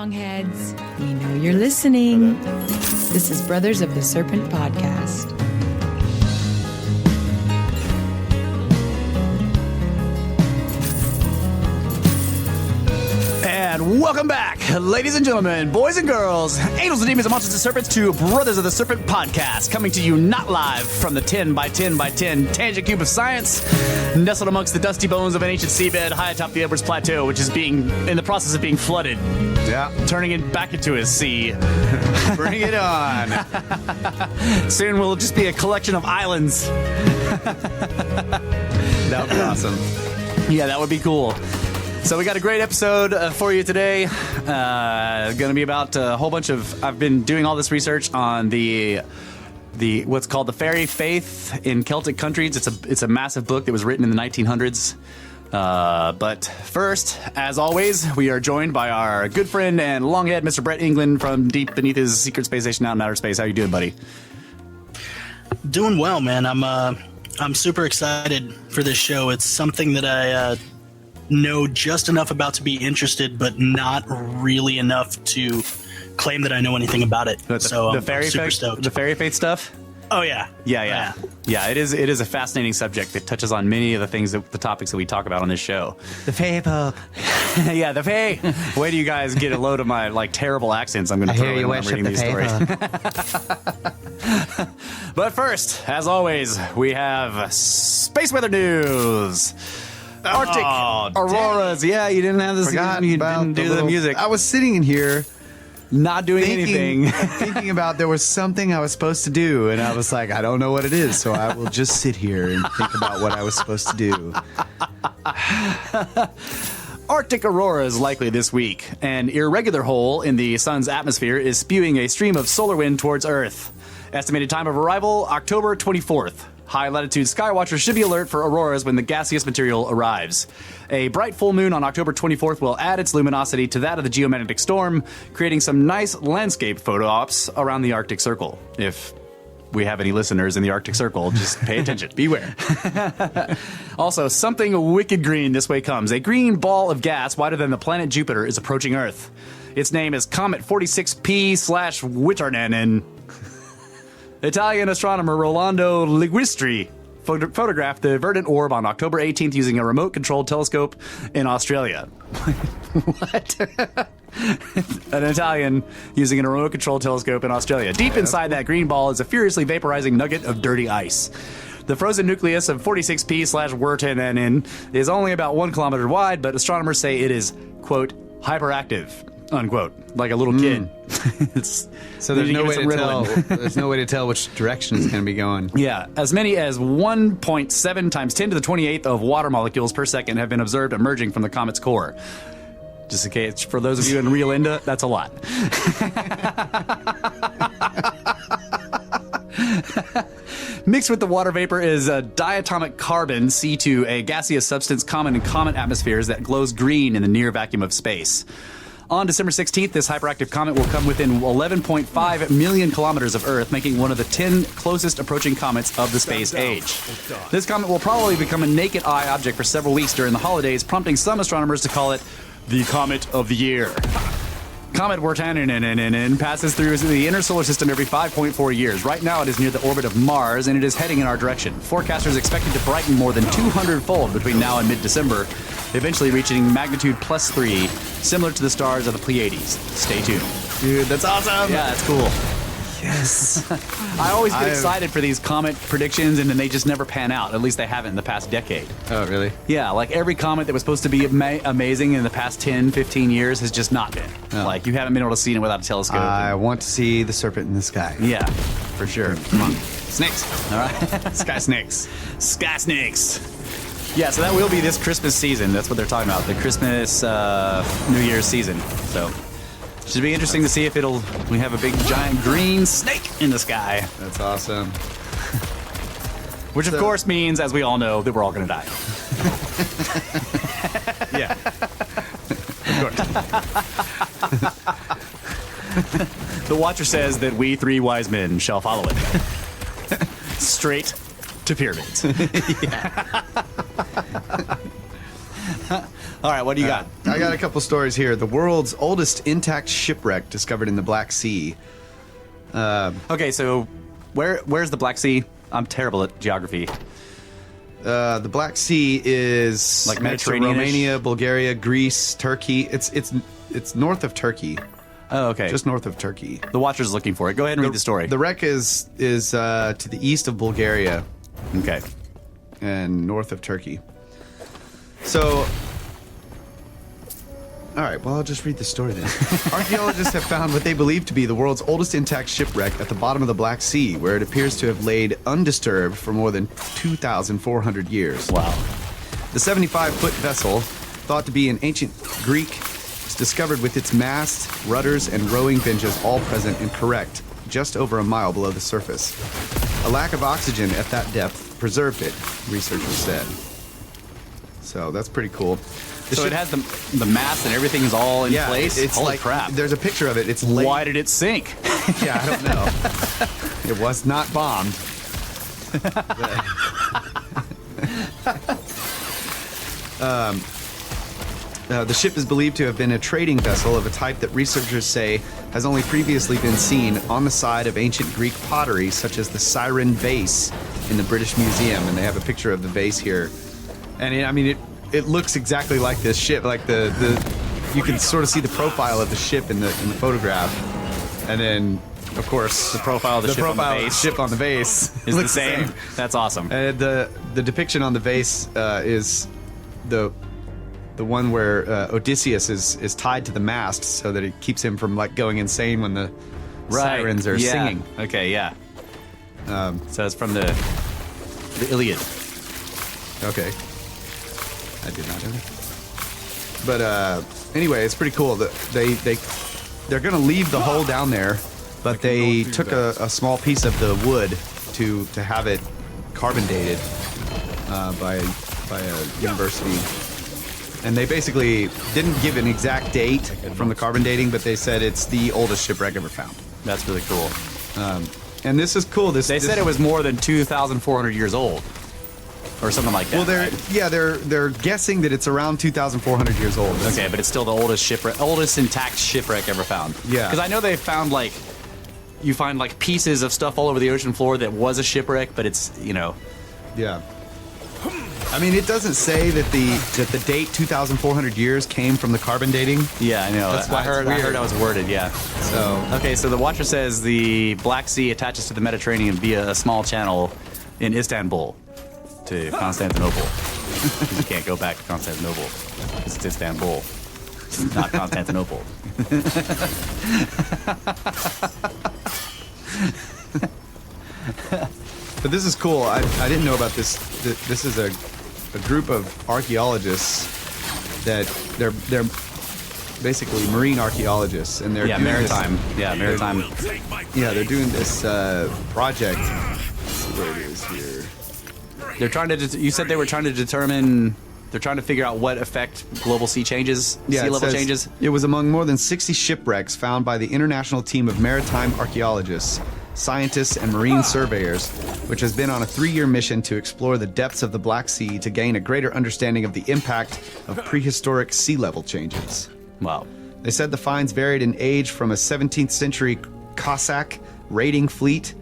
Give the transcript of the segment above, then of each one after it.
Longheads. We know you're listening. This is Brothers of the Serpent podcast. And welcome back, ladies and gentlemen, boys and girls, angels and demons and monsters and serpents, to Brothers of the Serpent podcast, coming to you not live from the 10 by 10 by 10 tangent cube of science, nestled amongst the dusty bones of an ancient seabed high atop the Edwards Plateau, which is in the process of being flooded. Yeah. Turning it back into a sea. Bring it on. Soon we'll just be a collection of islands. That would be awesome. Yeah, that would be cool. So we got a great episode for you today. Going to be about a whole bunch of... I've been doing all this research on the what's called the fairy faith in Celtic countries. It's a massive book that was written in the 1900s. But first, as always, we are joined by our good friend and longhead, Mr. Brett England, from deep beneath his secret space station out in outer space. How you doing, buddy? Doing well, man. I'm super excited for this show. It's something that I know just enough about to be interested, but not really enough to claim that I know anything about it. So I'm super stoked. The fairy faith stuff? Oh, yeah. Yeah. It is a fascinating subject that touches on many of the topics that we talk about on this show. The Fae Pope. Yeah, the Fae. Wait till you guys get a load of my terrible accents I'm going to throw in when I'm reading these stories. But first, as always, we have space weather news. Arctic auroras. Yeah, you didn't have this. You didn't do the music. I was sitting in here not doing anything. thinking about there was something I was supposed to do, and I was like, I don't know what it is, so I will just sit here and think about what I was supposed to do. Arctic aurora is likely this week. An irregular hole in the sun's atmosphere is spewing a stream of solar wind towards Earth. Estimated time of arrival, October 24th. High-latitude skywatchers should be alert for auroras when the gaseous material arrives. A bright full moon on October 24th will add its luminosity to that of the geomagnetic storm, creating some nice landscape photo ops around the Arctic Circle. If we have any listeners in the Arctic Circle, just pay attention. Beware. Also, something wicked green this way comes. A green ball of gas wider than the planet Jupiter is approaching Earth. Its name is Comet 46P/Witarnen. Italian astronomer Rolando Liguistri photographed the verdant orb on October 18th using a remote-controlled telescope in Australia. What? An Italian using a remote-controlled telescope in Australia. Deep inside that green ball is a furiously vaporizing nugget of dirty ice. The frozen nucleus of 46P/Witarnen is only about 1 kilometer wide, but astronomers say it is, quote, hyperactive, unquote, like a little kid. So there's no way to tell. There's no way to tell which direction it's going to be going. Yeah, as many as 1.7 times 10 to the 28th of water molecules per second have been observed emerging from the comet's core. Just in case, for those of you in Rio Linda, that's a lot. Mixed with the water vapor is diatomic carbon, C2, a gaseous substance common in comet atmospheres that glows green in the near vacuum of space. On December 16th, this hyperactive comet will come within 11.5 million kilometers of Earth, making one of the 10 closest approaching comets of the space age. This comet will probably become a naked eye object for several weeks during the holidays, prompting some astronomers to call it the Comet of the Year. Comet Witarnen passes through the inner solar system every 5.4 years. Right now, it is near the orbit of Mars, and it is heading in our direction. Forecasters expect it to brighten more than 200-fold between now and mid-December, eventually reaching magnitude +3, similar to the stars of the Pleiades. Stay tuned. Dude, that's awesome. Yeah, that's cool. Yes. I always get excited for these comet predictions, and then they just never pan out. At least they haven't in the past decade. Oh, really? Yeah, like every comet that was supposed to be amazing in the past 10, 15 years has just not been. Oh. Like, you haven't been able to see it without a telescope. I want to see the serpent in the sky. Yeah, for sure. Come on. Snakes. All right. Sky snakes. Sky snakes. Yeah, so that will be this Christmas season. That's what they're talking about. The Christmas, New Year's season. So, should be interesting to see if we have a big giant green snake in the sky. That's awesome. Which, of course, means, as we all know, that we're all going to die. Yeah. Of course. The Watcher says that we 3 wise men shall follow it. Straight to pyramids. Yeah. All right, what do you got? I got a couple stories here. The world's oldest intact shipwreck discovered in the Black Sea. Okay, so where's the Black Sea? I'm terrible at geography. The Black Sea is Like next to Mediterranean-ish? Romania, Bulgaria, Greece, Turkey. It's north of Turkey. Oh, okay. Just north of Turkey. The Watcher's looking for it. Go ahead and read the story. The wreck is to the east of Bulgaria Okay. and north of Turkey. So, all right, well, I'll just read the story then. Archaeologists have found what they believe to be the world's oldest intact shipwreck at the bottom of the Black Sea, where it appears to have laid undisturbed for more than 2,400 years. Wow. The 75-foot vessel, thought to be an ancient Greek, is discovered with its mast, rudders, and rowing benches all present and correct, just over a mile below the surface. A lack of oxygen at that depth preserved it, researchers said. So that's pretty cool. So it has the mast and everything is all in place? It's Holy like, crap. There's a picture of it. It's laid. Why did it sink? Yeah, I don't know. It was not bombed. The ship is believed to have been a trading vessel of a type that researchers say has only previously been seen on the side of ancient Greek pottery, such as the Siren vase in the British Museum, and they have a picture of the vase here. And it looks exactly like this ship. Like you can sort of see the profile of the ship in the photograph, and then of course The profile of the ship on the vase ship on the vase is the looks same. That's awesome. And the depiction on the vase is the one where Odysseus is tied to the mast so that it keeps him from like going insane when the sirens are Yeah. singing. Okay, yeah. So it's from the Iliad. Okay. I did not know that. But anyway, it's pretty cool that they're going to leave the hull down there, but they took a small piece of the wood to have it carbon dated by a university. And they basically didn't give an exact date from the carbon dating, but they said it's the oldest shipwreck ever found. That's really cool. And this is cool. They said it was more than 2,400 years old. Or something like that. Well, they're guessing that it's around 2,400 years old. Okay, but it's still the oldest intact shipwreck ever found. Yeah. Because I know they found you find pieces of stuff all over the ocean floor that was a shipwreck, but it's Yeah. I mean, it doesn't say that the date 2,400 years came from the carbon dating. Yeah, I know. That's why I heard I was worded. Yeah. So Okay, so the Watcher says the Black Sea attaches to the Mediterranean via a small channel in Istanbul to Constantinople. You can't go back to Constantinople because it's Istanbul. It's not Constantinople. But this is cool. I didn't know about this. This is a group of archaeologists that they're basically marine archaeologists, and they're doing maritime. Maritime. They're doing this project. Let's see where it is here. They're trying to. You said they were trying to determine. They're trying to figure out what effect global sea changes, sea it level says, changes. It was among more than 60 shipwrecks found by the International Team of Maritime Archaeologists, Scientists, and Marine Surveyors, which has been on a 3-year mission to explore the depths of the Black Sea to gain a greater understanding of the impact of prehistoric sea level changes. Wow. They said the finds varied in age from a 17th century Cossack raiding fleet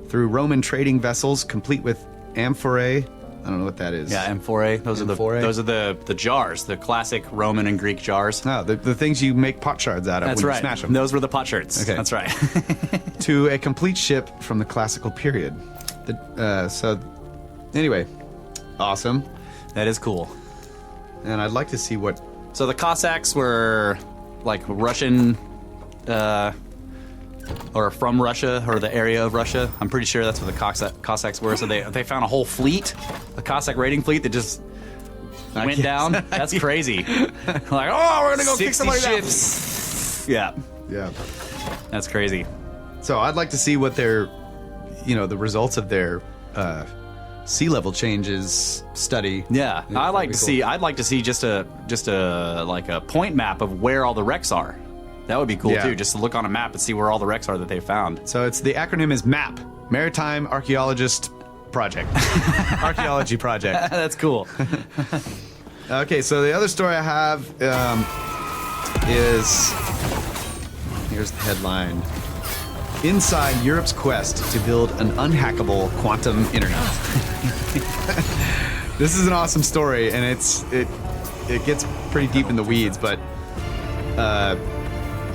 through Roman trading vessels complete with amphorae. I don't know what that is. Yeah, amphorae. Those Amphorae? are the jars, the classic Roman and Greek jars. No, the things you make potsherds out of That's when right. you smash them. Those were the potsherds. Okay. That's right. To a complete ship from the classical period. So, anyway, awesome. That is cool. And I'd like to see what. So the Cossacks were Russian, or from Russia, or the area of Russia. I'm pretty sure that's what the Cossacks were. So they found a whole fleet, a Cossack raiding fleet that just went down. That's crazy. We're gonna go kick 60 somebody ships. down. Yeah, Yeah. that's crazy. So I'd like to see what their, the results of their sea level changes study. Yeah, I'd like to Cool. see just a point map of where all the wrecks are. That would be cool Yeah. too, just to look on a map and see where all the wrecks are that they found. So the acronym is MAP, Maritime Archaeologist Project. Archaeology Project. That's cool. Okay, so the other story I have is, here's the headline. Inside Europe's quest to build an unhackable quantum internet. This is an awesome story, and it gets pretty deep in the weeds, but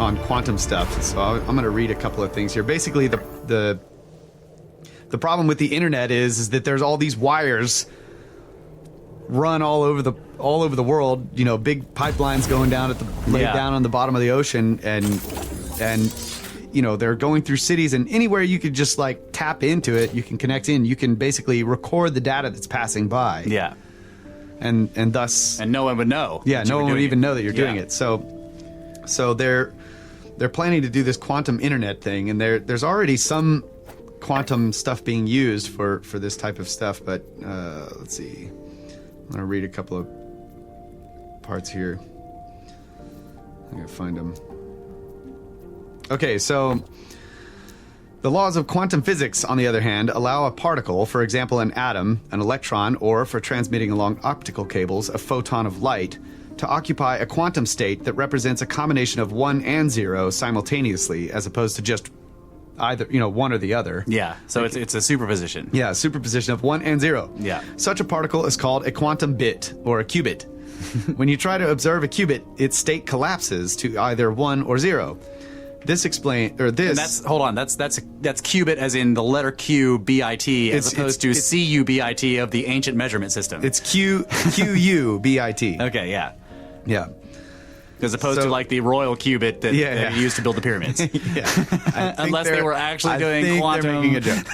on quantum stuff. So I'm going to read a couple of things here. Basically, the problem with the internet is that there's all these wires run all over the world. You know, big pipelines going down laid down on the bottom of the ocean, and you know, they're going through cities, and anywhere you could just like tap into it, you can connect in. You can basically record the data that's passing by. Yeah. And thus, and no one would know. Yeah, no one would even know that you're doing Yeah. it. So they're planning to do this quantum internet thing, and there's already some quantum stuff being used for this type of stuff. But let's see, I'm gonna read a couple of parts here. I'm gonna find them. Okay, so the laws of quantum physics, on the other hand, allow a particle, for example an atom, an electron, or for transmitting along optical cables, a photon of light, to occupy a quantum state that represents a combination of 1 and 0 simultaneously, as opposed to just either, you know, one or the other. Yeah, so it's a superposition. Yeah, superposition of 1 and 0. Yeah. Such a particle is called a quantum bit, or a qubit. When you try to observe a qubit, its state collapses to either 1 or 0. This And that's hold on. That's qubit as in the letter Q B-I-T as opposed to C-U-B-I-T of the ancient measurement system. It's Q-U-B-I-T. Okay, yeah. Yeah. As opposed to like the royal qubit that they used to build the pyramids. Yeah. Unless they were actually doing quantum. They're making a joke.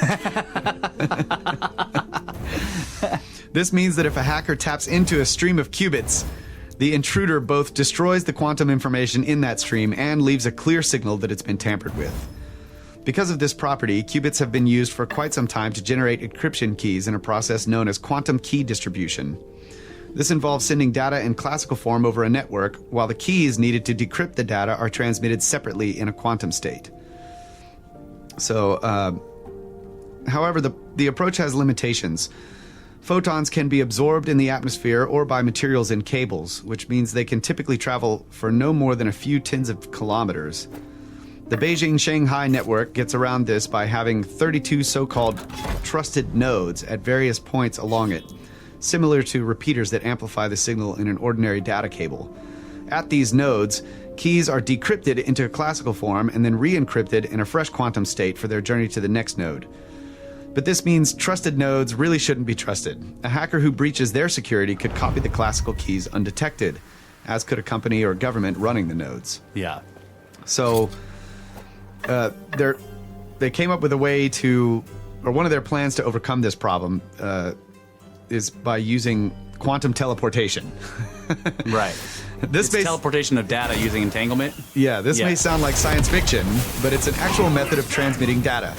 This means that if a hacker taps into a stream of qubits, the intruder both destroys the quantum information in that stream and leaves a clear signal that it's been tampered with. Because of this property, qubits have been used for quite some time to generate encryption keys in a process known as quantum key distribution. This involves sending data in classical form over a network, while the keys needed to decrypt the data are transmitted separately in a quantum state. So, however, the approach has limitations. Photons can be absorbed in the atmosphere or by materials in cables, which means they can typically travel for no more than a few tens of kilometers. The Beijing-Shanghai network gets around this by having 32 so-called trusted nodes at various points along it, similar to repeaters that amplify the signal in an ordinary data cable. At these nodes, keys are decrypted into a classical form and then re-encrypted in a fresh quantum state for their journey to the next node. But this means trusted nodes really shouldn't be trusted. A hacker who breaches their security could copy the classical keys undetected, as could a company or government running the nodes. Yeah. So, they came up with a way to, or one of their plans to overcome this problem is by using quantum teleportation. Right. This teleportation of data using entanglement. Yeah, this may sound like science fiction, but it's an actual method of transmitting data.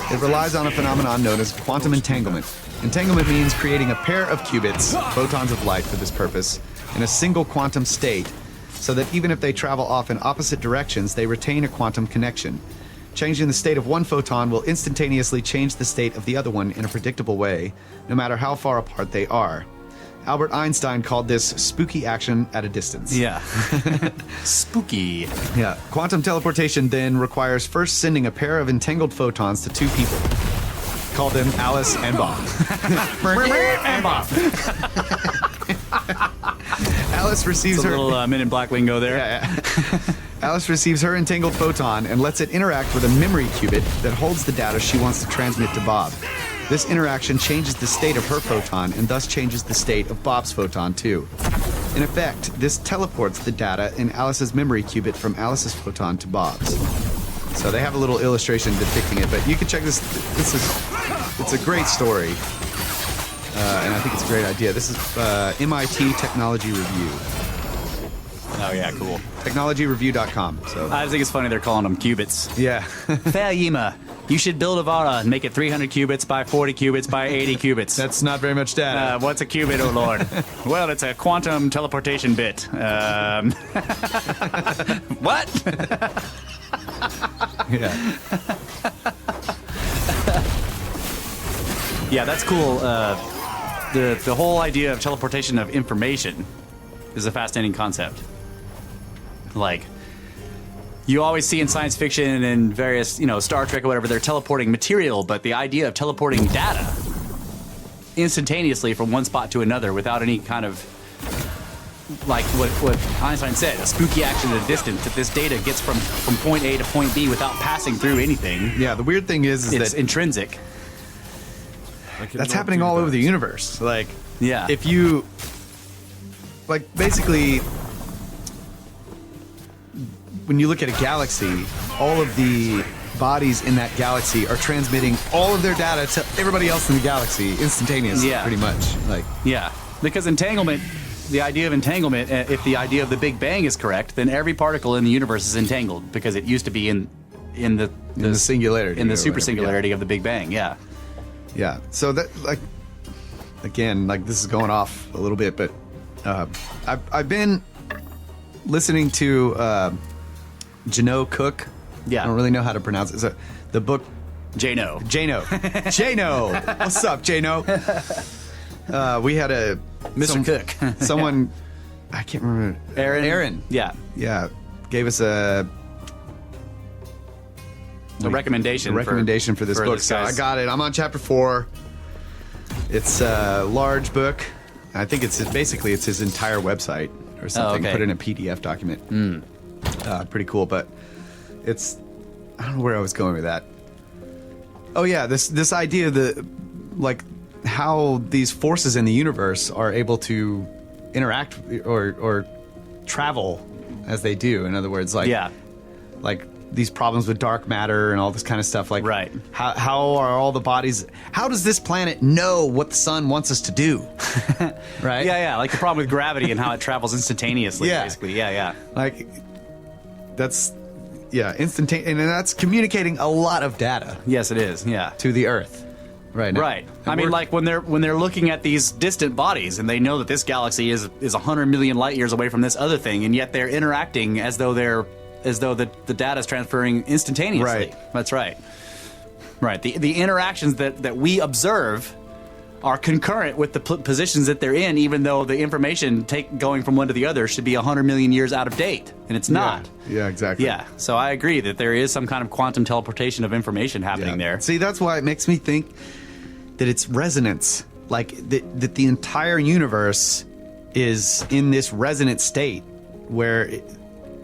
It relies on a phenomenon known as quantum entanglement. Entanglement means creating a pair of qubits, photons of light for this purpose, in a single quantum state, so that even if they travel off in opposite directions, they retain a quantum connection. Changing the state of one photon will instantaneously change the state of the other one in a predictable way, no matter how far apart they are. Albert Einstein called this spooky action at a distance. Yeah. Spooky. Yeah. Quantum teleportation then requires first sending a pair of entangled photons to two people. Call them Alice and Bob. And Bob. Alice receives It's a little Men in Black lingo there. Yeah. Alice receives her entangled photon and lets it interact with a memory qubit that holds the data she wants to transmit to Bob. This interaction changes the state of her photon and thus changes the state of Bob's photon too. In effect, this teleports the data in Alice's memory qubit from Alice's photon to Bob's. So they have a little illustration depicting it, but you can check this. It's a great story, and I think it's a great idea. This is MIT Technology Review. Oh yeah, cool. TechnologyReview.com. So I just think it's funny they're calling them qubits. yeah. Fayima, you should build a Vara and make it 300 qubits by 40 qubits by 80 qubits. That's not very much data. What's a qubit, oh lord? Well, it's a quantum teleportation bit. What? Yeah. Yeah, that's cool. the whole idea of teleportation of information is a fascinating concept. Like, you always see in science fiction and various, Star Trek or whatever, they're teleporting material, but the idea of teleporting data instantaneously from one spot to another without any kind of, like what Einstein said, a spooky action at a distance, that this data gets from point A to point B without passing through anything. Yeah, the weird thing is It's that intrinsic. that's happening all over the universe. Like, Yeah. if you, like, basically, when you look at a galaxy, all of the bodies in that galaxy are transmitting all of their data to everybody else in the galaxy instantaneously, Yeah. pretty much. Like, Yeah, because entanglement, the idea of entanglement, if the idea of the Big Bang is correct, then every particle in the universe is entangled because it used to be in the singularity, in the or super whatever, singularity of the Big Bang. Yeah. yeah. So that, like, again, like, this is going off a little bit, but I've been listening to Jano Cook. Yeah. I don't really know how to pronounce it. So the book Jano. Jano. What's up, Jano? We had a Mr. Cook. someone, I can't remember. Aaron. Yeah. Yeah, gave us a recommendation. for this book. So I got it. I'm on chapter 4. It's a large book. I think it's his entire website or something. okay. Put in a PDF document. Pretty cool, but it's, I don't know where I was going with that. Oh yeah, this idea that, like, how these forces in the universe are able to interact or travel as they do. In other words, like, Yeah. like these problems with dark matter and all this kind of stuff. Like, Right. how are all the bodies? How does this planet know what the sun wants us to do? Right? Yeah. Like the problem with gravity and how it travels instantaneously. Yeah. Basically. Yeah. Like, that's, yeah, instantaneous, and that's communicating a lot of data Yes, it is. Yeah. to the Earth. Right. now. Right. And I mean, we're- like when they're looking at these distant bodies and they know that this galaxy is 100 million light years away from this other thing, and yet they're interacting as though the data is transferring instantaneously. Right. That's right. Right. The interactions that we observe are concurrent with the positions that they're in, even though the information going from one to the other should be 100 million years out of date, and it's not. Yeah, exactly. Yeah. So I agree that there is some kind of quantum teleportation of information happening there. See, that's why it makes me think that it's resonance. Like, that the entire universe is in this resonant state where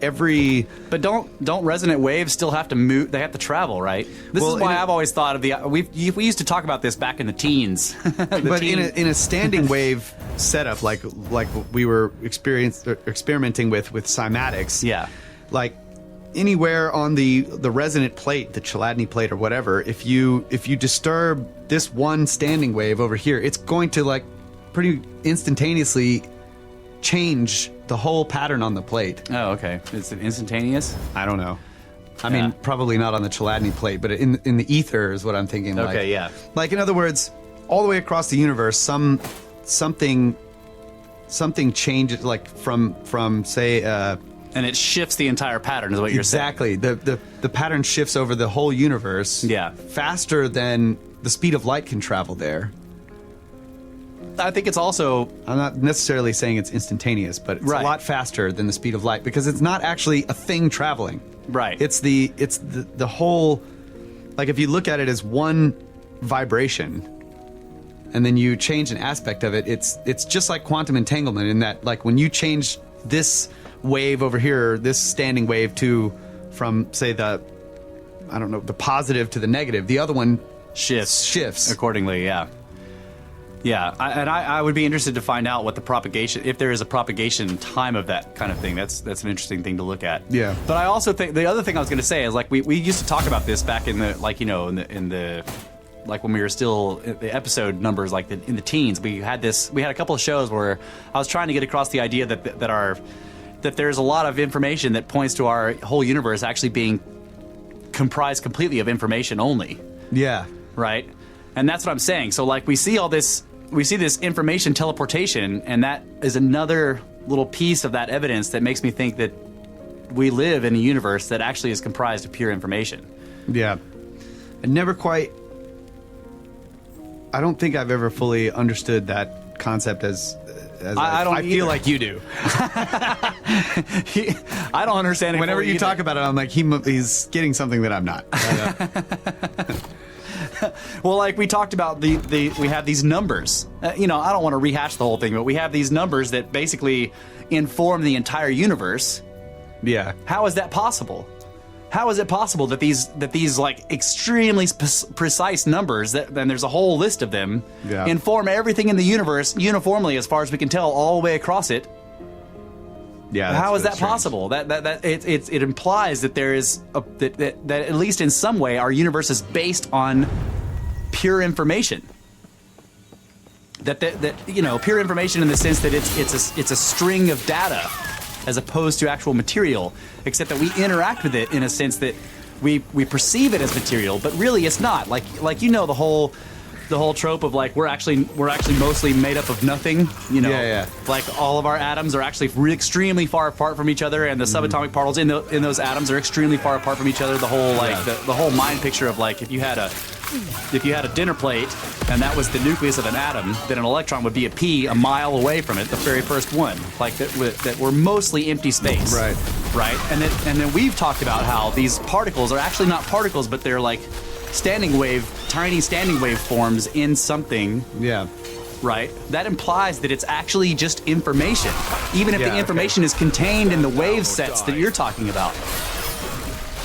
every... But don't resonant waves still have to move? They have to travel, right? This Well, is why in a- I've always thought of we used to talk about this back in the teens. in a standing wave setup, like we were experimenting with cymatics. Yeah. Like, anywhere on the resonant plate, the Chladni plate or whatever, if you disturb this one standing wave over here, it's going to, like, pretty instantaneously change the whole pattern on the plate. Oh, okay. Is it instantaneous? I don't know. I Yeah. mean, probably not on the Chladni plate, but in the ether is what I'm thinking. Okay, like, yeah. Like, in other words, all the way across the universe, something changes, like from say. And it shifts the entire pattern, is what you're saying. Exactly. The pattern shifts over the whole universe. Yeah. Faster than the speed of light can travel there. I think it's also I'm not necessarily saying it's instantaneous, but it's Right. a lot faster than the speed of light because it's not actually a thing traveling. right. It's the whole, like, if you look at it as one vibration and then you change an aspect of it, it's just like quantum entanglement in that, like, when you change this wave over here, this standing wave from say the positive to the negative, the other one shifts. accordingly. Yeah. Yeah, I would be interested to find out what the propagation, if there is a propagation time of that kind of thing. That's an interesting thing to look at. Yeah. But I also think the other thing I was going to say is, like, we used to talk about this back in the, like, in the like when we were still the episode numbers, like in the teens. We had a couple of shows where I was trying to get across the idea that there's a lot of information that points to our whole universe actually being comprised completely of information only. Yeah. Right? And that's what I'm saying. So, like, we see this information teleportation, and that is another little piece of that evidence that makes me think that we live in a universe that actually is comprised of pure information. Yeah. I don't think I've ever fully understood that concept as I don't I feel either. like you do. I don't understand it. Whenever you either. talk about it, I'm like, he's getting something that I'm not. Well, like we talked about, we have these numbers. I don't want to rehash the whole thing, but we have these numbers that basically inform the entire universe. Yeah. How is that possible? How is it possible that these like extremely precise numbers, and there's a whole list of them, inform everything in the universe uniformly as far as we can tell all the way across it? Yeah. How is that possible? That it implies that there is that at least in some way our universe is based on pure information. That pure information in the sense that it's a string of data as opposed to actual material, except that we interact with it in a sense that we perceive it as material, but really it's not. Like the whole trope of like we're actually mostly made up of nothing. Like all of our atoms are actually extremely far apart from each other, and the subatomic particles in those atoms are extremely far apart from each other. The whole the whole mind picture of like if you had a dinner plate and that was the nucleus of an atom, then an electron would be a mile away from it, the very first one. Like that we're mostly empty space. Right. And then we've talked about how these particles are actually not particles, but they're like tiny standing wave forms in something. Yeah. Right? That implies that it's actually just information, even if the information is contained in the wave sets that you're talking about.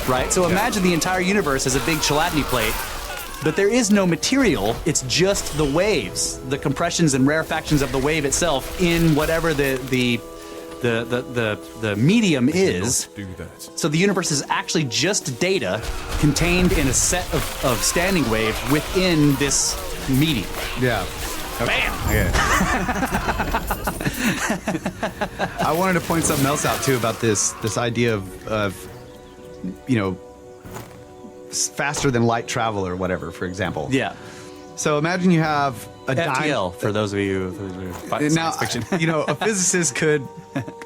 Right? So imagine the entire universe as a big chladni plate, but there is no material. It's just the waves, the compressions and rarefactions of the wave itself in whatever the medium is. So the universe is actually just data contained in a set of standing wave within this medium. Yeah. Okay. Bam! Okay. I wanted to point something else out too about this idea of faster than light travel or whatever, for example. Yeah. So imagine you have a FTL for those of you who find now, science fiction. A physicist could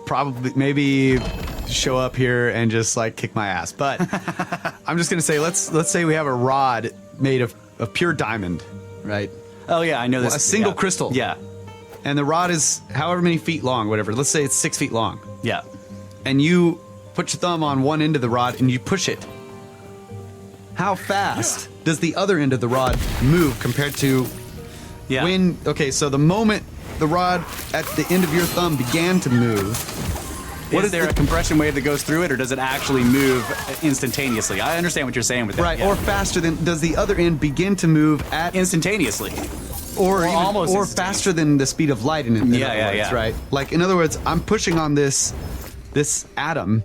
probably maybe show up here and just like kick my ass. But I'm just gonna say let's say we have a rod made of pure diamond, right? Oh yeah, I know this. Well, a single crystal. Yeah. And the rod is however many feet long, whatever. Let's say it's 6 feet long. Yeah. And you put your thumb on one end of the rod and you push it. How fast does the other end of the rod move compared to when? Okay, so the moment the rod at the end of your thumb began to move, is there a compression wave that goes through it, or does it actually move instantaneously? I understand what you're saying with that. Right, yeah. or faster than does the other end begin to move at instantaneously, or even, almost or faster than the speed of light? In other words, right? Like in other words, I'm pushing on this atom,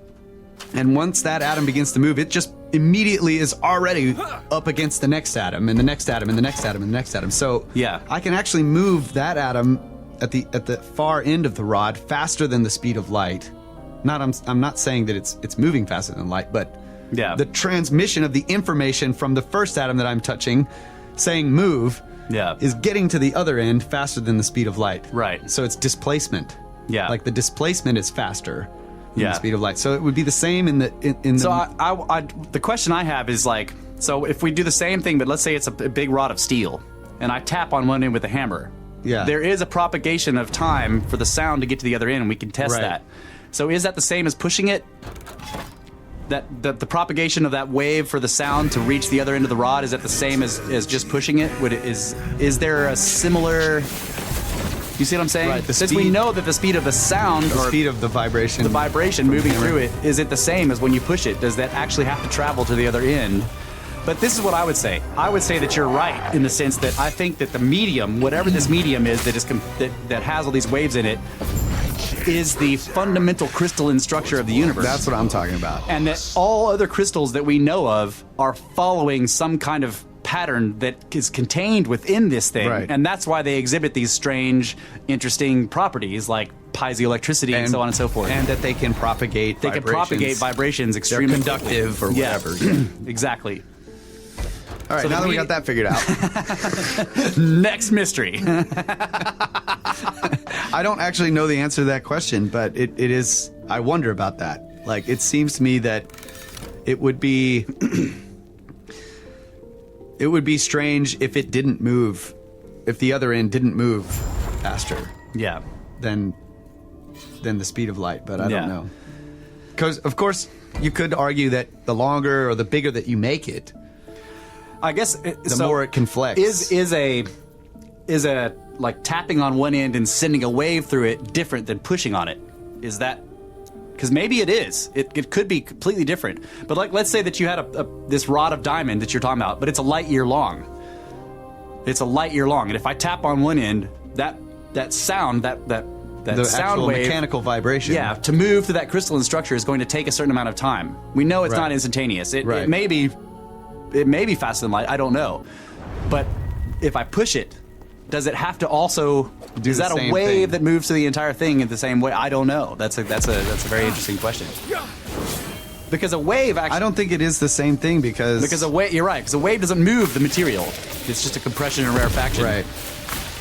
and once that atom begins to move, it just immediately is already up against the next atom and the next atom and the next atom and the next atom. So I can actually move that atom at the far end of the rod faster than the speed of light. I'm not saying that it's moving faster than light, but the transmission of the information from the first atom that I'm touching, saying move, is getting to the other end faster than the speed of light. Right. So it's displacement. Yeah. Like the displacement is faster. The speed of light. So it would be the same in the So the question I have is like, so if we do the same thing, but let's say it's a big rod of steel, and I tap on one end with a hammer. Yeah. There is a propagation of time for the sound to get to the other end, and we can test that. So is that the same as pushing it? That the propagation of that wave for the sound to reach the other end of the rod, is that the same as just pushing it? Is there a similar? You see what I'm saying? Right, since we know that the speed of the sound, the speed of the vibration moving through it, is it the same as when you push it? Does that actually have to travel to the other end? But this is what I would say. I would say that you're right in the sense that I think that the medium, whatever this medium is that has all these waves in it, is the fundamental crystalline structure of the universe. That's what I'm talking about. And that all other crystals that we know of are following some kind of pattern that is contained within this thing, and that's why they exhibit these strange, interesting properties like piezoelectricity and so on and so forth, and that they can propagate. They can propagate vibrations extremely conductive or whatever. Exactly. All right, so now that we got that figured out, next mystery. I don't actually know the answer to that question, but it is. I wonder about that. Like, it seems to me that it would be. It would be strange if it didn't move, if the other end didn't move faster Yeah. than the speed of light, but I Yeah. don't know. Because of course you could argue that the longer or the bigger that you make it, I guess the more it can flex. Is a like tapping on one end and sending a wave through it different than pushing on it? Is that because maybe it is? It could be completely different. But like, let's say that you had this rod of diamond that you're talking about, but it's a light year long. It's a light year long, and if I tap on one end, that sound that the sound actual wave, mechanical vibration. yeah, to move through that crystalline structure is going to take a certain amount of time. We know it's Right. not instantaneous. It Right. may be faster than light. I don't know, but if I push it, does it have to also Do is the that a same wave thing? that moves through the entire thing in the same way? I don't know. That's a very interesting question. Because a wave actually, I don't think it is the same thing because a wave, you're right. Because a wave doesn't move the material. It's just a compression and rarefaction. right,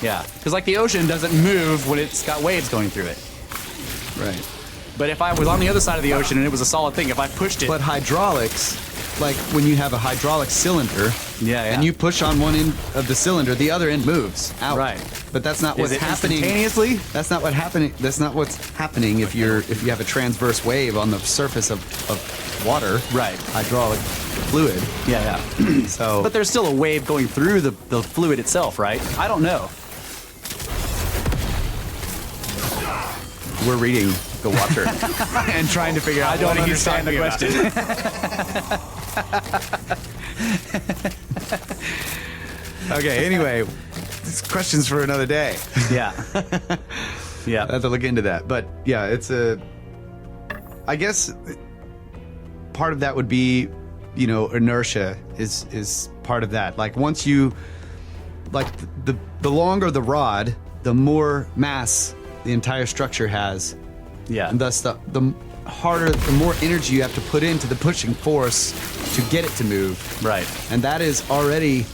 Yeah. Because like the ocean doesn't move when it's got waves going through it. right. But if I was on the other side of the ocean and it was a solid thing, if I pushed it, But hydraulics, like when you have a hydraulic cylinder, Yeah, yeah. and you push on one end of the cylinder, the other end moves out. Right. But that's not is what's it happening. instantaneously? That's not That's not what's happening if you have a transverse wave on the surface of water. Right. Hydraulic fluid. Yeah, yeah. So But there's still a wave going through the fluid itself, right? I don't know. we're reading the water and trying to figure out I don't what he's understand the talking question. about. Okay, anyway, it's questions for another day. Yeah. I Yeah. have to look into that. But yeah, I guess part of that would be, inertia is part of that. Like once you, like the longer the rod, the more mass the entire structure has. Yeah. And thus the harder, the more energy you have to put into the pushing force to get it to move. Right. And that is already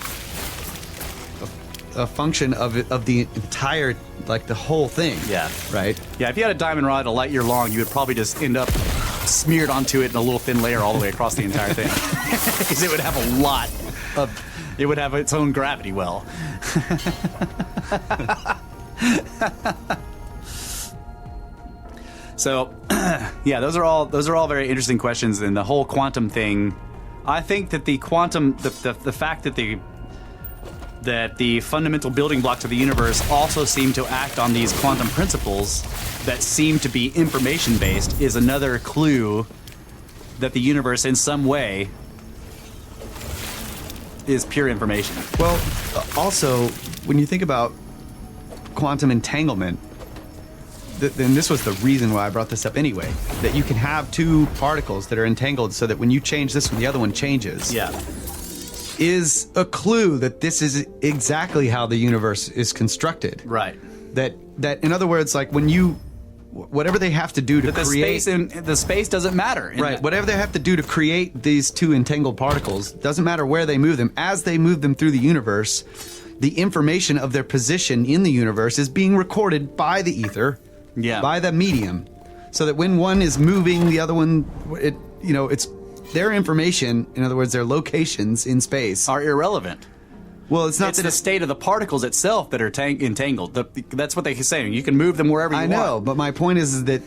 a function of the entire, like the whole thing. Yeah. Right? Yeah, if you had a diamond rod a light year long, you would probably just end up smeared onto it in a little thin layer all the way across the entire thing. Because it would have a lot of, it would have its own gravity well. So, yeah, those are all very interesting questions. And the whole quantum thing, I think that the quantum, the fact that the fundamental building blocks of the universe also seem to act on these quantum principles that seem to be information based is another clue that the universe in some way is pure information. Well, also, when you think about quantum entanglement, then this was the reason why I brought this up anyway, that you can have two particles that are entangled so that when you change this one, the other one changes. Yeah. Is a clue that this is exactly how the universe is constructed. Right. That in other words, like when you, whatever they have to do to But create... the space doesn't matter. Right. Whatever they have to do to create these two entangled particles, doesn't matter where they move them. As they move them through the universe, the information of their position in the universe is being recorded by the ether, by the medium, so that when one is moving, the other one, it's their information. In other words, their locations in space are irrelevant. Well, it's not it's that the state of the particles itself that are entangled. That's what they're saying. You can move them wherever you want. I know, but my point is that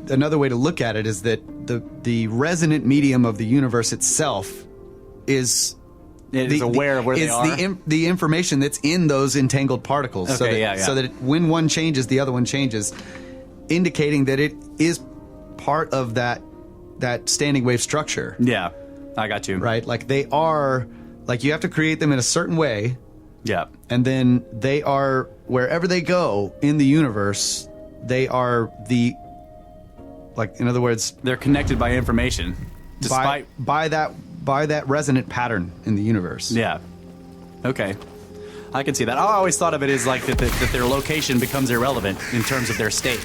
another way to look at it is that the resonant medium of the universe itself is aware of where they are. The information that's in those entangled particles. Okay, so that when one changes, the other one changes, indicating that it is part of that standing wave structure. Yeah, I got you. Right, like they are. Like you have to create them in a certain way. Yeah. And then they are, wherever they go in the universe, they are in other words, they're connected by information. Despite by that resonant pattern in the universe. Yeah. Okay. I can see that. I always thought of it as like that their location becomes irrelevant in terms of their state.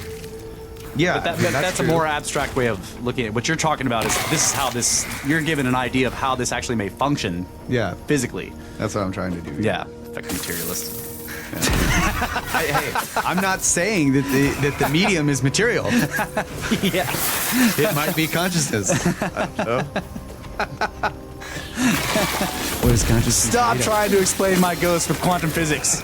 Yeah, but that's a more abstract way of looking at it. What you're talking about is you're given an idea of how this actually may function. Yeah, physically. That's what I'm trying to do. Yeah, fucking materialist. Hey, I'm not saying that the medium is material. Yeah, it might be consciousness. What is consciousness? Stop trying to explain my ghost with quantum physics.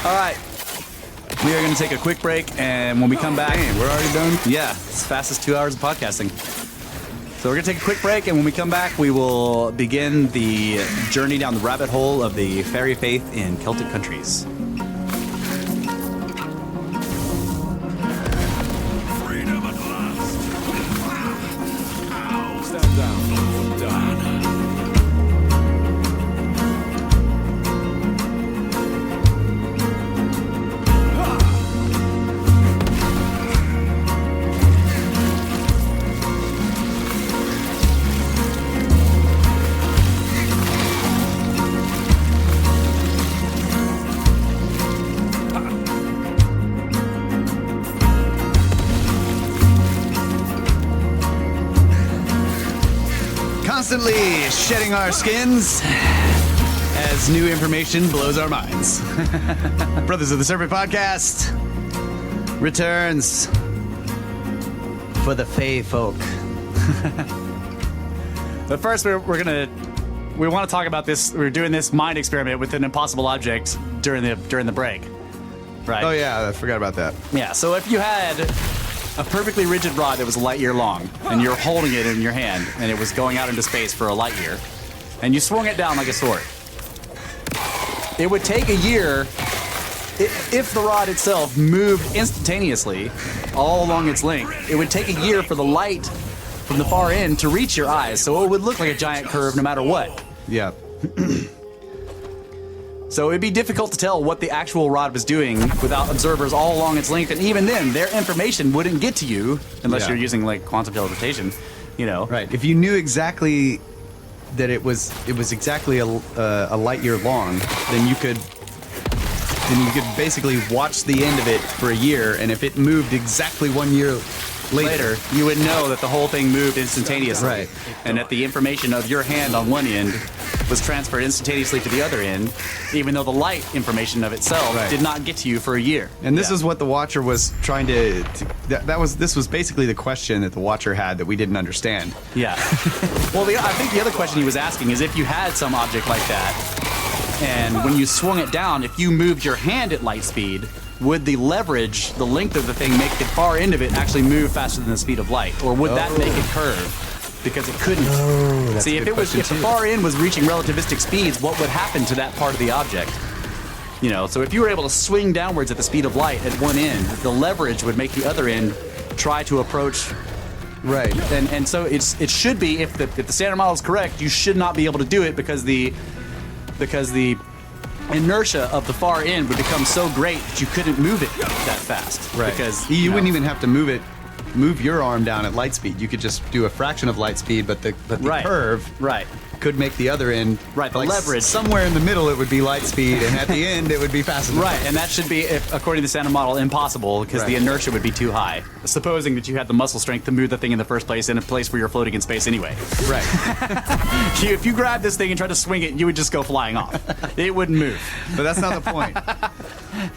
All right. We are going to take a quick break, and when we come back... Dang, we're already done? Yeah, it's the fastest 2 hours of podcasting. So we're going to take a quick break, and when we come back, we will begin the journey down the rabbit hole of the fairy faith in Celtic countries. Freedom at last. Stand down. Done. Constantly shedding our skins as new information blows our minds. Brothers of the Serpent Podcast returns for the Fae folk. But first, we want to talk about this. We're doing this mind experiment with an impossible object during the break, right? Oh yeah, I forgot about that. Yeah. So if you had a perfectly rigid rod that was a light year long, and you're holding it in your hand, and it was going out into space for a light year, and you swung it down like a sword, it would take a year if the rod itself moved instantaneously all along its length. It would take a year for the light from the far end to reach your eyes, so it would look like a giant curve no matter what. Yeah. So it'd be difficult to tell what the actual rod was doing without observers all along its length, and even then, their information wouldn't get to you unless Yeah. you're using like quantum teleportation, you know. Right. If you knew exactly that it was exactly a light year long, then you could basically watch the end of it for a year, and if it moved exactly 1 year later, You would know that the whole thing moved instantaneously, Right. and that the information of your hand on one end was transferred instantaneously to the other end, even though the light information of itself Right. did not get to you for a year. and this Yeah. is what the Watcher was trying this was basically the question that the Watcher had that we didn't understand. Yeah. Well, I think the other question he was asking is if you had some object like that, and when you swung it down, if you moved your hand at light speed, would the leverage, the length of the thing, make the far end of it actually move faster than the speed of light? Or would that make it curve? Because it couldn't. See, if the far end was reaching relativistic speeds, what would happen to that part of the object? You know, so if you were able to swing downwards at the speed of light at one end, the leverage would make the other end try to approach. Right. And so it should be, if the standard model is correct, you should not be able to do it because the inertia of the far end would become so great that you couldn't move it that fast. Right. Because you wouldn't even have to move your arm down at light speed. You could just do a fraction of light speed, but the Right. curve Right. could make the other end Right, the leverage. somewhere in the middle it would be light speed, and at the end it would be faster. Right, and that should be, according to the standard model, impossible because the Right. inertia would be too high. Supposing that you had the muscle strength to move the thing in the first place in a place where you're floating in space anyway. Right. If you grabbed this thing and tried to swing it, you would just go flying off. It wouldn't move. But that's not the point.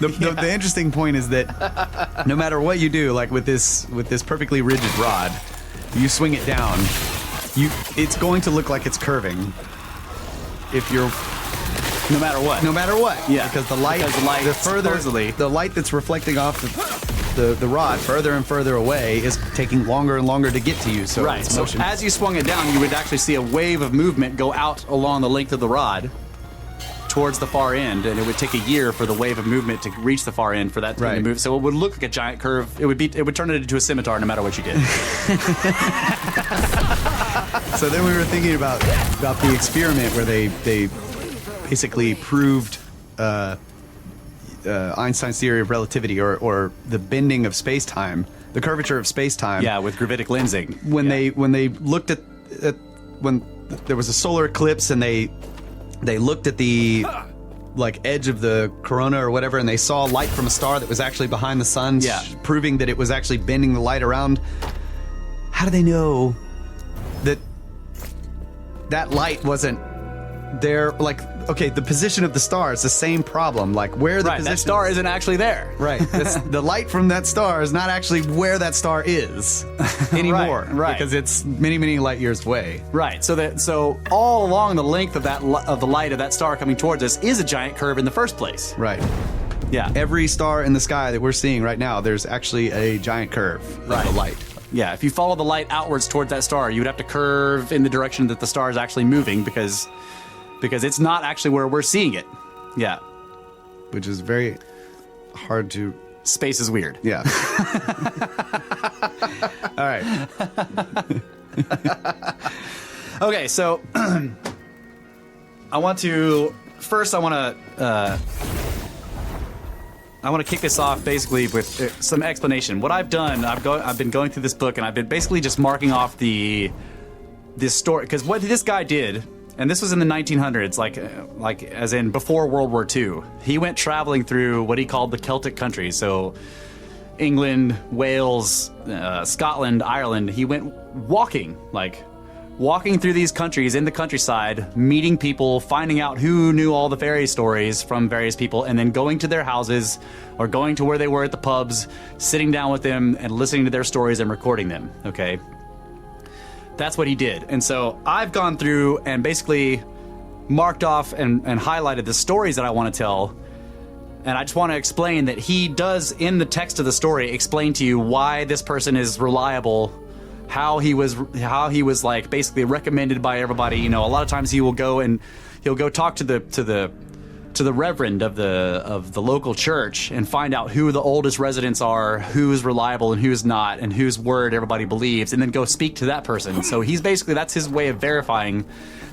The interesting point is that no matter what you do, like with this perfectly rigid rod, you swing it down, it's going to look like it's curving. If you're No matter what. no matter what, Yeah. because the light, Supposedly. the light that's reflecting off the rod further and further away is taking longer and longer to get to you. So Right, it's so motion. as you swung it down, you would actually see a wave of movement go out along the length of the rod towards the far end, and it would take a year for the wave of movement to reach the far end for that thing to Right. move. So it would look like a giant curve. It would turn it into a scimitar no matter what you did. So then we were thinking about the experiment where they basically proved Einstein's theory of relativity, or the bending of space-time, the curvature of space-time. Yeah, with gravitic lensing. When Yeah. they looked at when there was a solar eclipse, and they looked at the edge of the corona or whatever, and they saw light from a star that was actually behind the sun, Yeah. proving that it was actually bending the light around. How do they know that light wasn't there? Like, okay, the position of the star is the same problem. Like where the Right, position that star isn't actually there. Right. The light from that star is not actually where that star is anymore. Right. Because it's many, many light years away. Right. So all along the length of of the light of that star coming towards us is a giant curve in the first place. Right. Yeah. Every star in the sky that we're seeing right now, there's actually a giant curve of the light. Yeah, if you follow the light outwards towards that star, you would have to curve in the direction that the star is actually moving because it's not actually where we're seeing it. Yeah. Which is very hard to... Space is weird. Yeah. All right. Okay, so I want to kick this off basically with some explanation. What I've done, I've been going through this book and I've been basically just marking off this story, because what this guy did, and this was in the 1900s, like as in before World War II. He went traveling through what he called the Celtic countries, so England, Wales, Scotland, Ireland. He went walking through these countries in the countryside, meeting people, finding out who knew all the fairy stories from various people, and then going to their houses or going to where they were at the pubs, sitting down with them and listening to their stories and recording them, okay? That's what he did. And so I've gone through and basically marked off and highlighted the stories that I want to tell. And I just want to explain that he does, in the text of the story, explain to you why this person is reliable, how he was like basically recommended by everybody. You know, a lot of times he'll go talk to the reverend of the local church and find out who the oldest residents are, who's reliable and who's not, and whose word everybody believes, and then go speak to that person. So that's his way of verifying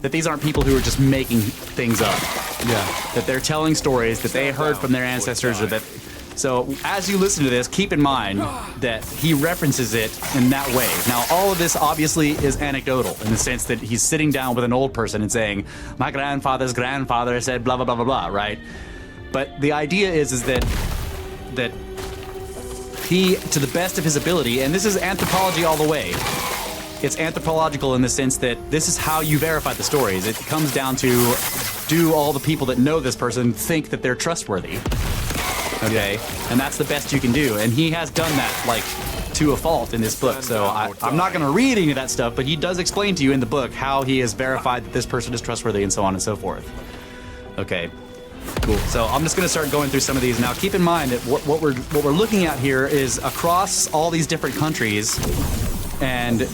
that these aren't people who are just making things up. Yeah. That they're telling stories that they heard from their ancestors, or that. So as you listen to this, keep in mind that he references it in that way. Now, all of this obviously is anecdotal in the sense that he's sitting down with an old person and saying, my grandfather's grandfather said blah, blah, blah, blah, blah, right? But the idea is that he, to the best of his ability, and this is anthropology all the way, it's anthropological in the sense that this is how you verify the stories. It comes down to, do all the people that know this person think that they're trustworthy? Okay, and that's the best you can do, and he has done that like to a fault in this book. So I'm not going to read any of that stuff, but he does explain to you in the book how he has verified that this person is trustworthy and so on and so forth. Okay, cool. So I'm just going to start going through some of these now. Keep in mind that what we're looking at here is across all these different countries, and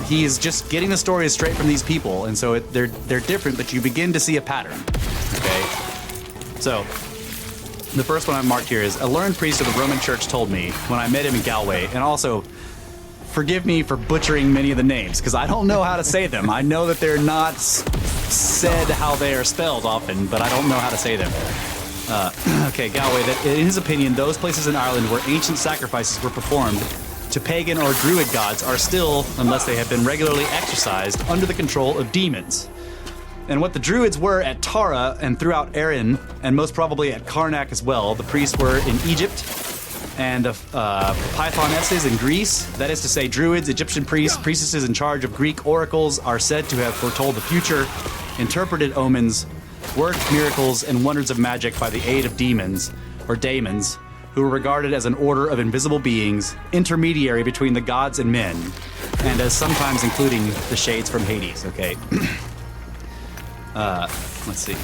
he's just getting the stories straight from these people, and so they're different, but you begin to see a pattern. Okay, so. The first one I've marked here is, a learned priest of the Roman Church told me when I met him in Galway, and also, forgive me for butchering many of the names, because I don't know how to say them. I know that they're not said how they are spelled often, but I don't know how to say them. Okay, Galway, that in his opinion, those places in Ireland where ancient sacrifices were performed to pagan or druid gods are still, unless they have been regularly exorcised, under the control of demons. And what the Druids were at Tara and throughout Erin, and most probably at Karnak as well, the priests were in Egypt, and the Pythonesses in Greece. That is to say, Druids, Egyptian priests, priestesses in charge of Greek oracles are said to have foretold the future, interpreted omens, worked miracles and wonders of magic by the aid of demons, or daemons, who were regarded as an order of invisible beings, intermediary between the gods and men, and as sometimes including the shades from Hades, okay? Let's see.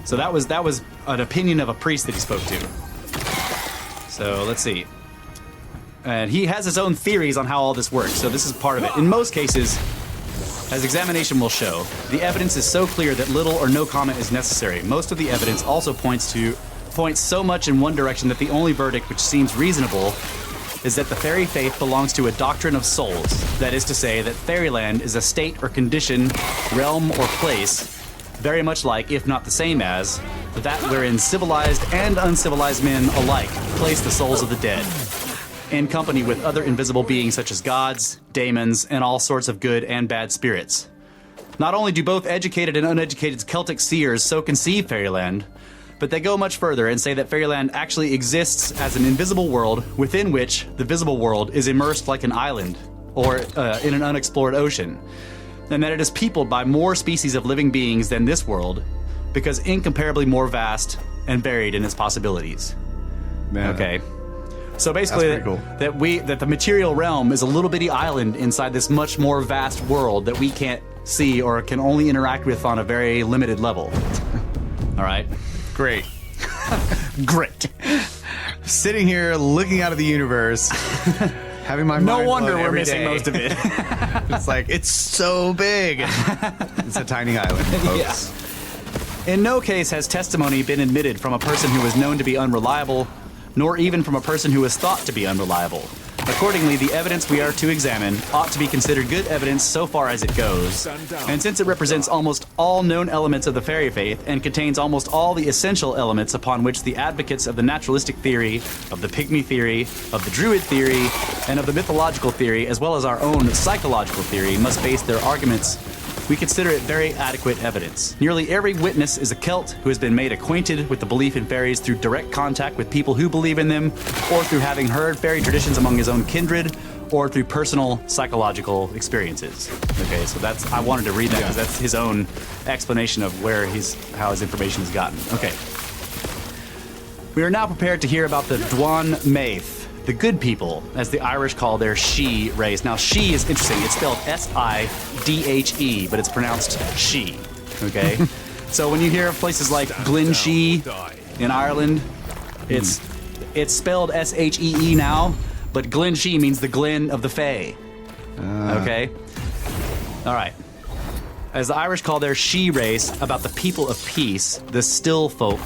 So that was an opinion of a priest that he spoke to. So let's see. And he has his own theories on how all this works, so this is part of it. In most cases, as examination will show, the evidence is so clear that little or no comment is necessary. Most of the evidence also points so much in one direction that the only verdict which seems reasonable is that the fairy faith belongs to a doctrine of souls. That is to say that fairyland is a state or condition, realm or place, very much like, if not the same as, that wherein civilized and uncivilized men alike place the souls of the dead, in company with other invisible beings such as gods, daemons, and all sorts of good and bad spirits. Not only do both educated and uneducated Celtic seers so conceive fairyland, but they go much further and say that fairyland actually exists as an invisible world within which the visible world is immersed like an island, or in an unexplored ocean, and that it is peopled by more species of living beings than this world, because incomparably more vast and varied in its possibilities. Man. Okay. So basically, That's pretty cool. that the material realm is a little bitty island inside this much more vast world that we can't see or can only interact with on a very limited level. All right. Great. Great. Sitting here looking out of the universe, having my No mind wonder blown we're every missing day. most of it. It's like, it's so big. It's a tiny island, folks. In no case has testimony been admitted from a person who was known to be unreliable, nor even from a person who was thought to be unreliable. Accordingly, the evidence we are to examine ought to be considered good evidence so far as it goes. And since it represents almost all known elements of the fairy faith and contains almost all the essential elements upon which the advocates of the naturalistic theory, of the pygmy theory, of the druid theory, and of the mythological theory, as well as our own psychological theory, must base their arguments, we consider it very adequate evidence. Nearly every witness is a Celt who has been made acquainted with the belief in fairies through direct contact with people who believe in them, or through having heard fairy traditions among his own kindred, or through personal psychological experiences. Okay, so I wanted to read that because that's his own explanation of how his information is gotten. Okay. We are now prepared to hear about the Dwan Maith, the good people, as the Irish call their She race. Now, She is interesting. It's spelled S-I-D-H-E, but it's pronounced She. Okay? So when you hear of places like Glenshee in Ireland, it's spelled S-H-E-E now, but Glenshee means the Glen of the Fae. Okay? All right. As the Irish call their She race about the people of peace, the still folk,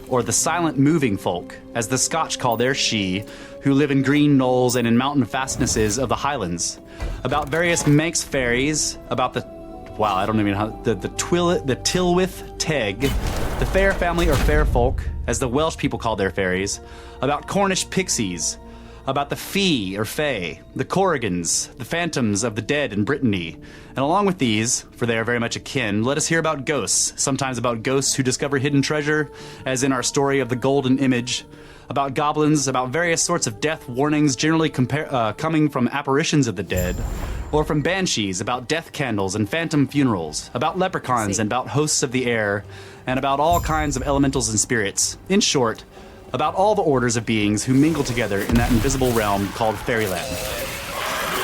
or the silent moving folk, as the Scotch call their She, who live in green knolls and in mountain fastnesses of the Highlands, about various Manx fairies, about the Tilwith Teg, the fair family or fair folk, as the Welsh people call their fairies, about Cornish pixies, about the Fee or Fae, the Corrigans, the phantoms of the dead in Brittany. And along with these, for they are very much akin, let us hear about ghosts, sometimes about ghosts who discover hidden treasure, as in our story of the Golden Image, about goblins, about various sorts of death warnings generally coming from apparitions of the dead, or from banshees, about death candles and phantom funerals, about leprechauns and about hosts of the air, and about all kinds of elementals and spirits. In short, about all the orders of beings who mingle together in that invisible realm called fairyland.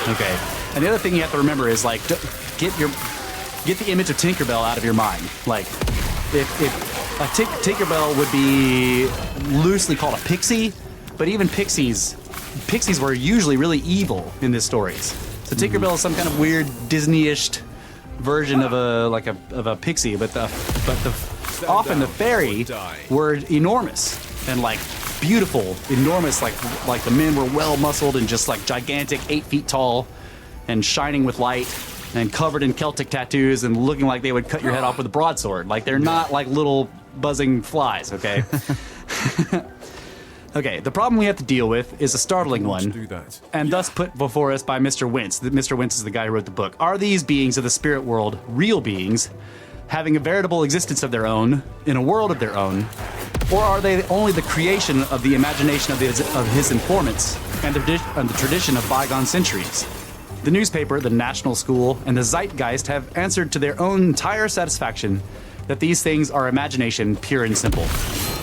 Okay, and the other thing you have to remember is like, get the image of Tinkerbell out of your mind. Like, if a Tinkerbell would be loosely called a pixie, but even pixies were usually really evil in these stories. So Tinkerbell is some kind of weird Disney-ish version of a pixie, but often the fairy were enormous and like beautiful, enormous, like the men were well muscled and just like gigantic, 8 feet tall, and shining with light, and covered in Celtic tattoos and looking like they would cut your head off with a broadsword. Like they're not like little buzzing flies, okay? Okay, the problem we have to deal with is a startling one, do that. and thus put before us by Mr. Wentz. Mr. Wentz is the guy who wrote the book. Are these beings of the spirit world real beings, having a veritable existence of their own, in a world of their own, or are they only the creation of the imagination of his informants and the tradition of bygone centuries? The newspaper, the National School, and the Zeitgeist have answered to their own entire satisfaction that these things are imagination, pure and simple.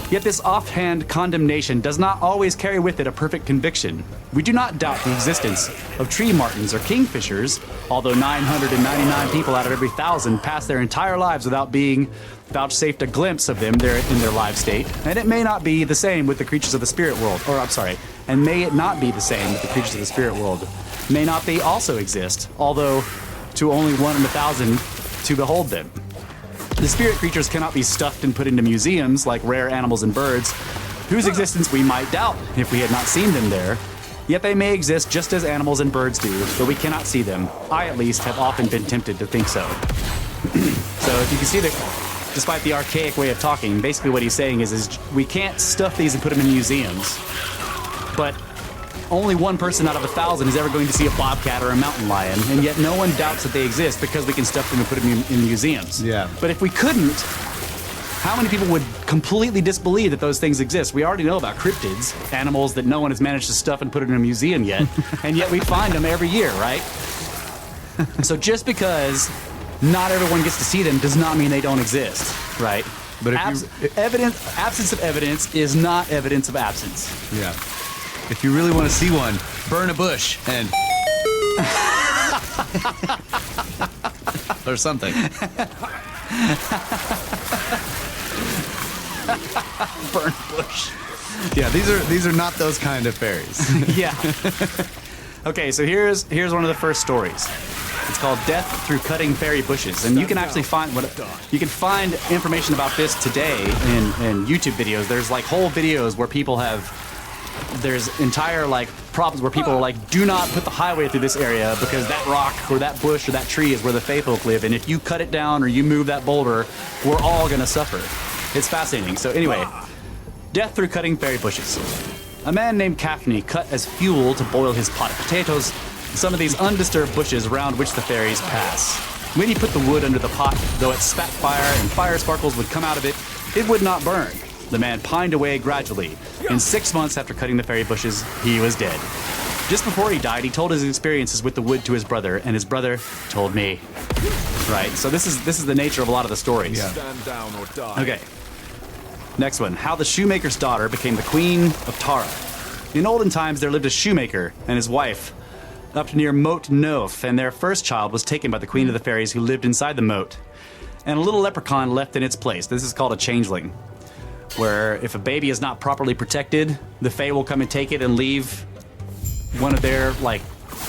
Yet this offhand condemnation does not always carry with it a perfect conviction. We do not doubt the existence of tree martins or kingfishers, although 999 people out of every 1,000 pass their entire lives without being vouchsafed a glimpse of them in their live state. And it may not be the same with the creatures of the spirit world, and may it not be the same with the creatures of the spirit world. May not they also exist, although to only 1 in 1,000 to behold them. The spirit creatures cannot be stuffed and put into museums like rare animals and birds, whose existence we might doubt if we had not seen them there. Yet they may exist just as animals and birds do, though we cannot see them. I, at least, have often been tempted to think so. So if you can see that, despite the archaic way of talking, basically what he's saying is we can't stuff these and put them in museums, but only one person out of 1,000 is ever going to see a bobcat or a mountain lion, and yet no one doubts that they exist because we can stuff them and put them in museums. Yeah. But if we couldn't, how many people would completely disbelieve that those things exist? We already know about cryptids, animals that no one has managed to stuff and put in a museum yet, and yet we find them every year, right? So just because not everyone gets to see them does not mean they don't exist, right? But if absence of evidence is not evidence of absence. Yeah. If you really want to see one, burn a bush and or something. Burn bush. Yeah, these are not those kind of fairies. Yeah. Okay, so here's one of the first stories. It's called "Death Through Cutting Fairy Bushes," and you can actually find information about this today in YouTube videos. There's like whole videos where people there's entire like problems where people are like, do not put the highway through this area because that rock or that bush or that tree is where the Fae folk live, and if you cut it down or you move that boulder, we're all gonna suffer. It's fascinating. So anyway, death through cutting fairy bushes. A man named Kaphne cut as fuel to boil his pot of potatoes some of these undisturbed bushes around which the fairies pass. When he put the wood under the pot, though it spat fire and fire sparkles would come out of it, it would not burn. The man pined away gradually. In 6 months after cutting the fairy bushes, he was dead. Just before he died, he told his experiences with the wood to his brother, and his brother told me. Right, so this is the nature of a lot of the stories. Yeah. Stand down or die. Okay. Next one. How the shoemaker's daughter became the queen of Tara. In olden times, there lived a shoemaker and his wife up near Moat Nof, and their first child was taken by the queen of the fairies who lived inside the moat. And a little leprechaun left in its place. This is called a changeling, where if a baby is not properly protected, the Fae will come and take it and leave one of their, like,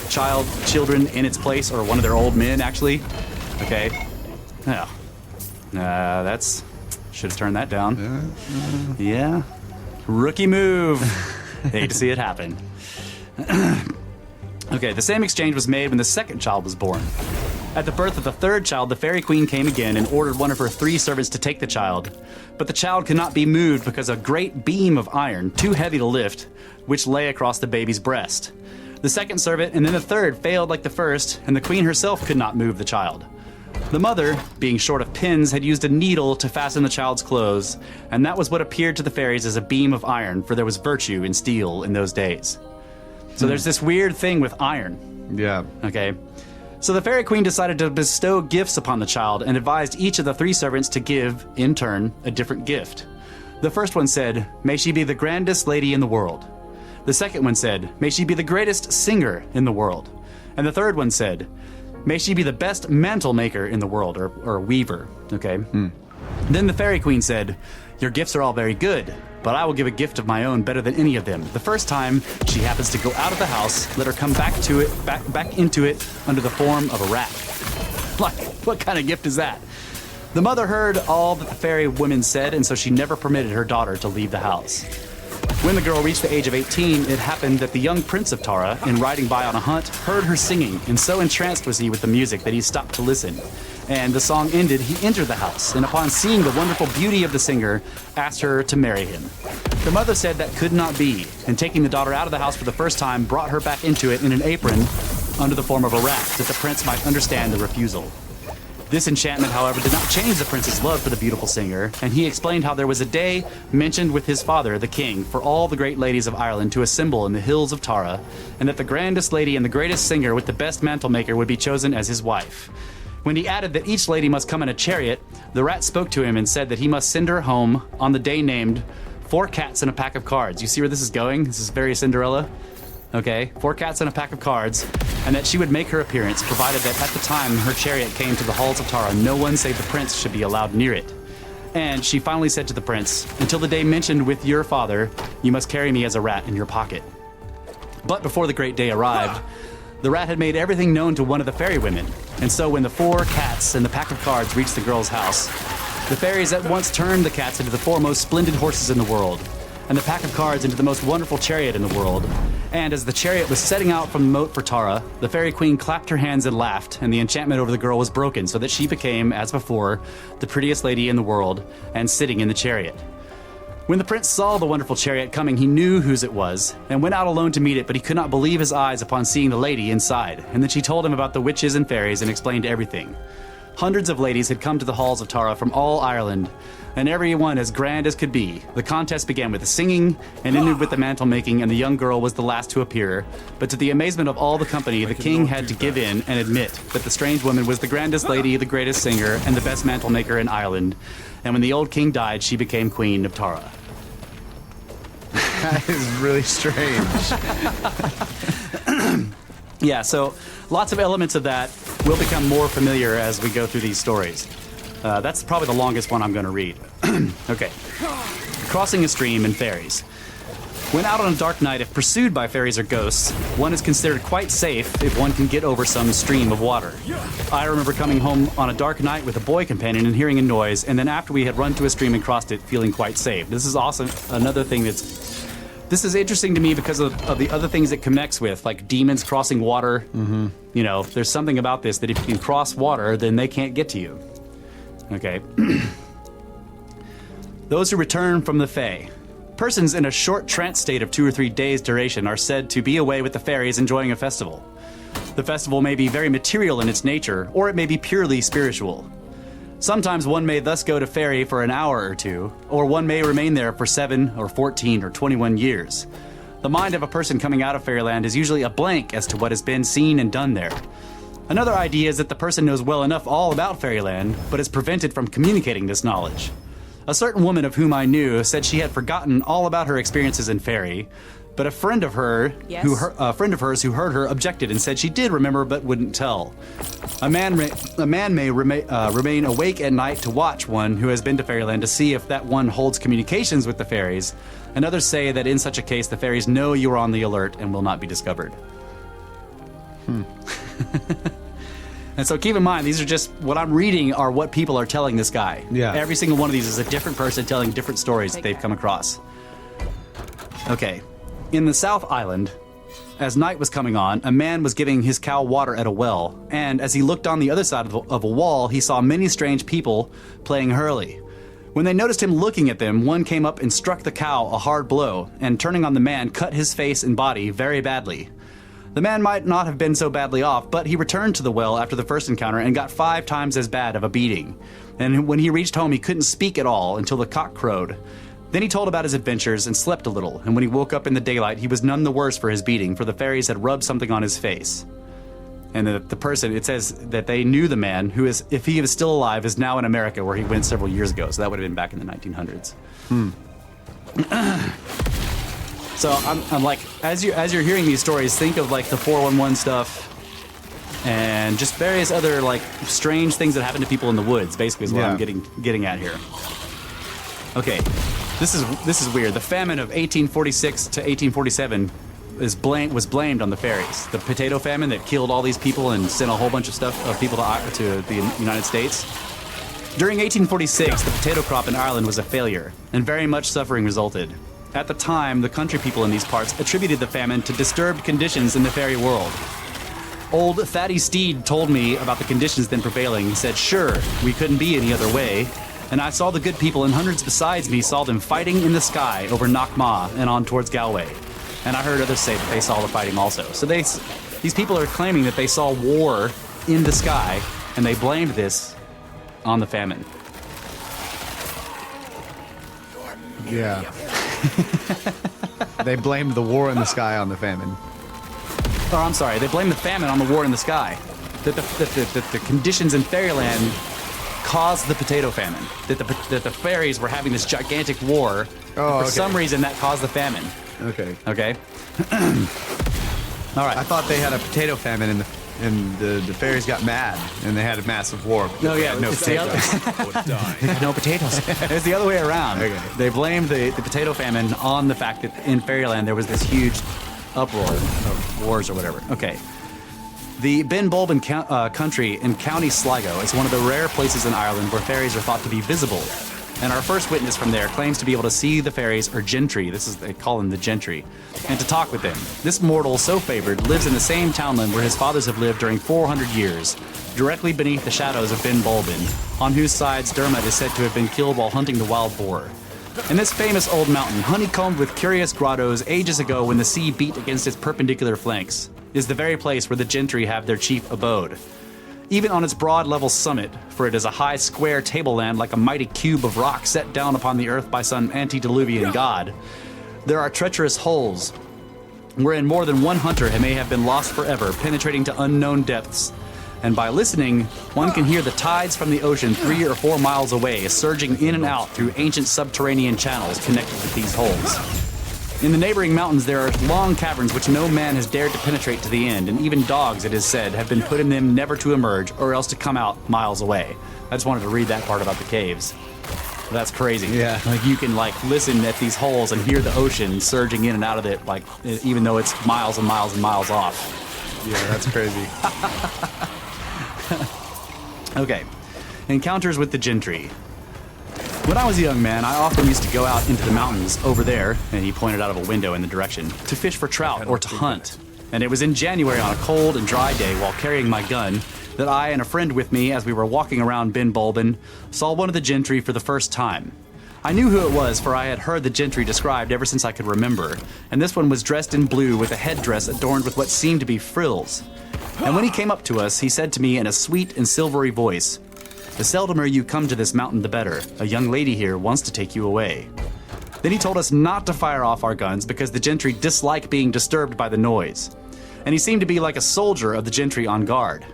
children in its place, or one of their old men, actually. Okay. Yeah. That's... Should have turned that down. Yeah. Rookie move. Hate to see it happen. Okay, the same exchange was made when the second child was born. At the birth of the third child, the fairy queen came again and ordered one of her 3 servants to take the child. But the child could not be moved because a great beam of iron, too heavy to lift, which lay across the baby's breast. The second servant and then the third failed like the first, and the queen herself could not move the child. The mother, being short of pins, had used a needle to fasten the child's clothes, and that was what appeared to the fairies as a beam of iron, for there was virtue in steel in those days. So there's this weird thing with iron. Yeah. Okay. So the fairy queen decided to bestow gifts upon the child and advised each of the 3 servants to give, in turn, a different gift. The first one said, "May she be the grandest lady in the world." The second one said, "May she be the greatest singer in the world." And the third one said, "May she be the best mantle maker in the world," or weaver, okay? Then the fairy queen said, "Your gifts are all very good, but I will give a gift of my own better than any of them. The first time she happens to go out of the house, let her come back into it under the form of a rat." Like, what kind of gift is that? The mother heard all that the fairy women said, and so she never permitted her daughter to leave the house. When the girl reached the age of 18, it happened that the young prince of Tara, in riding by on a hunt, heard her singing, and so entranced was he with the music that he stopped to listen. And the song ended, he entered the house, and upon seeing the wonderful beauty of the singer, asked her to marry him. The mother said that could not be, and taking the daughter out of the house for the first time, brought her back into it in an apron under the form of a rat, that the prince might understand the refusal. This enchantment, however, did not change the prince's love for the beautiful singer, and he explained how there was a day mentioned with his father, the king, for all the great ladies of Ireland to assemble in the hills of Tara, and that the grandest lady and the greatest singer with the best mantle maker would be chosen as his wife. When he added that each lady must come in a chariot, the rat spoke to him and said that he must send her home on the day named 4 cats and a pack of cards. You see where this is going? This is very Cinderella. Okay, 4 cats and a pack of cards, and that she would make her appearance, provided that at the time her chariot came to the halls of Tara, no one save the prince should be allowed near it. And she finally said to the prince, "Until the day mentioned with your father, you must carry me as a rat in your pocket." But before the great day arrived, the rat had made everything known to one of the fairy women, and so when the 4 cats and the pack of cards reached the girl's house, the fairies at once turned the cats into the 4 most splendid horses in the world, and the pack of cards into the most wonderful chariot in the world. And as the chariot was setting out from the moat for Tara, the fairy queen clapped her hands and laughed, and the enchantment over the girl was broken, so that she became, as before, the prettiest lady in the world, and sitting in the chariot. When the prince saw the wonderful chariot coming, he knew whose it was, and went out alone to meet it, but he could not believe his eyes upon seeing the lady inside. And then she told him about the witches and fairies and explained everything. Hundreds of ladies had come to the halls of Tara from all Ireland, and every one as grand as could be. The contest began with the singing and ended with the mantle making, and the young girl was the last to appear. But to the amazement of all the company, the king had to give in and admit that the strange woman was the grandest lady, the greatest singer, and the best mantle maker in Ireland. And when the old king died, she became queen of Tara. That is really strange. Yeah, so lots of elements of that will become more familiar as we go through these stories. That's probably the longest one I'm going to read. Okay. Crossing a stream and fairies. When out on a dark night, if pursued by fairies or ghosts, one is considered quite safe if one can get over some stream of water. I remember coming home on a dark night with a boy companion and hearing a noise, and then after we had run to a stream and crossed it, feeling quite safe. This is awesome. Another thing this is interesting to me because of the other things it connects with, like demons crossing water. Mm-hmm. You know, there's something about this that if you can cross water, then they can't get to you. Okay. Those who return from the Fae. Persons in a short trance state of 2 or 3 days' duration are said to be away with the fairies enjoying a festival. The festival may be very material in its nature, or it may be purely spiritual. Sometimes one may thus go to fairy for an hour or two, or one may remain there for 7 or 14 or 21 years. The mind of a person coming out of fairyland is usually a blank as to what has been seen and done there. Another idea is that the person knows well enough all about fairyland, but is prevented from communicating this knowledge. A certain woman of whom I knew said she had forgotten all about her experiences in fairy, but a friend of hers who heard her objected and said she did remember but wouldn't tell. A man may remain awake at night to watch one who has been to fairyland to see if that one holds communications with the fairies, and others say that in such a case the fairies know you are on the alert and will not be discovered. And so keep in mind, these are just, what I'm reading are what people are telling this guy. Yeah. Every single one of these is a different person telling different stories that they've come across. Okay. In the South Island, as night was coming on, a man was giving his cow water at a well, and as he looked on the other side of a wall, he saw many strange people playing hurley. When they noticed him looking at them, one came up and struck the cow a hard blow, and turning on the man, cut his face and body very badly. The man might not have been so badly off, but he returned to the well after the first encounter and got 5 times as bad of a beating. And when he reached home, he couldn't speak at all until the cock crowed. Then he told about his adventures and slept a little, and when he woke up in the daylight, he was none the worse for his beating, for the fairies had rubbed something on his face. And the person, it says that they knew the man, who is, if he is still alive, is now in America, where he went several years ago, so that would have been back in the 1900s. So I'm like, as you're hearing these stories, think of like the 411 stuff and just various other like strange things that happen to people in the woods. Basically, is what I'm getting at here. Okay, this is weird. The famine of 1846 to 1847 was blamed on the fairies. The potato famine that killed all these people and sent a whole bunch of people to the United States. During 1846, the potato crop in Ireland was a failure, and very much suffering resulted. At the time, the country people in these parts attributed the famine to disturbed conditions in the fairy world. Old Thaddy Steed told me about the conditions then prevailing. He said, "Sure, we couldn't be any other way. And I saw the good people, and hundreds besides me saw them fighting in the sky over Knockma and on towards Galway. And I heard others say that they saw the fighting also." So these people are claiming that they saw war in the sky, and they blamed this on the famine. Yeah. They blamed the war in the sky on the famine. Or I'm sorry, they blamed the famine on the war in the sky. That the conditions in fairyland caused the potato famine. That the fairies were having this gigantic war. For some reason, that caused the famine. Okay. Okay? All right. I thought they had a potato famine and the fairies got mad and they had a massive war. No, yeah, no potatoes. No potatoes. It's the other way around. Okay. They blamed the potato famine on the fact that in fairyland there was this huge uproar of wars or whatever. Okay. The Ben Bulben country in County Sligo is one of the rare places in Ireland where fairies are thought to be visible. And our first witness from there claims to be able to see the fairies, or gentry, they call them the gentry, and to talk with them. This mortal, so favored, lives in the same townland where his fathers have lived during 400 years, directly beneath the shadows of Ben Bulben, on whose sides Dermot is said to have been killed while hunting the wild boar. And this famous old mountain, honeycombed with curious grottos ages ago when the sea beat against its perpendicular flanks, is the very place where the gentry have their chief abode. even on its broad level summit, for it is a high square tableland like a mighty cube of rock set down upon the earth by some antediluvian god. There are treacherous holes, wherein more than one hunter may have been lost forever, penetrating to unknown depths. And by listening, one can hear the tides from the ocean 3 or 4 miles away, surging in and out through ancient subterranean channels connected with these holes. In the neighboring mountains, there are long caverns which no man has dared to penetrate to the end, and even dogs, it is said, have been put in them never to emerge, or else to come out miles away. I just wanted to read that part about the caves. That's crazy. Yeah. Like, you can, like, listen at these holes and hear the ocean surging in and out of it, like, even though it's miles and miles and miles off. Yeah, that's crazy. Okay. Encounters with the gentry. When I was a young man, I often used to go out into the mountains over there, and he pointed out of a window in the direction, to fish for trout or to hunt. And it was in January on a cold and dry day while carrying my gun that I and a friend with me, as we were walking around Ben Bulben, saw one of the gentry for the first time. I knew who it was, for I had heard the gentry described ever since I could remember, and this one was dressed in blue with a headdress adorned with what seemed to be frills. And when he came up to us, he said to me in a sweet and silvery voice, "The seldomer you come to this mountain, the better. A young lady here wants to take you away." Then he told us not to fire off our guns because the gentry dislike being disturbed by the noise. And he seemed to be like a soldier of the gentry on guard.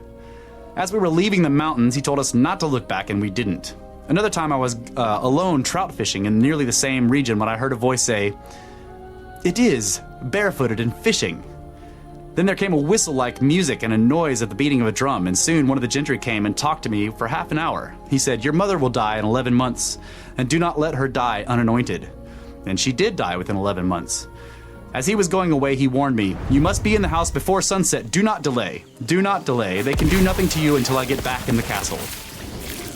As we were leaving the mountains, he told us not to look back, and we didn't. Another time I was alone trout fishing in nearly the same region when I heard a voice say, "It is, barefooted and fishing." Then there came a whistle-like music and a noise of the beating of a drum, and soon one of the gentry came and talked to me for half an hour. He said, "Your mother will die in 11 months, and do not let her die unanointed." And she did die within 11 months. As he was going away, he warned me, "You must be in the house before sunset. Do not delay. Do not delay. They can do nothing to you until I get back in the castle."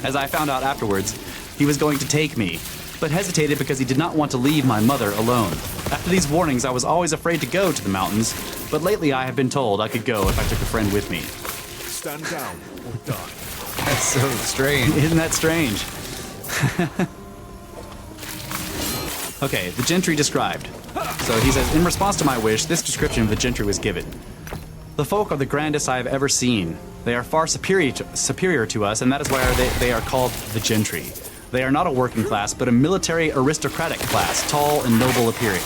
As I found out afterwards, he was going to take me, but hesitated because he did not want to leave my mother alone. After these warnings, I was always afraid to go to the mountains, but lately I have been told I could go if I took a friend with me. Stand down or die. That's so strange. Isn't that strange? Okay, the gentry described. So he says, in response to my wish, this description of the gentry was given. "The folk are the grandest I have ever seen. They are far superior to us, and that is why they are called the gentry. They are not a working class, but a military aristocratic class, tall and noble appearing.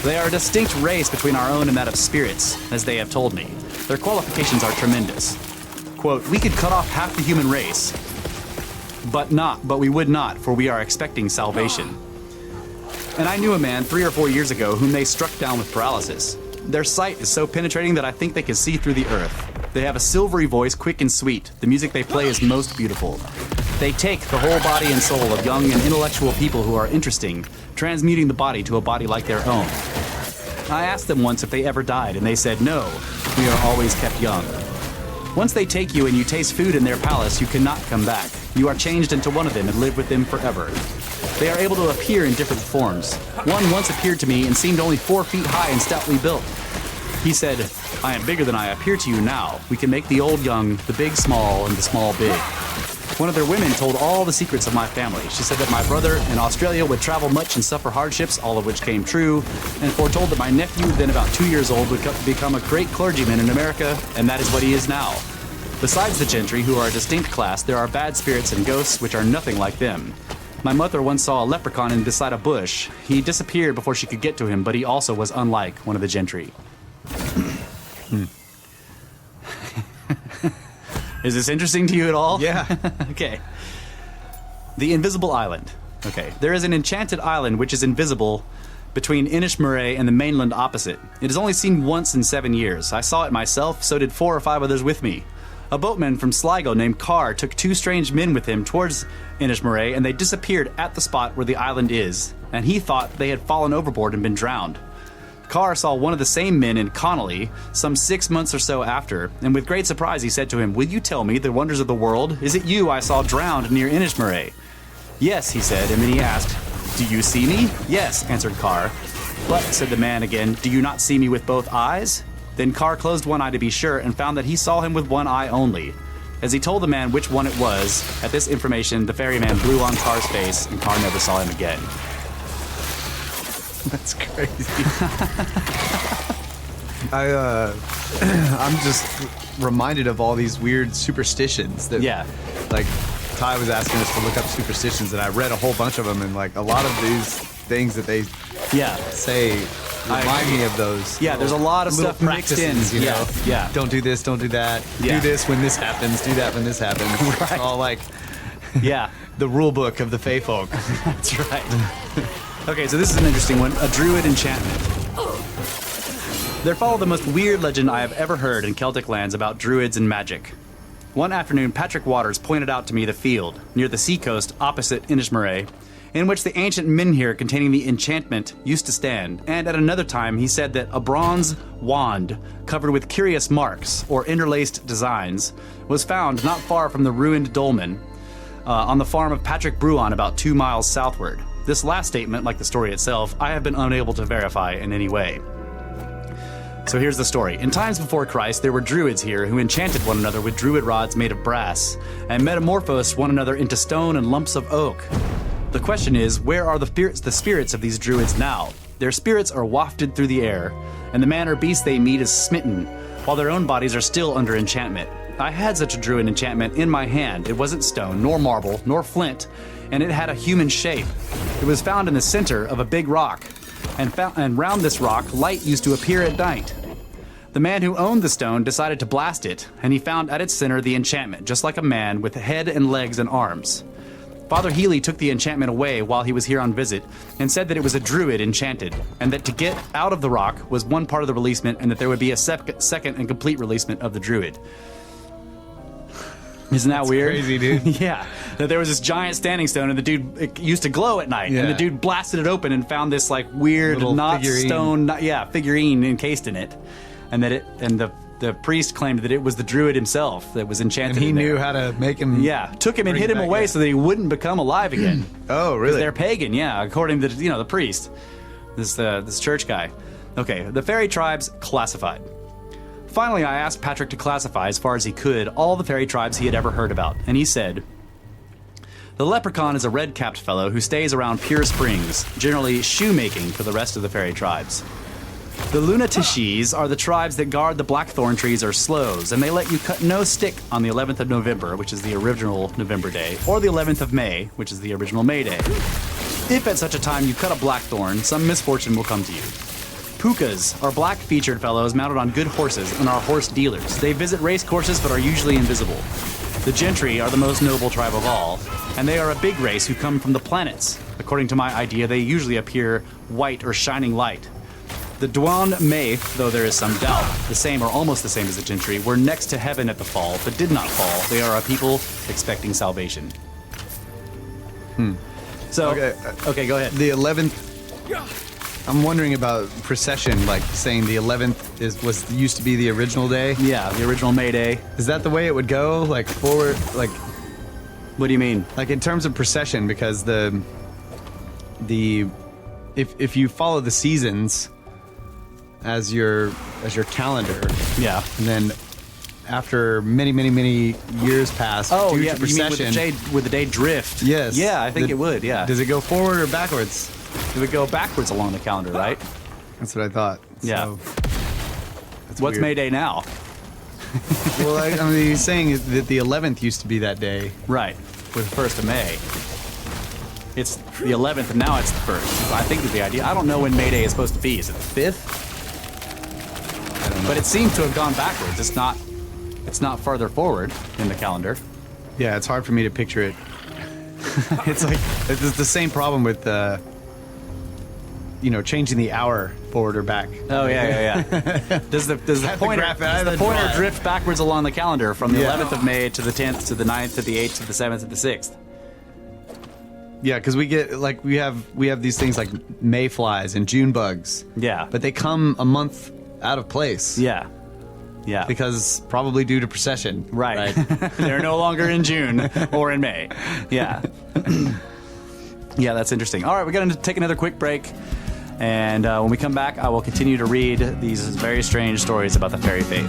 They are a distinct race between our own and that of spirits, as they have told me. Their qualifications are tremendous. Quote, we could cut off half the human race, but we would not, for we are expecting salvation. And I knew a man 3 or 4 years ago whom they struck down with paralysis. Their sight is so penetrating that I think they can see through the earth. They have a silvery voice, quick and sweet. The music they play is most beautiful. They take the whole body and soul of young and intellectual people who are interesting, transmuting the body to a body like their own. I asked them once if they ever died, and they said, no, we are always kept young. Once they take you and you taste food in their palace, you cannot come back. You are changed into one of them and live with them forever. They are able to appear in different forms. One once appeared to me and seemed only 4 feet high and stoutly built. He said, I am bigger than I appear to you now. We can make the old young, the big small, and the small big. One of their women told all the secrets of my family. She said that my brother in Australia would travel much and suffer hardships, all of which came true, and foretold that my nephew, then about 2 years old, would become a great clergyman in America, and that is what he is now. Besides the gentry, who are a distinct class, there are bad spirits and ghosts which are nothing like them. My mother once saw a leprechaun beside a bush. He disappeared before she could get to him, but he also was unlike one of the gentry. Is this interesting to you at all? Yeah. Okay. The Invisible Island. Okay. There is an enchanted island which is invisible between Inishmurray and the mainland opposite. It is only seen once in 7 years. I saw it myself, so did 4 or 5 others with me. A boatman from Sligo named Carr took 2 strange men with him towards Inishmurray, and they disappeared at the spot where the island is, and he thought they had fallen overboard and been drowned. Carr saw one of the same men in Connolly some 6 months or so after, and with great surprise he said to him, will you tell me the wonders of the world? Is it you I saw drowned near Inishmurray? Yes, he said, and then he asked, do you see me? Yes, answered Carr. But, said the man again, do you not see me with both eyes? Then Carr closed one eye to be sure and found that he saw him with one eye only. As he told the man which one it was, at this information the ferryman blew on Carr's face and Carr never saw him again. That's crazy. I'm just reminded of all these weird superstitions that, Yeah. like Ty was asking us to look up superstitions, and I read a whole bunch of them, and like a lot of these things that they Yeah. say remind me of those. Yeah, there's a lot of little stuff mixed in. practices, you Yeah, know? yeah. Don't do this, don't do that. Yeah. Do this when this happens, do that when this happens. Right. It's all like Yeah. the rule book of the Fey folk. That's right. Okay, so this is an interesting one. A druid enchantment. There followed the most weird legend I have ever heard in Celtic lands about druids and magic. One afternoon, Patrick Waters pointed out to me the field, near the seacoast opposite Inishmore, in which the ancient menhir containing the enchantment used to stand, and at another time he said that a bronze wand covered with curious marks, or interlaced designs, was found not far from the ruined dolmen, on the farm of Patrick Bruan about 2 miles southward. This last statement, like the story itself, I have been unable to verify in any way. So here's the story. In times before Christ, there were druids here who enchanted one another with druid rods made of brass, and metamorphosed one another into stone and lumps of oak. The question is, where are the spirits of these druids now? Their spirits are wafted through the air, and the man or beast they meet is smitten, while their own bodies are still under enchantment. I had such a druid enchantment in my hand. It wasn't stone, nor marble, nor flint, and it had a human shape. It was found in the center of a big rock, and round this rock, light used to appear at night. The man who owned the stone decided to blast it, and he found at its center the enchantment, just like a man with a head and legs and arms. Father Healy took the enchantment away while he was here on visit, and said that it was a druid enchanted, and that to get out of the rock was one part of the releasement, and that there would be a second and complete releasement of the druid. Isn't that weird? Crazy, dude. Yeah. That there was this giant standing stone, and the dude it used to glow at night. And the Yeah. dude blasted it open and found this like weird, Little not figurine. stone, figurine encased in it, and that the priest claimed that it was the druid himself that was enchanted. And he in there. knew how to make him. Yeah, took him and bring hid him back away in. so that he wouldn't become alive again. Oh, 'Cause really? they're pagan, yeah, according to the priest, this church guy. Okay, the fairy tribes classified. Finally, I asked Patrick to classify, as far as he could, all the fairy tribes he had ever heard about, and he said, the leprechaun is a red-capped fellow who stays around Pure Springs, generally shoemaking for the rest of the fairy tribes. The Lunatishis are the tribes that guard the blackthorn trees or sloes, and they let you cut no stick on the 11th of November, which is the original November day, or the 11th of May, which is the original May day. If at such a time you cut a blackthorn, some misfortune will come to you. Pukas are black-featured fellows mounted on good horses and are horse dealers. They visit race courses but are usually invisible. The gentry are the most noble tribe of all, and they are a big race who come from the planets. According to my idea, they usually appear white or shining light. The Dwan Maith, though there is some doubt, the same or almost the same as the gentry, were next to heaven at the fall, but did not fall. They are a people expecting salvation. So, okay, go ahead. The 11th. I'm wondering about procession, like saying the 11th used to be the original day. Yeah, the original May Day. Is that the way it would go? Like forward, like What do you mean? like in terms of procession, because if you follow the seasons as your calendar, Yeah. and then after many years pass, Oh, due yeah, to you mean procession, with the day drift? yes, Yeah, I think it would, yeah. Does it go forward or backwards? It would go backwards along the calendar, right? That's what I thought. Yeah. So, that's What's weird. May Day now? Well, I mean, he's saying that the 11th used to be that day. Right, with the 1st of May. It's the 11th, and now it's the 1st. I think is the idea. I don't know when May Day is supposed to be. Is it the 5th? I don't know. But it seems to have gone backwards. It's not farther forward in the calendar. Yeah, it's hard for me to picture it. It's like it's the same problem with changing the hour forward or back. Oh yeah. Does the pointer, graph it. I does had the to pointer draw it. drift backwards along the calendar from the Yeah. 11th of May to the 10th to the 9th to the 8th to the 7th to the 6th? Yeah, because we have these things like mayflies and June bugs. Yeah. But they come a month out of place. Yeah. Because probably due to procession. Right. They're no longer in June or in May. Yeah. Yeah, that's interesting. All right, we're going to take another quick break. And when we come back, I will continue to read these very strange stories about the fairy faith.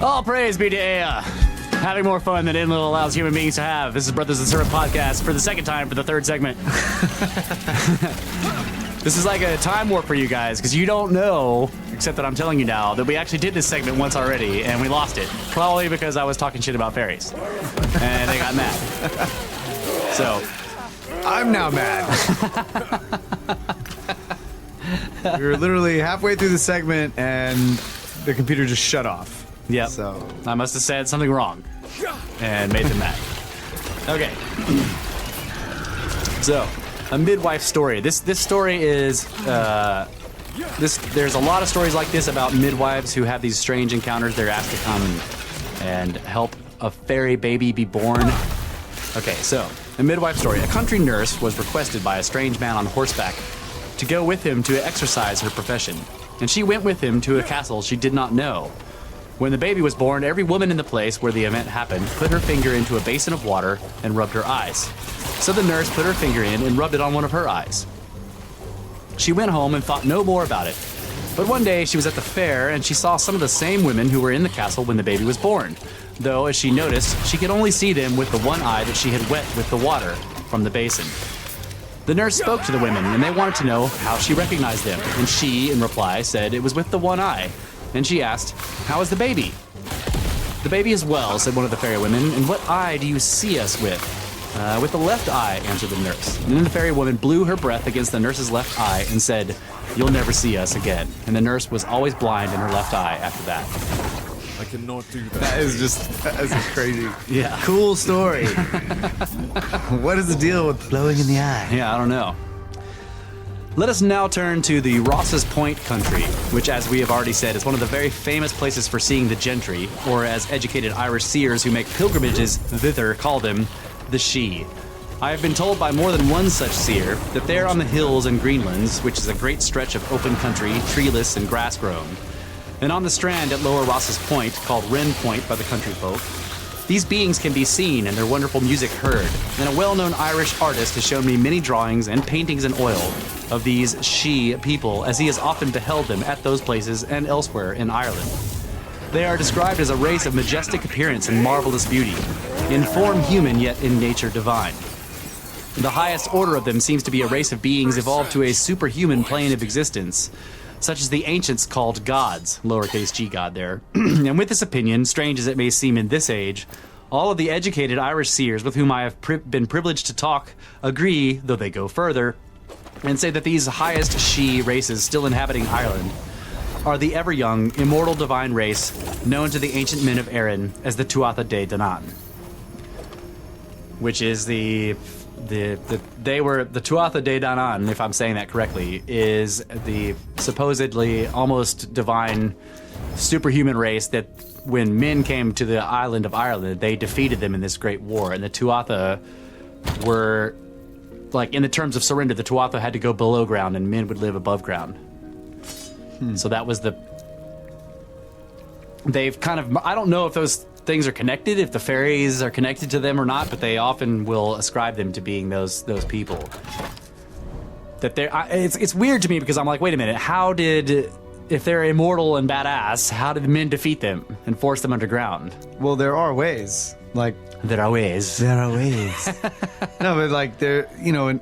All praise be to Ea. Having more fun than Enlil allows human beings to have. This is Brothers of the Serpent podcast for the second time for the third segment. This is like a time warp for you guys because you don't know, except that I'm telling you now, that we actually did this segment once already and we lost it. Probably because I was talking shit about fairies. And they got mad. So, I'm now mad. We were literally halfway through the segment and the computer just shut off. yep. So I must have said something wrong and made them mad. Okay. So, a midwife story. This story is there's a lot of stories like this about midwives who have these strange encounters. They're asked to come and help a fairy baby be born. Okay, so a midwife story. A country nurse was requested by a strange man on horseback to go with him to exercise her profession, and she went with him to a castle she did not know. When the baby was born, every woman in the place where the event happened put her finger into a basin of water and rubbed her eyes. So the nurse put her finger in and rubbed it on one of her eyes. She went home and thought no more about it. But one day she was at the fair and she saw some of the same women who were in the castle when the baby was born. Though, as she noticed, she could only see them with the one eye that she had wet with the water from the basin. The nurse spoke to the women, and they wanted to know how she recognized them, and she, in reply, said it was with the one eye. And she asked, "How is the baby?" "The baby is well," said one of the fairy women. "And what eye do you see us with?" With the left eye," answered the nurse. And then the fairy woman blew her breath against the nurse's left eye and said, "You'll never see us again." And the nurse was always blind in her left eye after that. I cannot do that. that is just crazy. Yeah. Cool story. What is the deal with blowing in the eye? Yeah, I don't know. Let us now turn to the Ross's Point country, which, as we have already said, is one of the very famous places for seeing the gentry, or as educated Irish seers who make pilgrimages thither call them, the Sidhe. I have been told by more than one such seer that there on the hills and greenlands, which is a great stretch of open country, treeless and grass-grown, and on the strand at Lower Ross's Point, called Wren Point by the country folk, these beings can be seen and their wonderful music heard, and a well-known Irish artist has shown me many drawings and paintings in oil of these Sidhe people, as he has often beheld them at those places and elsewhere in Ireland. They are described as a race of majestic appearance and marvelous beauty, in form human yet in nature divine. The highest order of them seems to be a race of beings evolved to a superhuman plane of existence, such as the ancients called gods, lowercase g god there. And with this opinion, strange as it may seem in this age, all of the educated Irish seers with whom I have been privileged to talk agree, though they go further, and say that these highest Sidhe races still inhabiting Ireland are the ever-young, immortal divine race known to the ancient men of Erin as the Tuatha De Danann, which is the Tuatha De Danann, if I'm saying that correctly, is the supposedly almost divine superhuman race that when men came to the island of Ireland, they defeated them in this great war, and the Tuatha were, like, in the terms of surrender, the Tuatha had to go below ground and men would live above ground. So that was they've kind of, I don't know if those things are connected, if the fairies are connected to them or not, but they often will ascribe them to being those people. That it's weird to me because I'm like, wait a minute, if they're immortal and badass, how did the men defeat them and force them underground? Well, there are ways. Like, There are ways. no, but like and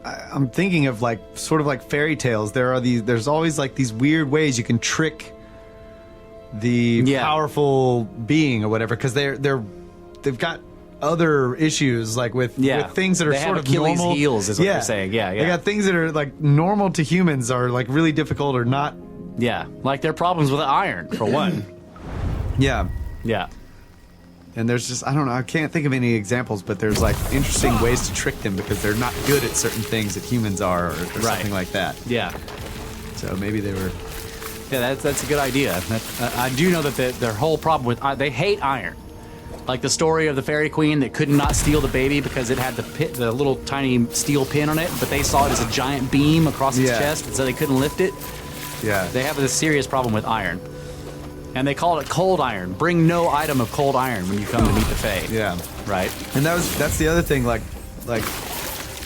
I'm thinking of like sort of like fairy tales. There's always like these weird ways you can trick the powerful being or whatever, because they've got other issues like with things that are sort of Achilles normal. heels is what they're saying. Yeah. They got things that are like normal to humans are like really difficult or not. Yeah, like their problems with iron, for one. Yeah. Yeah. And there's just, I don't know, I can't think of any examples, but there's like interesting ways to trick them because they're not good at certain things that humans are or something like that. Yeah. So maybe they were... Yeah, that's a good idea. I do know that their whole problem with they hate iron. Like the story of the fairy queen that could not steal the baby because it had the little tiny steel pin on it, but they saw it as a giant beam across its chest, and so they couldn't lift it. Yeah. They have this serious problem with iron. And they call it cold iron. Bring no item of cold iron when you come to meet the Fae. Yeah. Right? And that's the other thing, like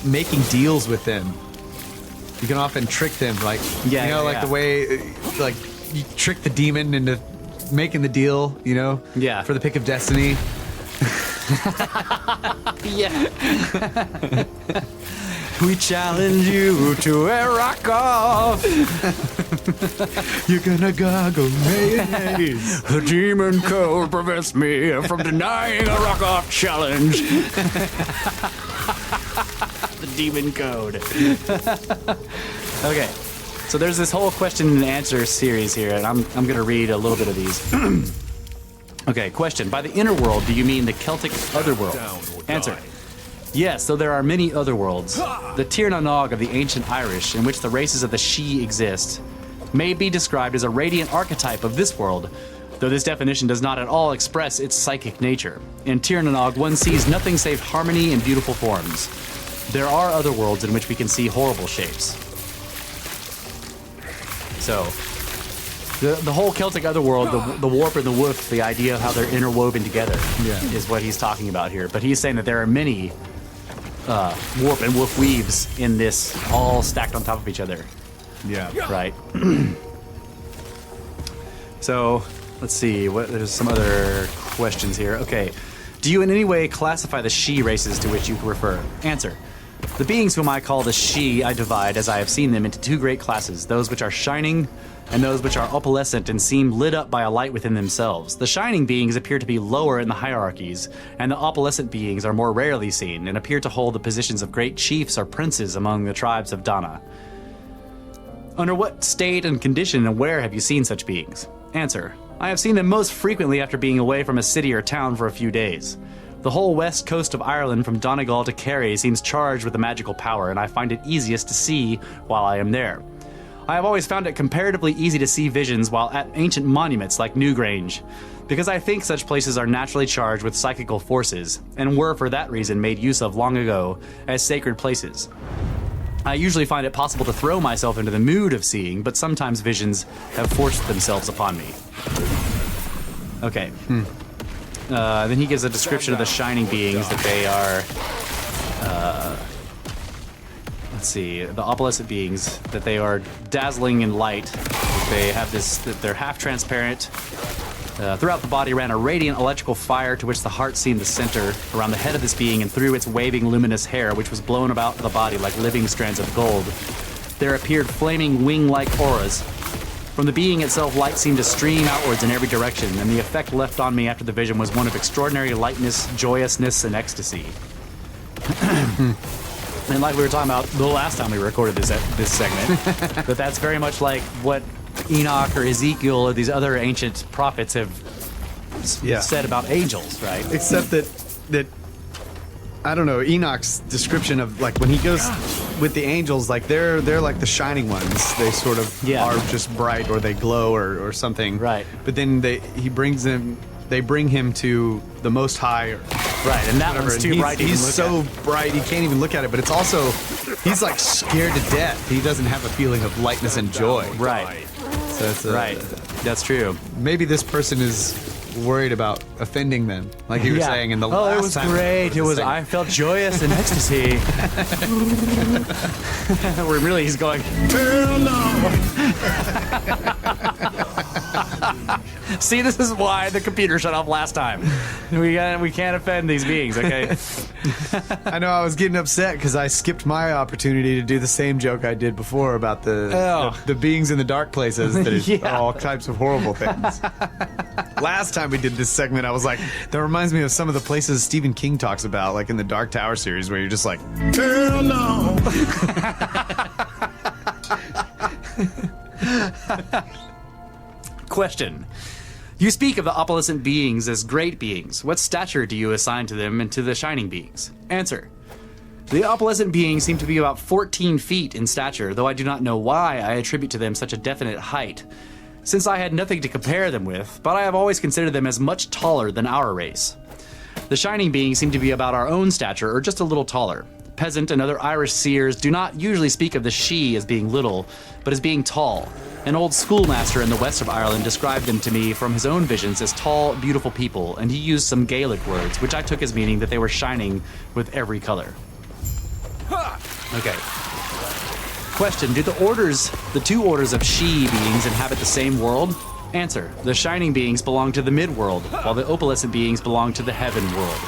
making deals with them. You can often trick them, like the way, like you trick the demon into just making the deal, you know? Yeah. For the pick of destiny. Yeah. We challenge you to a rock off. You're gonna goggle mayonnaise. The demon code prevents me from denying a rock off challenge. The demon code. Okay. So there's this whole question and answer series here, and I'm going to read a little bit of these. Okay, question. By the inner world, do you mean the Celtic otherworld? Answer. Yes, though there are many otherworlds. The Tir na Nog of the ancient Irish, in which the races of the Sidhe exist, may be described as a radiant archetype of this world, though this definition does not at all express its psychic nature. In Tir na Nog, one sees nothing save harmony and beautiful forms. There are other worlds in which we can see horrible shapes. So, the whole Celtic otherworld, the warp and the woof, the idea of how they're interwoven together is what he's talking about here. But he's saying that there are many warp and woof weaves in this, all stacked on top of each other. Yeah. Right. So, let's see. There's some other questions here. Okay. Do you in any way classify the Sidhe races to which you refer? Answer. The beings whom I call the Sidhe I divide, as I have seen them, into two great classes, those which are shining and those which are opalescent and seem lit up by a light within themselves. The shining beings appear to be lower in the hierarchies, and the opalescent beings are more rarely seen and appear to hold the positions of great chiefs or princes among the tribes of Dana. Under what state and condition and where have you seen such beings? Answer. I have seen them most frequently after being away from a city or town for a few days. The whole west coast of Ireland from Donegal to Kerry seems charged with a magical power, and I find it easiest to see while I am there. I have always found it comparatively easy to see visions while at ancient monuments like Newgrange, because I think such places are naturally charged with psychical forces, and were for that reason made use of long ago as sacred places. I usually find it possible to throw myself into the mood of seeing, but sometimes visions have forced themselves upon me. Okay. Then he gives a description of the shining beings, that they are, let's see, the opalescent beings, that they are dazzling in light. They have this, that they're half transparent. Throughout the body ran a radiant electrical fire to which the heart seemed the center, around the head of this being and through its waving luminous hair, which was blown about the body like living strands of gold. There appeared flaming wing-like auras. From the being itself, light seemed to stream outwards in every direction, and the effect left on me after the vision was one of extraordinary lightness, joyousness, and ecstasy. And like we were talking about the last time we recorded this segment, that's very much like what Enoch or Ezekiel or these other ancient prophets have said about angels, right? Except that I don't know, Enoch's description of like when he goes with the angels, like they're like the shining ones. They sort of are just bright, or they glow, or something. Right. But then they bring him to the Most High. Right, and that one's too bright. He's so bright he can't even look at it. But it's also he's like scared to death. He doesn't have a feeling of lightness and joy. Right. So it's That's true. Maybe this person is worried about offending them, like you were saying in the last time. Oh, it was great. It was. I felt joyous and ecstasy. Where really he's going, hell no. See, this is why the computer shut off last time. We can't offend these beings, okay? I know I was getting upset because I skipped my opportunity to do the same joke I did before about the beings in the dark places that are all types of horrible things. Last time we did this segment, I was like, that reminds me of some of the places Stephen King talks about, like in the Dark Tower series, where you're just like, hell no. Question. You speak of the opalescent beings as great beings. What stature do you assign to them and to the shining beings? Answer. The opalescent beings seem to be about 14 feet in stature, though I do not know why I attribute to them such a definite height, since I had nothing to compare them with, but I have always considered them as much taller than our race. The shining beings seem to be about our own stature, or just a little taller. Peasant and other Irish seers do not usually speak of the Sidhe as being little, but as being tall. An old schoolmaster in the west of Ireland described them to me from his own visions as tall, beautiful people, and he used some Gaelic words, which I took as meaning that they were shining with every color. Okay. Question, do the two orders of Sidhe beings inhabit the same world? Answer. The shining beings belong to the mid-world, while the opalescent beings belong to the heaven world.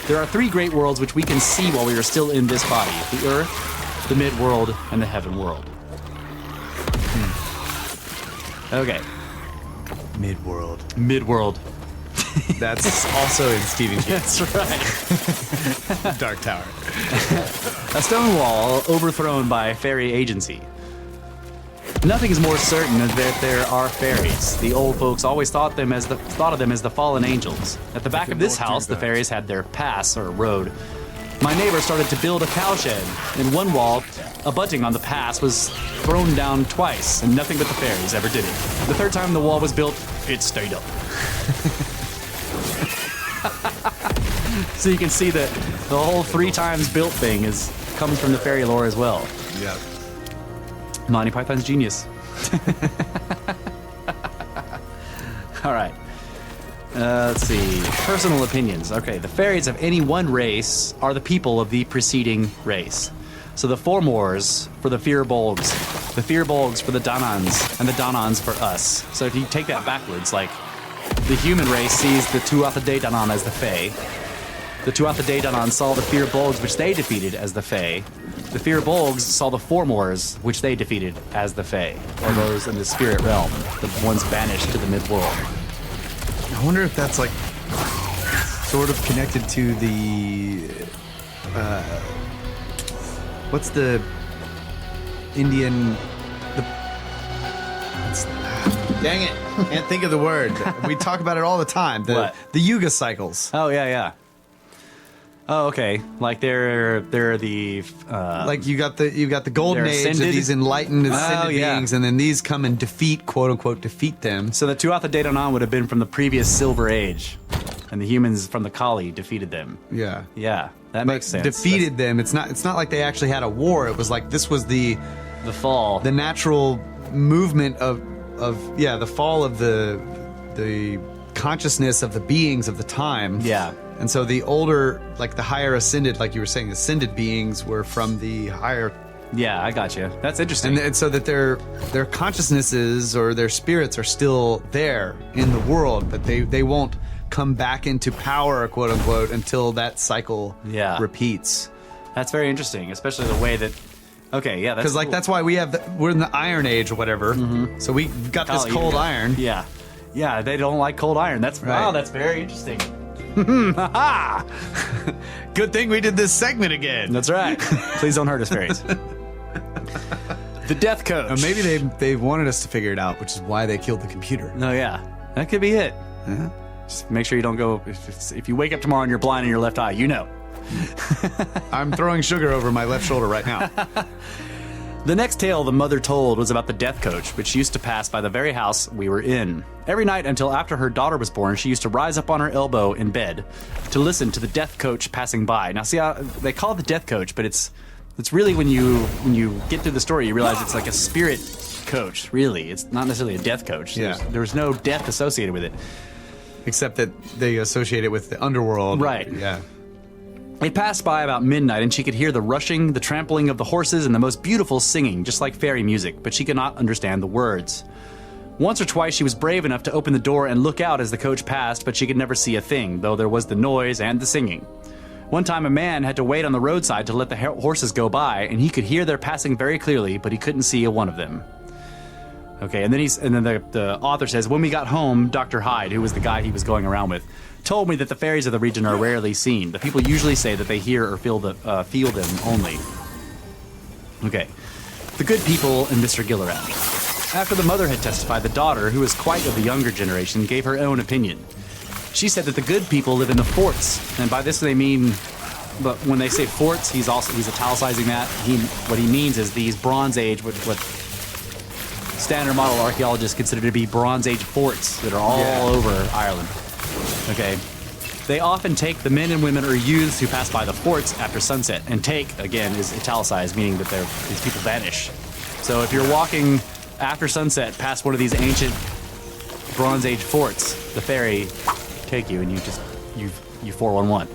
There are 3 great worlds which we can see while we are still in this body. The earth, the mid-world, and the heaven world. Okay. Mid-world. Mid-world. That's also in Stephen King. That's right. Dark Tower. A stone wall overthrown by a fairy agency. Nothing is more certain than that there are fairies. The old folks always thought of them as the fallen angels. At the back of this house, the fairies had their pass or road. My neighbor started to build a cowshed. In one wall, a bunting on the pass was thrown down twice, and nothing but the fairies ever did it. The third time the wall was built, it stayed up. So you can see that the whole 3 times built thing comes from the fairy lore as well. Yep. Monty Python's genius. All right. Let's see. Personal opinions. Okay, the fairies of any one race are the people of the preceding race. So the Formors for the Firbolgs, the Firbolgs for the Danans, and the Danans for us. So if you take that backwards, like the human race sees the Tuatha De Danann as the Fae. The Tuatha De Danann saw the Firbolgs, which they defeated as the Fae. The Firbolgs saw the Formors, which they defeated as the Fae, or those in the spirit realm, the ones banished to the mid-world. I wonder if that's like sort of connected to the what's the Indian dang it, can't think of the word. We talk about it all the time. What? The Yuga cycles. Oh, yeah. Oh, okay. Like they're the Like you got the golden they're age of ascended? these enlightened ascended yeah. beings, and then these come and defeat, quote unquote, defeat them. so the Tuatha De Danann would have been from the previous Silver Age, and the humans from the Kali defeated them. Yeah. Yeah, that makes sense. Defeated them. It's not like they actually had a war. It was like this was the the natural movement of the fall of the consciousness of the beings of the time. Yeah. And so the older, like the higher ascended, like you were saying, ascended beings were from the higher. Yeah, I got you. That's interesting. And so that their consciousnesses or their spirits are still there in the world, but they won't come back into power, quote unquote, until that cycle repeats. That's very interesting, especially the way that. Okay, yeah, that's Because like cool. that's why we're in the Iron Age or whatever. Mm-hmm. So we've got this cold iron. Yeah, they don't like cold iron. That's Right. Wow, that's very interesting. Good thing we did this segment again. That's right. Please don't hurt us, fairies. The Death Coach. Maybe they wanted us to figure it out, which is why they killed the computer. No, yeah, that could be it. Yeah. Just make sure you don't go. If you wake up tomorrow and you're blind in your left eye, you know. I'm throwing sugar over my left shoulder right now. The next tale the mother told was about the Death Coach, which used to pass by the very house we were in. Every night until after her daughter was born, she used to rise up on her elbow in bed to listen to the Death Coach passing by. Now, see how they call it the Death Coach, but it's really when you get through the story, you realize it's like a spirit coach. Really, it's not necessarily a death coach. Yeah. There's no death associated with it. Except that they associate it with the underworld. Right. Yeah. It passed by about midnight, and she could hear the rushing, the trampling of the horses, and the most beautiful singing, just like fairy music, but she could not understand the words. Once or twice she was brave enough to open the door and look out as the coach passed, but she could never see a thing, though there was the noise and the singing. One time a man had to wait on the roadside to let the horses go by, and he could hear their passing very clearly, but he couldn't see a one of them. Okay, and then the author says, when we got home, Dr. Hyde, who was the guy he was going around with, told me that the fairies of the region are rarely seen, but people usually say that they hear or feel them only. Okay, the good people and Mr. Gillirat. After the mother had testified, the daughter, who is quite of the younger generation, gave her own opinion. She said that the good people live in the forts, and by this they mean, but when they say forts, he's italicizing that. What he means is these Bronze Age, what standard model archaeologists consider to be Bronze Age forts that are all over Ireland. Okay. They often take the men and women or youths who pass by the forts after sunset, and take, again, is italicized, meaning that these people vanish. So if you're walking after sunset past one of these ancient Bronze Age forts, the fairy take you and you 411.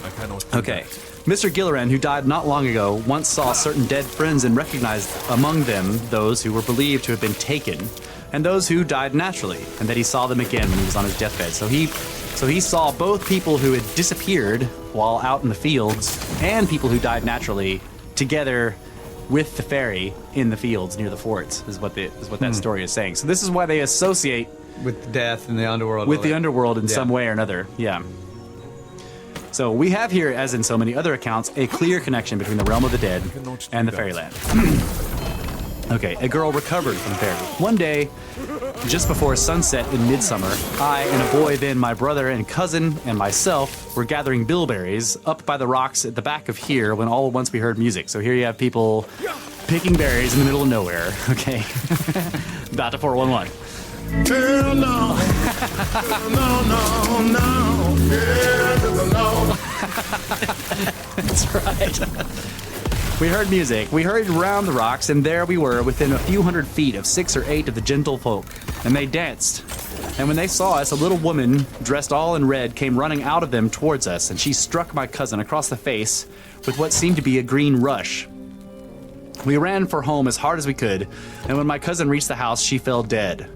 I cannot do Okay. that. Mr. Gilleran, who died not long ago, once saw certain dead friends and recognized among them those who were believed to have been taken, and those who died naturally, and that he saw them again when he was on his deathbed. So he saw both people who had disappeared while out in the fields and people who died naturally together with the fairy in the fields near the forts, is what that story is saying. So this is why they associate With death in the underworld. with the underworld in some way or another. Yeah. So we have here, as in so many other accounts, a clear connection between the realm of the dead and the fairyland. Okay, a girl recovered from the fairy. One day, just before sunset in midsummer, I and a boy, then my brother and cousin and myself, were gathering bilberries up by the rocks at the back of here when all at once we heard music. So here you have people picking berries in the middle of nowhere. Okay. About to 411. Hell no. No. Yeah, no. That's right. We heard music. We hurried around the rocks, and there we were within a few hundred feet of 6 or 8 of the gentle folk, and they danced. And when they saw us, a little woman, dressed all in red, came running out of them towards us, and she struck my cousin across the face with what seemed to be a green rush. We ran for home as hard as we could, and when my cousin reached the house, she fell dead.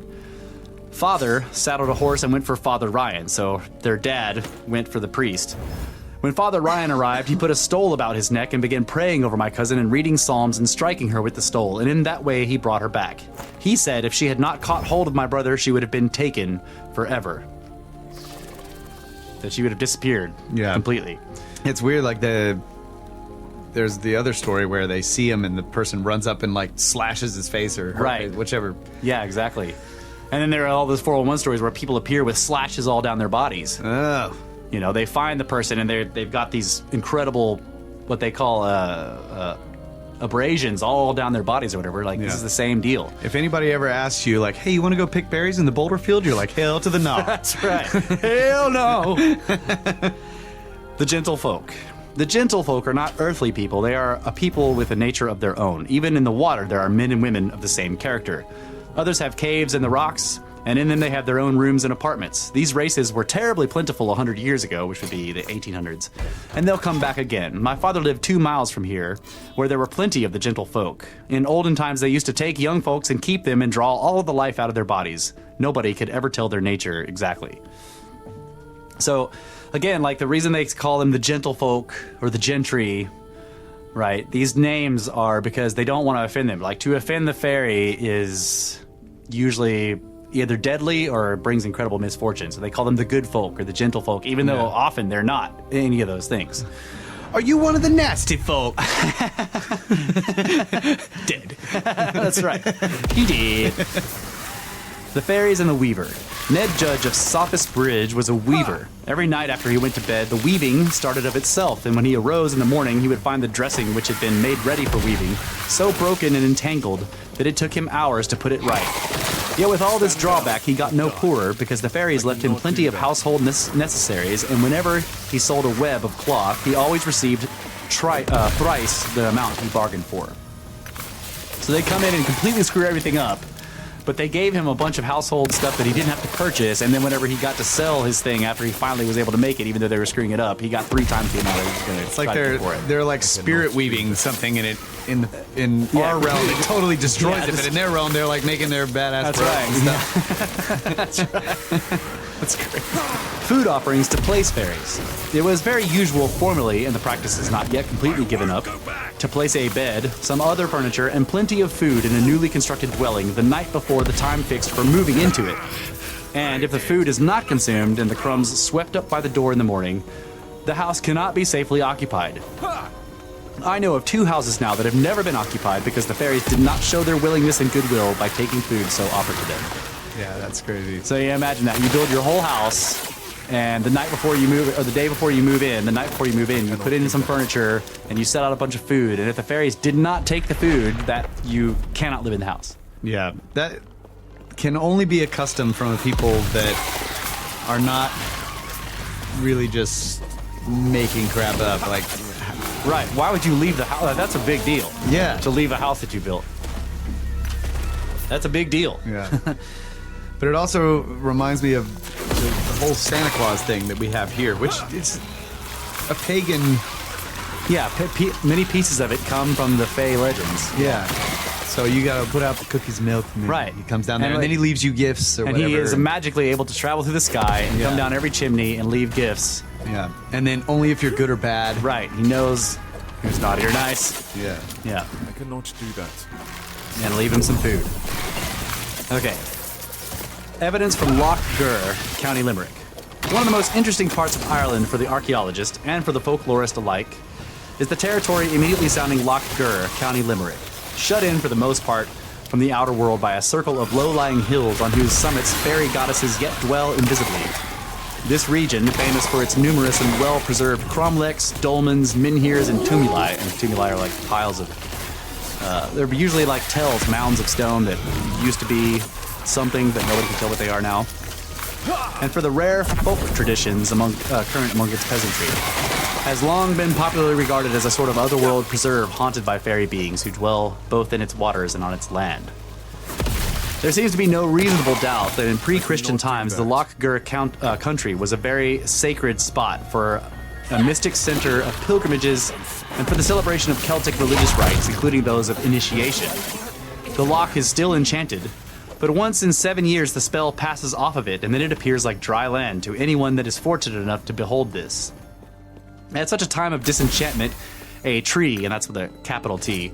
Father saddled a horse and went for Father Ryan, so their dad went for the priest. When Father Ryan arrived, he put a stole about his neck and began praying over my cousin and reading psalms and striking her with the stole, and in that way he brought her back. He said if she had not caught hold of my brother, she would have been taken forever. That she would have disappeared completely. It's weird, like there's the other story where they see him and the person runs up and like slashes his face or her face, whichever. Yeah, exactly. And then there are all those 401 stories where people appear with slashes all down their bodies. Oh. You know, they find the person and they've got these incredible, what they call abrasions all down their bodies or whatever. Like, this is the same deal. If anybody ever asks you, like, hey, you want to go pick berries in the boulder field? You're like, hell to the no. That's right. Hell no. The gentle folk. The gentle folk are not earthly people. They are a people with a nature of their own. Even in the water, there are men and women of the same character. Others have caves in the rocks, and in them they have their own rooms and apartments. These races were terribly plentiful 100 years ago, which would be the 1800s, and they'll come back again. My father lived 2 miles from here, where there were plenty of the gentle folk. In olden times, they used to take young folks and keep them and draw all of the life out of their bodies. Nobody could ever tell their nature exactly. So, again, like the reason they call them the gentle folk or the gentry, right? These names are because they don't want to offend them. Like, to offend the fairy is usually either deadly or brings incredible misfortune. So they call them the good folk or the gentle folk, even though often they're not any of those things. Are you one of the nasty folk? Dead. That's right. He did. The fairies and the weaver. Ned Judge of Sophist Bridge was a weaver. Every night after he went to bed, the weaving started of itself, and when he arose in the morning, he would find the dressing which had been made ready for weaving so broken and entangled that it took him hours to put it right. Yet with all this drawback, he got no poorer because the fairies left him plenty of household necessaries, and whenever he sold a web of cloth, he always received thrice the amount he bargained for. So they come in and completely screw everything up, but they gave him a bunch of household stuff that he didn't have to purchase, and then whenever he got to sell his thing after he finally was able to make it, even though they were screwing it up, he got 3 times the amount he was going to. It's like they're like spirit weaving something in our realm. It totally destroys it, but in their realm, they're like making their badass stuff. That's right. That's great. Food offerings to place fairies. It was very usual formerly, and the practice is not yet completely given up, to place a bed, some other furniture, and plenty of food in a newly constructed dwelling the night before the time fixed for moving into it. And if the food is not consumed and the crumbs swept up by the door in the morning, the house cannot be safely occupied. I know of 2 houses now that have never been occupied because the fairies did not show their willingness and goodwill by taking food so offered to them. Yeah, that's crazy. So you imagine that. You build your whole house, and the night before you move, or the day before you move in, you put in some furniture, and you set out a bunch of food, and if the fairies did not take the food, that you cannot live in the house. Yeah, that can only be a custom from people that are not really just making crap up. Like, right, why would you leave the house? That's a big deal. Yeah. To leave a house that you built. That's a big deal. Yeah. But it also reminds me of the whole Santa Claus thing that we have here, which is a pagan Yeah, many pieces of it come from the Fey legends. Yeah. So you got to put out the cookies, milk, and then Right. he comes down there, And and then he like- leaves you gifts or And whatever. he is magically able to travel through the sky and come Yeah. down every chimney and leave gifts. Yeah. And then only if you're good or bad. Right. He knows who's naughty or nice. Yeah. Yeah. I cannot do that. And leave him some food. Okay. Evidence from Loch Gur, County Limerick. One of the most interesting parts of Ireland for the archaeologist and for the folklorist alike is the territory immediately surrounding Loch Gur, County Limerick, shut in for the most part from the outer world by a circle of low-lying hills on whose summits fairy goddesses yet dwell invisibly. This region, famous for its numerous and well-preserved cromlechs, dolmens, menhirs, and tumuli are like piles of they're usually like tells, mounds of stone that used to be something, but nobody can tell what they are now. And for the rare folk traditions current among its peasantry, has long been popularly regarded as a sort of otherworld preserve haunted by fairy beings who dwell both in its waters and on its land. There seems to be no reasonable doubt that in pre-Christian times, the Loch Gur country was a very sacred spot for a mystic center of pilgrimages and for the celebration of Celtic religious rites, including those of initiation. The loch is still enchanted, but once in 7 years the spell passes off of it, and then it appears like dry land to anyone that is fortunate enough to behold this. At such a time of disenchantment, a tree, and that's with a capital T,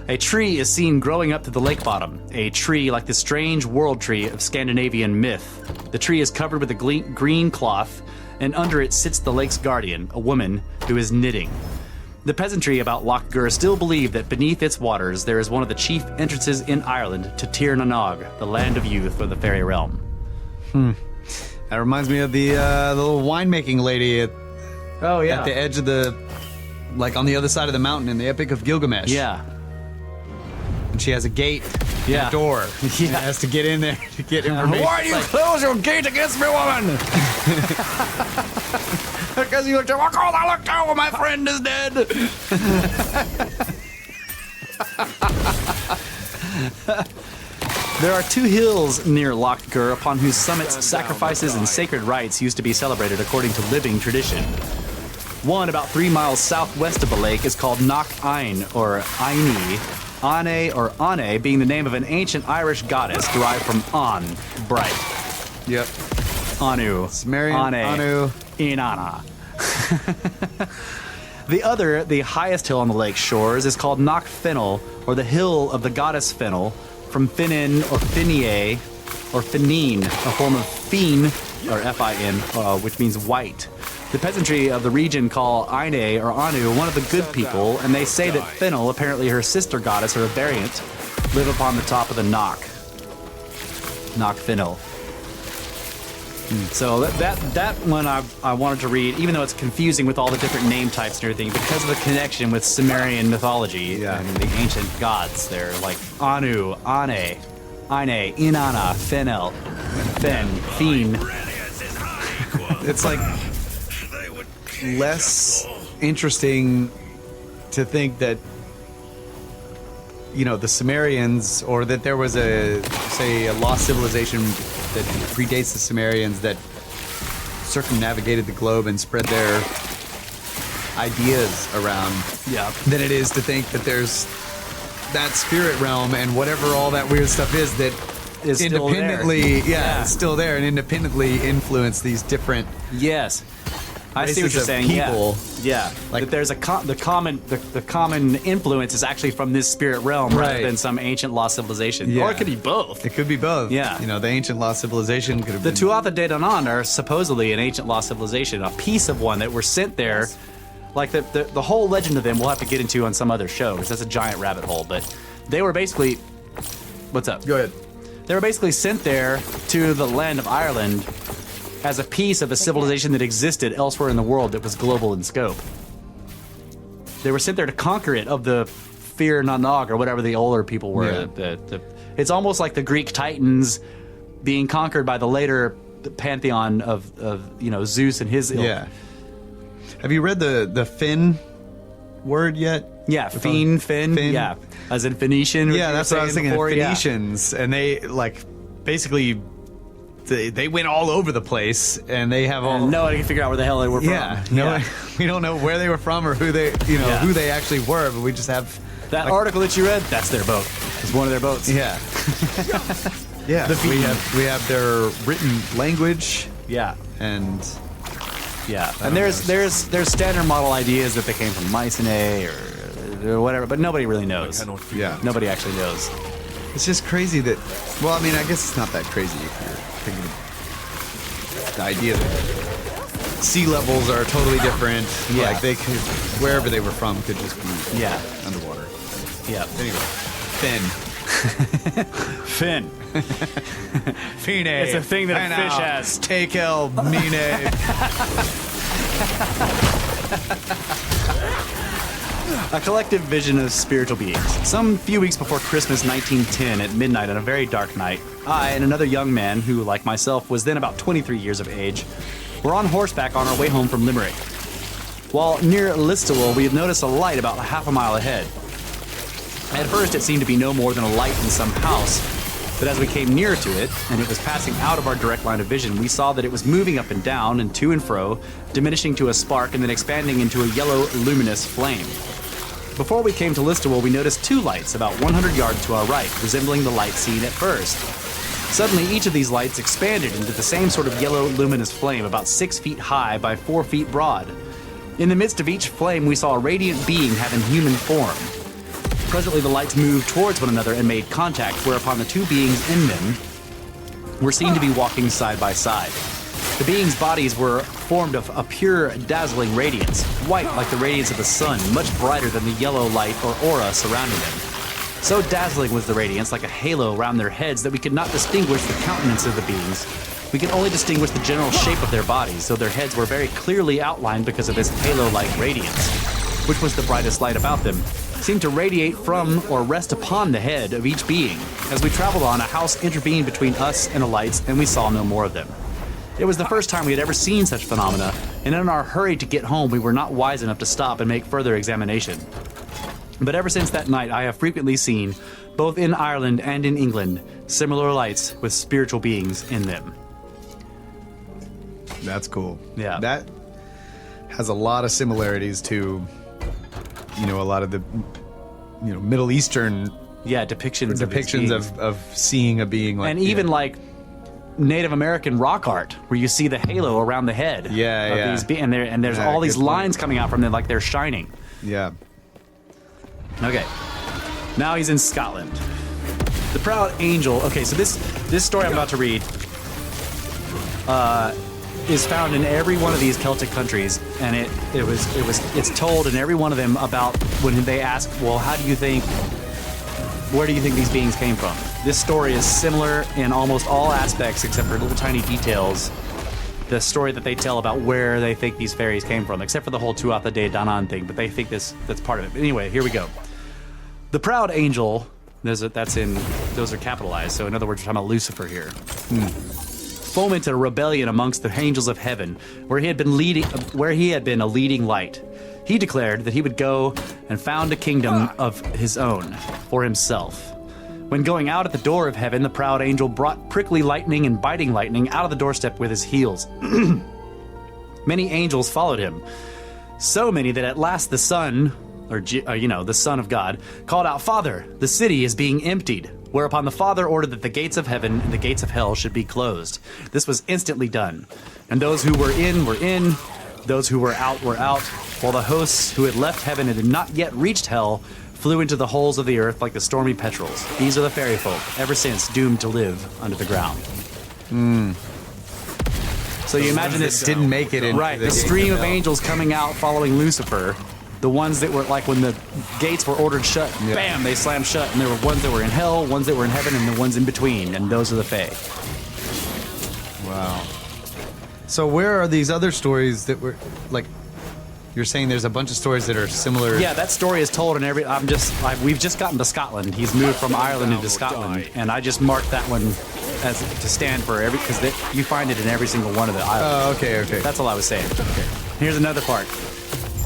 a tree is seen growing up to the lake bottom, a tree like the strange world tree of Scandinavian myth. The tree is covered with a green cloth, and under it sits the lake's guardian, a woman who is knitting. The peasantry about Loch Gur still believe that beneath its waters there is one of the chief entrances in Ireland to Tir na Nog, the land of youth or the fairy realm. That reminds me of the little winemaking lady at the edge of the, like on the other side of the mountain in the Epic of Gilgamesh. Yeah. And she has a gate, Yeah. and a door. Yeah. And has to get in there to get information. Why do you close your gate against me, woman? Because you looked at, I looked over, my friend is dead. There are two hills near Loch Gur upon whose summits sacrifices and sacred rites used to be celebrated according to living tradition. One about 3 miles southwest of the lake is called Knock Ein, or Aini, Ane or Ane being the name of an ancient Irish goddess derived from An, bright. Yep. Anu. Sumerian, Ane. Anu. Inanna. The other, the highest hill on the lake shores, is called Knock Fennel, or the hill of the goddess Fennel, from Finnin or Finnier, or Finine, a form of Fin, or Fin, which means white. The peasantry of the region call Aine or Anu one of the good people, and they say that Fennel, apparently her sister goddess or a variant, live upon the top of the Knock. Knock Fennel. So that one I wanted to read, even though it's confusing with all the different name types and everything, because of the connection with Sumerian mythology and the ancient gods. They're like Anu, Ane, Aine, Inanna, Fennel, Fen, Fiend. It's like less interesting to think that, you know, the Sumerians, or that there was a lost civilization that predates the Sumerians that circumnavigated the globe and spread their ideas around, than it is to think that there's that spirit realm and whatever all that weird stuff is that Is still independently, there. it's still there and independently influence these different Yes. I see what races you're of saying. people. Yeah. Like- that there's the common influence is actually from this spirit realm rather Right. than some ancient lost civilization. Yeah. Or it could be both. It could be both. Yeah. You know, the ancient lost civilization could have The been... Tuatha De Danann are supposedly an ancient lost civilization, a piece of one that were sent there. Like the whole legend of them we'll have to get into on some other show because that's a giant rabbit hole. But they were basically... What's up? Go ahead. They were basically sent there to the land of Ireland as a piece of a civilization that existed elsewhere in the world that was global in scope. They were sent there to conquer it of the Fear Nanog or whatever the older people were. Yeah. It's almost like the Greek Titans being conquered by the later pantheon of Zeus and his ilk. Yeah. Have you read the Finn word yet? Yeah, Finn. Yeah, as in Phoenician. Yeah, that's what I was thinking. Before, Phoenicians, and they like basically they went all over the place, and they have all. And nobody can figure out where the hell they were from. Yeah, no, we don't know where they were from or who they, who they actually were, but we just have That article that you read, that's their boat. It's one of their boats. Yeah, yeah. We have their written language. Yeah. And and there's standard model ideas that they came from Mycenae or whatever, but nobody really knows. Yeah, nobody actually knows. It's just crazy that. Well, I mean, I guess it's not that crazy if you're thinking of the idea that sea levels are totally different. Yeah. Like they could, wherever they were from, could just be underwater. Yeah. Anyway, Finn. Fin. Fine. It's a thing that a fish has. Take el mine. A collective vision of spiritual beings. Some few weeks before Christmas 1910 at midnight on a very dark night, I and another young man who, like myself, was then about 23 years of age, were on horseback on our way home from Limerick. While near Listowel, we had noticed a light about half a mile ahead. At first, it seemed to be no more than a light in some house, but as we came nearer to it, and it was passing out of our direct line of vision, we saw that it was moving up and down and to and fro, diminishing to a spark and then expanding into a yellow, luminous flame. Before we came to Listowel, we noticed two lights about 100 yards to our right, resembling the light seen at first. Suddenly, each of these lights expanded into the same sort of yellow, luminous flame, about 6 feet high by 4 feet broad. In the midst of each flame, we saw a radiant being having human form. Presently, the lights moved towards one another and made contact, whereupon the two beings in them were seen to be walking side by side. The beings' bodies were formed of a pure, dazzling radiance, white like the radiance of the sun, much brighter than the yellow light or aura surrounding them. So dazzling was the radiance, like a halo around their heads, that we could not distinguish the countenance of the beings. We could only distinguish the general shape of their bodies, though their heads were very clearly outlined because of this halo-like radiance, which was the brightest light about them, seemed to radiate from or rest upon the head of each being. As we traveled on, a house intervened between us and the lights, and we saw no more of them. It was the first time we had ever seen such phenomena, and in our hurry to get home, we were not wise enough to stop and make further examination. But ever since that night, I have frequently seen, both in Ireland and in England, similar lights with spiritual beings in them. That's cool. Yeah. That has a lot of similarities to, a lot of the, Middle Eastern depictions of seeing a being like, and even like Native American rock art, where you see the halo around the head. These and there's all these lines coming out from them like they're shining. Yeah. Okay. Now he's in Scotland. The proud angel. Okay, so this story I'm about to read is found in every one of these Celtic countries, and it's told in every one of them about when they ask, well, where do you think these beings came from? This story is similar in almost all aspects except for little tiny details. The story that they tell about where they think these fairies came from, except for the whole Tuatha De Danann thing, but they think that's part of it. But anyway, here we go. The proud angel, those are capitalized, so in other words, we're talking about Lucifer here. Fomented a rebellion amongst the angels of heaven, where he had been a leading light. He declared that he would go and found a kingdom of his own for himself. When going out at the door of heaven, the proud angel brought prickly lightning and biting lightning out of the doorstep with his heels. Many angels followed him, so many that at last the Son, the Son of God, called out, "Father, the city is being emptied." Whereupon the Father ordered that the gates of heaven and the gates of hell should be closed. This was instantly done. And those who were in, those who were out, while the hosts who had left heaven and had not yet reached hell flew into the holes of the earth like the stormy petrels. These are the fairy folk, ever since doomed to live under the ground. So you imagine this didn't make it in. Right, the stream of angels coming out following Lucifer. The ones that were like when the gates were ordered shut, bam, they slammed shut. And there were ones that were in hell, ones that were in heaven, and the ones in between. And those are the fae. Wow. So where are these other stories that were like? You're saying there's a bunch of stories that are similar. Yeah, that story is told in every. We've just gotten to Scotland. He's moved from Ireland into Scotland, and I just marked that one as to stand for every because you find it in every single one of the islands. Oh, okay. That's all I was saying. Okay. Here's another part.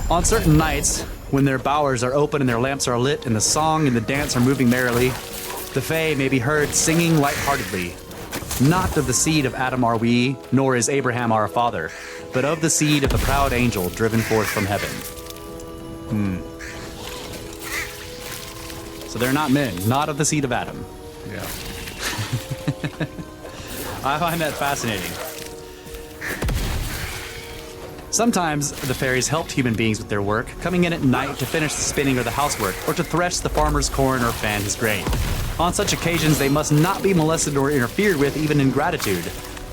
On certain nights, when their bowers are open and their lamps are lit, and the song and the dance are moving merrily, the fae may be heard singing lightheartedly. Not of the seed of Adam are we, nor is Abraham our father, but of the seed of the proud angel driven forth from heaven. So they're not men, not of the seed of Adam. Yeah. I find that fascinating. Sometimes the fairies helped human beings with their work, coming in at night to finish the spinning or the housework, or to thresh the farmer's corn or fan his grain. On such occasions, they must not be molested or interfered with, even in gratitude.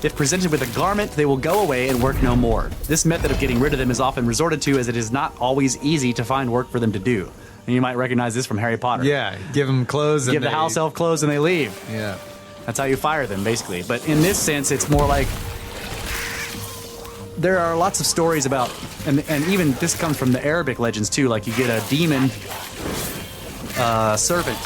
If presented with a garment, they will go away and work no more. This method of getting rid of them is often resorted to, as it is not always easy to find work for them to do. And you might recognize this from Harry Potter. Yeah, give them clothes. Give the house elf clothes and they leave. Yeah. That's how you fire them, basically. But in this sense, it's more like there are lots of stories about, and even this comes from the Arabic legends too. Like you get a demon servant,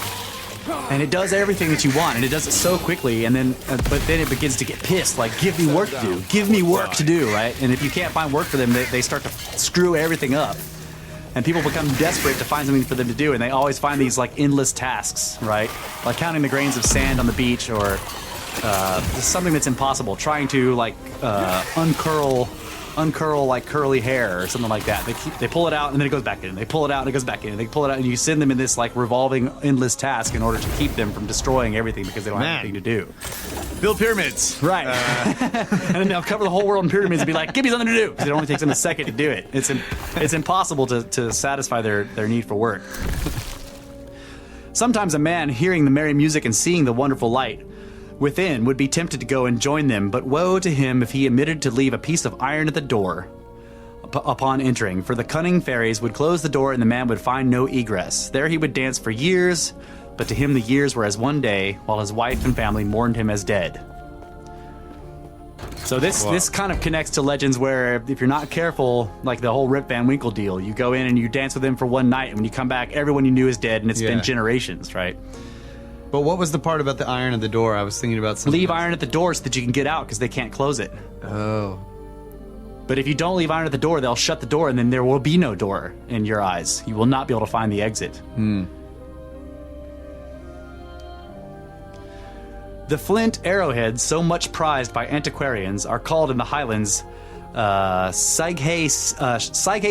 and it does everything that you want, and it does it so quickly, and then but then it begins to get pissed. Like, give me work to do. Give me work to do, right? And if you can't find work for them, they start to screw everything up. And people become desperate to find something for them to do, and they always find these like endless tasks, right? Like counting the grains of sand on the beach, or something that's impossible. Trying to like uncurl like curly hair or something like that. They pull it out and then it goes back in. They pull it out and it goes back in. They pull it out and you send them in this like revolving endless task in order to keep them from destroying everything because they don't have anything to do. Build pyramids. Right. And then they'll cover the whole world in pyramids and be like, give me something to do. Because it only takes them a second to do it. It's impossible to satisfy their need for work. Sometimes a man, hearing the merry music and seeing the wonderful light within, would be tempted to go and join them, but woe to him if he omitted to leave a piece of iron at the door upon entering, for the cunning fairies would close the door and the man would find no egress. There he would dance for years, but to him the years were as one day, while his wife and family mourned him as dead. So this kind of connects to legends where if you're not careful, like the whole Rip Van Winkle deal, you go in and you dance with him for one night, and when you come back, everyone you knew is dead, and it's been generations, right? But what was the part about the iron at the door? I was thinking about something. Leave iron at the door so that you can get out because they can't close it. Oh. But if you don't leave iron at the door, they'll shut the door and then there will be no door in your eyes. You will not be able to find the exit. The flint arrowheads, so much prized by antiquarians, are called in the Highlands Saighe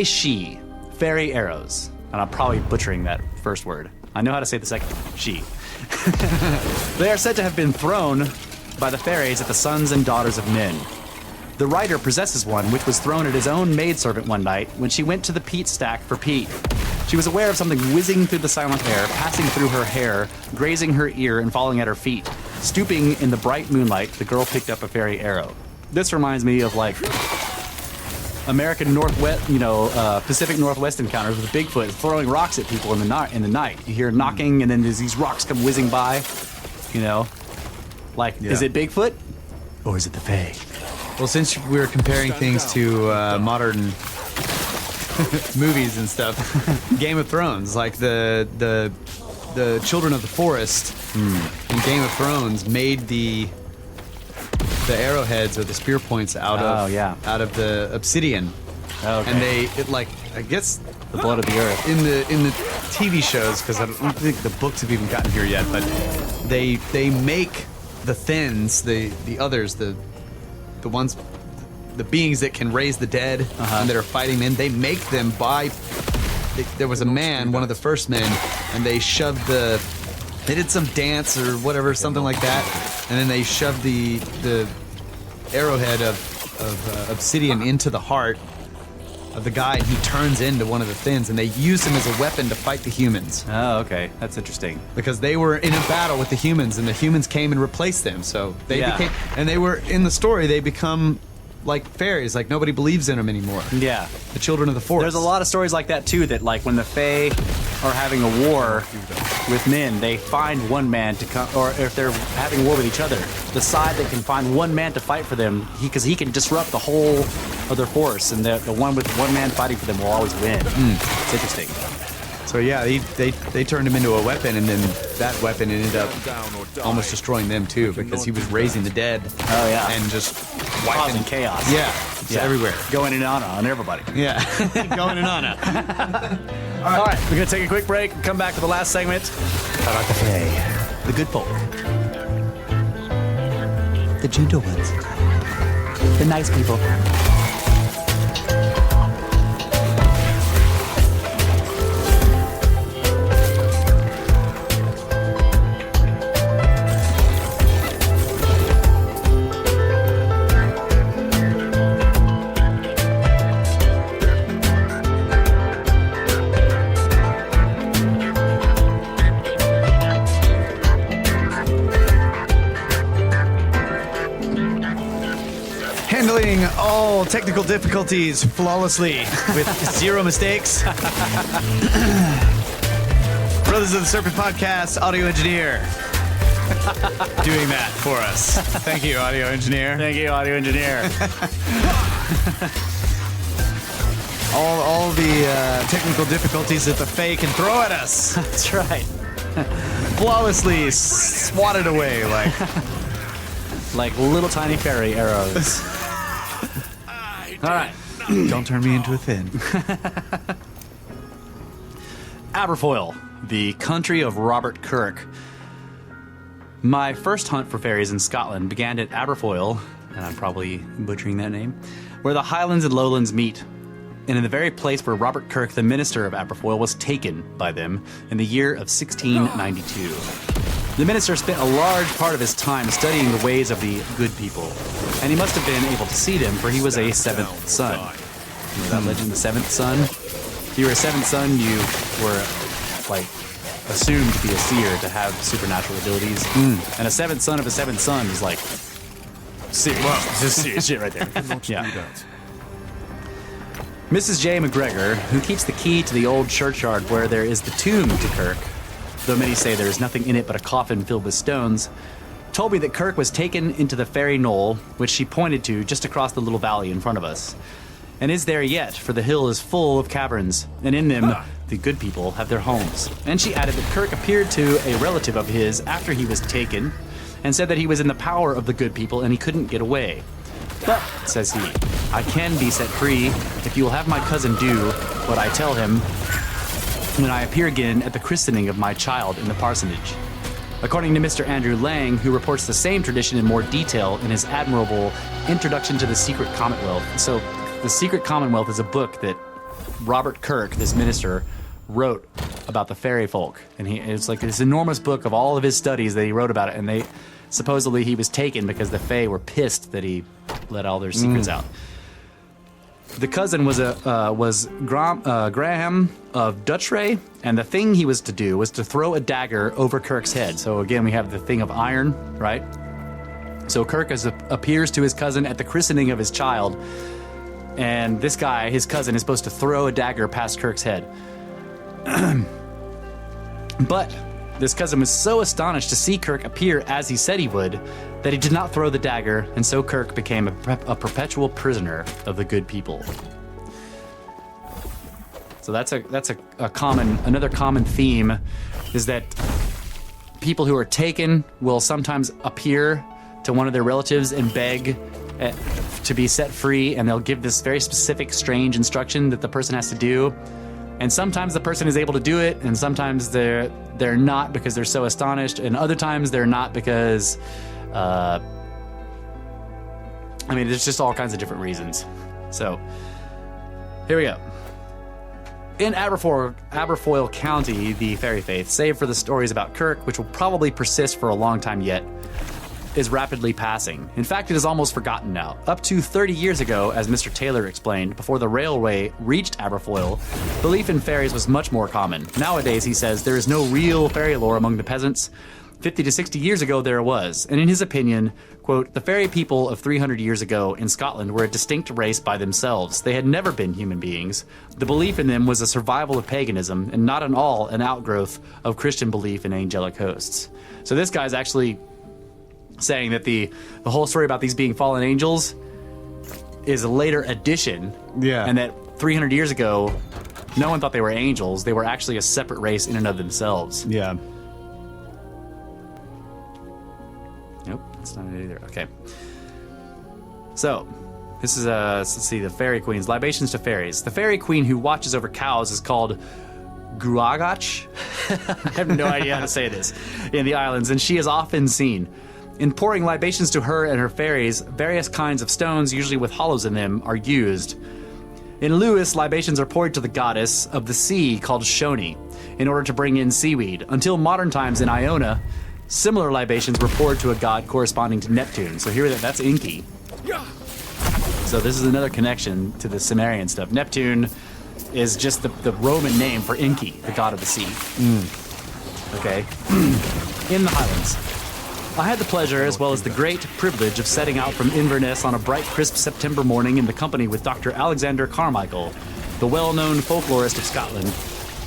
Shi, fairy arrows. And I'm probably butchering that first word. I know how to say the second one, Shi. They are said to have been thrown by the fairies at the sons and daughters of men. The writer possesses one which was thrown at his own maidservant one night when she went to the peat stack for peat. She was aware of something whizzing through the silent air, passing through her hair, grazing her ear, and falling at her feet. Stooping in the bright moonlight, the girl picked up a fairy arrow. This reminds me of like American Northwest, Pacific Northwest encounters with Bigfoot throwing rocks at people in the night. You hear knocking, and then there's these rocks come whizzing by. Is it Bigfoot or is it the Fae? Well, since we were comparing things to modern movies and stuff, Game of Thrones, like the Children of the Forest in Game of Thrones made the arrowheads or the spear points out of the obsidian. Okay. And I guess the blood of the earth in the TV shows, because I don't think the books have even gotten here yet, but they make the Thins, the others, the ones, the beings that can raise the dead and that are fighting men, they make them by. There was a man, one of the first men, and they shoved they did some dance or whatever, something like that, and then they shoved the arrowhead of obsidian into the heart of the guy, and he turns into one of the Thins, and they use him as a weapon to fight the humans. Oh, okay. That's interesting. Because they were in a battle with the humans, and the humans came and replaced them, so they became, and they were, in the story, they become like fairies, like nobody believes in them anymore. Yeah. The Children of the Forest. There's a lot of stories like that too, that like when the Fae are having a war with men, they find one man to come, or if they're having war with each other, the side that can find one man to fight for them, because he can disrupt the whole of their force, and the one with one man fighting for them will always win. It's interesting. So yeah, they turned him into a weapon, and then that weapon ended up almost destroying them too, because he was raising the dead. Oh yeah, and just causing chaos. Yeah, it's everywhere, going in on everybody. Yeah, going in on. All right, we're gonna take a quick break. Come back for the last segment about the Fae, the good folk. The gentle ones. The nice people. Handling all technical difficulties flawlessly with zero mistakes. Brothers of the Serpent Podcast, audio engineer, doing that for us. Thank you, audio engineer. Thank you, audio engineer. All the technical difficulties that the Fae can throw at us. That's right. Flawlessly swatted away Like little tiny fairy arrows. All right. Don't turn me into a Finn. Aberfoyle, the country of Robert Kirk. My first hunt for fairies in Scotland began at Aberfoyle, and I'm probably butchering that name, where the Highlands and Lowlands meet, and in the very place where Robert Kirk, the minister of Aberfoyle, was taken by them in the year of 1692. The minister spent a large part of his time studying the ways of the good people, and he must have been able to see them, for he was a seventh son. You know that legend, the seventh son? If you were a seventh son, you were, like, assumed to be a seer, to have supernatural abilities. And a seventh son of a seventh son is, like, serious. Wow, just serious shit right there. Yeah. Mrs. J. McGregor, who keeps the key to the old churchyard where there is the tomb to Kirk, though many say there is nothing in it but a coffin filled with stones, told me that Kirk was taken into the fairy knoll, which she pointed to just across the little valley in front of us, and is there yet, for the hill is full of caverns, and in them the good people have their homes. And she added that Kirk appeared to a relative of his after he was taken, and said that he was in the power of the good people and he couldn't get away. But, says he, I can be set free if you will have my cousin do what I tell him when I appear again at the christening of my child in the parsonage. According to Mr. Andrew Lang, who reports the same tradition in more detail in his admirable Introduction to the Secret Commonwealth. So, The Secret Commonwealth is a book that Robert Kirk, this minister, wrote about the fairy folk. And it's like this enormous book of all of his studies that he wrote about it. And supposedly he was taken because the Fae were pissed that he let all their secrets out. The cousin was Graham of Duchray, and the thing he was to do was to throw a dagger over Kirk's head. So again, we have the thing of iron, right? So Kirk appears to his cousin at the christening of his child, and this guy, his cousin, is supposed to throw a dagger past Kirk's head. But this cousin was so astonished to see Kirk appear as he said he would that he did not throw the dagger, and so Kirk became a perpetual prisoner of the good people. So that's another common theme, is that people who are taken will sometimes appear to one of their relatives and beg to be set free, and they'll give this very specific, strange instruction that the person has to do. And sometimes the person is able to do it, and sometimes they're not because they're so astonished, and other times they're not because, there's just all kinds of different reasons. So, here we go. In Aberfoyle County, the fairy faith, save for the stories about Kirk, which will probably persist for a long time yet, is rapidly passing. In fact, it is almost forgotten now. Up to 30 years ago, as Mr. Taylor explained, before the railway reached Aberfoyle, belief in fairies was much more common. Nowadays, he says, there is no real fairy lore among the peasants. 50 to 60 years ago, there was. And in his opinion, quote, the fairy people of 300 years ago in Scotland were a distinct race by themselves. They had never been human beings. The belief in them was a survival of paganism, and not at all an outgrowth of Christian belief in angelic hosts. So this guy's actually saying that the whole story about these being fallen angels is a later addition. Yeah. And that 300 years ago, no one thought they were angels. They were actually a separate race in and of themselves. Yeah. Nope, that's not it either. Okay. So, this is, let's see, the fairy queens. Libations to fairies. The fairy queen who watches over cows is called Gruagach. I have no idea how to say this. In the islands, and she is often seen. In pouring libations to her and her fairies, various kinds of stones, usually with hollows in them, are used. In Lewis, libations are poured to the goddess of the sea called Shoni in order to bring in seaweed. Until modern times in Iona, similar libations were poured to a god corresponding to Neptune. So here that's Enki. So this is another connection to the Sumerian stuff. Neptune is just the Roman name for Enki, the god of the sea. Okay. In the Highlands. I had the pleasure, as well as the great privilege, of setting out from Inverness on a bright, crisp September morning in the company with Dr. Alexander Carmichael, the well-known folklorist of Scotland,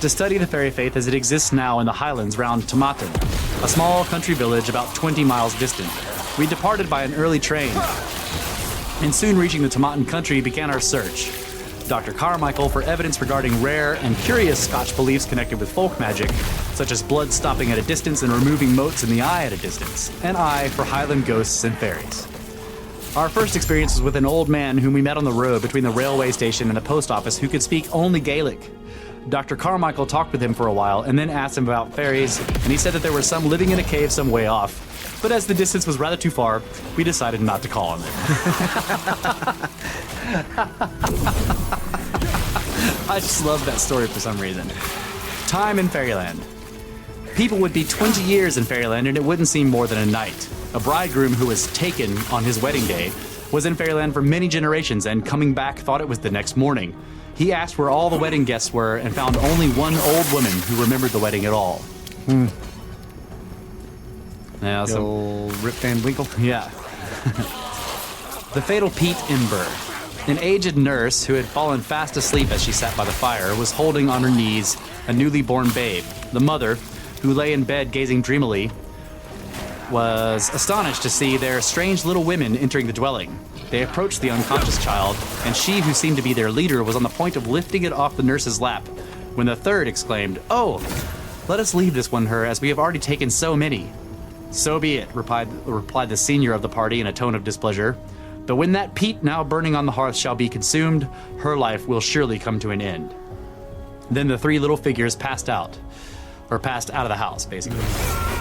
to study the fairy faith as it exists now in the Highlands round Tomatin, a small country village about 20 miles distant. We departed by an early train, and soon reaching the Tomatin country began our search. Dr. Carmichael for evidence regarding rare and curious Scotch beliefs connected with folk magic, such as blood stopping at a distance and removing motes in the eye at a distance, and I for Highland ghosts and fairies. Our first experience was with an old man whom we met on the road between the railway station and the post office who could speak only Gaelic. Dr. Carmichael talked with him for a while and then asked him about fairies, and he said that there were some living in a cave some way off. But as the distance was rather too far, we decided not to call on them. I just love that story for some reason. Time in Fairyland. People would be 20 years in Fairyland and it wouldn't seem more than a night. A bridegroom who was taken on his wedding day was in Fairyland for many generations and coming back thought it was the next morning. He asked where all the wedding guests were and found only one old woman who remembered the wedding at all. Yeah, so Rip Van Winkle. yeah. The fatal peat ember. An aged nurse who had fallen fast asleep as she sat by the fire was holding on her knees a newly born babe. The mother, who lay in bed gazing dreamily, was astonished to see their strange little women entering the dwelling. They approached the unconscious child, and she who seemed to be their leader was on the point of lifting it off the nurse's lap, when the third exclaimed, "Oh, let us leave this one her, as we have already taken so many." "So be it," replied the senior of the party in a tone of displeasure. "But when that peat now burning on the hearth shall be consumed, her life will surely come to an end." Then the three little figures passed out of the house, basically.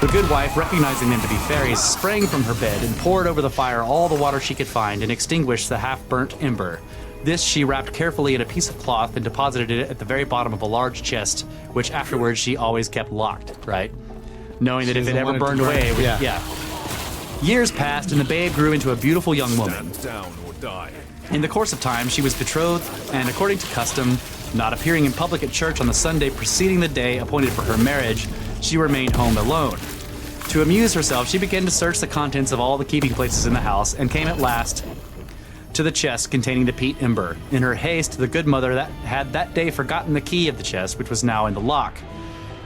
The good wife, recognizing them to be fairies, sprang from her bed and poured over the fire all the water she could find and extinguished the half-burnt ember. This she wrapped carefully in a piece of cloth and deposited it at the very bottom of a large chest, which afterwards she always kept locked, right? Knowing that if it ever burned away, it would, yeah. Years passed and the babe grew into a beautiful young woman. Stand down or die. In the course of time, she was betrothed, and according to custom, not appearing in public at church on the Sunday preceding the day appointed for her marriage, she remained home alone. To amuse herself, she began to search the contents of all the keeping places in the house, and came at last to the chest containing the peat ember. In her haste, the good mother had that day forgotten the key of the chest, which was now in the lock.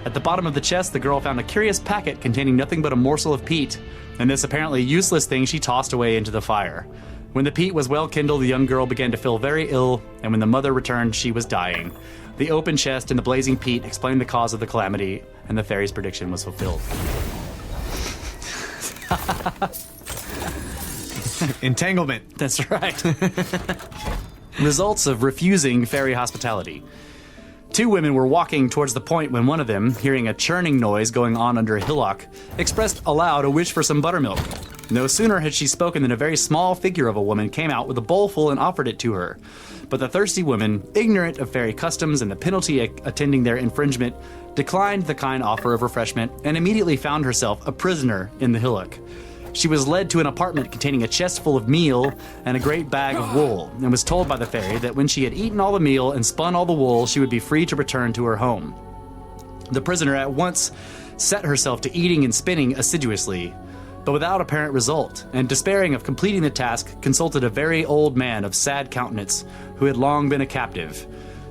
At the bottom of the chest, the girl found a curious packet containing nothing but a morsel of peat, and this apparently useless thing she tossed away into the fire. When the peat was well kindled, the young girl began to feel very ill, and when the mother returned, she was dying. The open chest and the blazing peat explained the cause of the calamity, and the fairy's prediction was fulfilled. Entanglement. That's right. Results of refusing fairy hospitality. Two women were walking towards the point when one of them, hearing a churning noise going on under a hillock, expressed aloud a wish for some buttermilk. No sooner had she spoken than a very small figure of a woman came out with a bowl full and offered it to her. But the thirsty woman, ignorant of fairy customs and the penalty attending their infringement, declined the kind offer of refreshment and immediately found herself a prisoner in the hillock. She was led to an apartment containing a chest full of meal and a great bag of wool, and was told by the fairy that when she had eaten all the meal and spun all the wool, she would be free to return to her home. The prisoner at once set herself to eating and spinning assiduously, but without apparent result, and despairing of completing the task, consulted a very old man of sad countenance, who had long been a captive.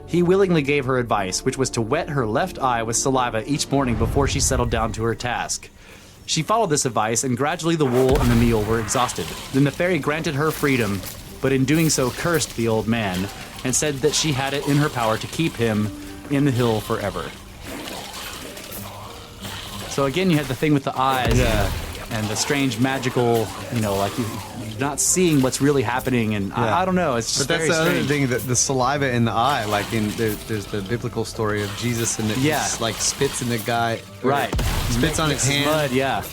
He willingly gave her advice, which was to wet her left eye with saliva each morning before she settled down to her task. She followed this advice, and gradually the wool and the meal were exhausted. Then the fairy granted her freedom, but in doing so cursed the old man, and said that she had it in her power to keep him in the hill forever. So again, you had the thing with the eyes, and the strange magical, like you're not seeing what's really happening, and I don't know, it's just But that's very the other strange. thing, the saliva in the eye, like there's the biblical story of Jesus and he just, like spits in the guy, Right. spits on his Mixes hand, blood, yeah.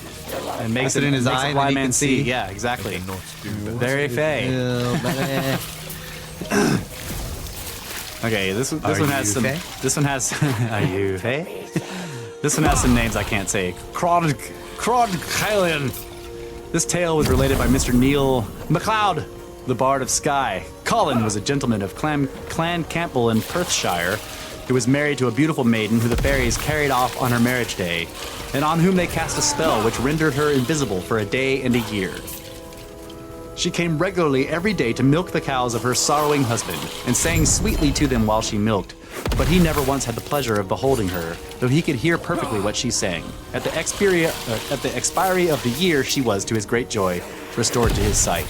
and makes it in his makes eye a and blind then he man can see. see. Yeah, exactly. Cannot do that. Very fey. Okay, this one Are has you some. fey? This one has. Are you fey? This one has some names I can't say. Crodcalion. This tale was related by Mr. Neil MacLeod, the Bard of Skye. Colin was a gentleman of Clan Campbell in Perthshire, who was married to a beautiful maiden who the fairies carried off on her marriage day, and on whom they cast a spell which rendered her invisible for a day and a year. She came regularly every day to milk the cows of her sorrowing husband, and sang sweetly to them while she milked, but he never once had the pleasure of beholding her, though he could hear perfectly what she sang. At the expiry of the year, she was, to his great joy, restored to his sight.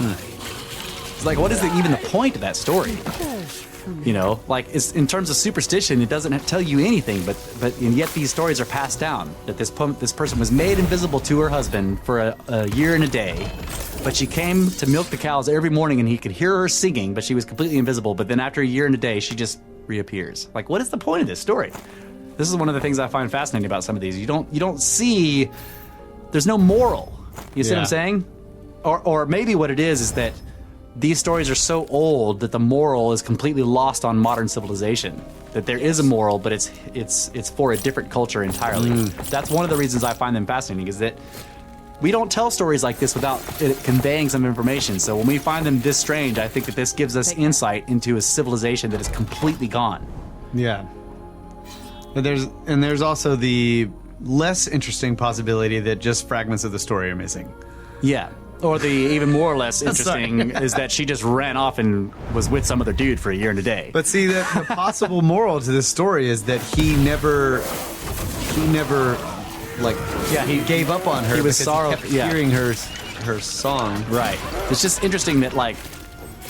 It's like, what is even the point of that story? You know, like, in terms of superstition, it doesn't tell you anything, and yet these stories are passed down, that this person was made invisible to her husband for a year and a day, but she came to milk the cows every morning and he could hear her singing, but she was completely invisible, but then after a year and a day, she just reappears. Like, what is the point of this story? This is one of the things I find fascinating about some of these. You don't see, there's no moral. You see what I'm saying? Or maybe what it is that these stories are so old that the moral is completely lost on modern civilization. That there is a moral, but it's for a different culture entirely. That's one of the reasons I find them fascinating, is that we don't tell stories like this without it conveying some information. So when we find them this strange, I think that this gives us insight into a civilization that is completely gone. Yeah. But there's also the less interesting possibility that just fragments of the story are missing. Yeah. Or the even more or less interesting is that she just ran off and was with some other dude for a year and a day. But see, the possible moral to this story is that he never like, he gave up on her. He was because he kept hearing her song. Right. It's just interesting that, like,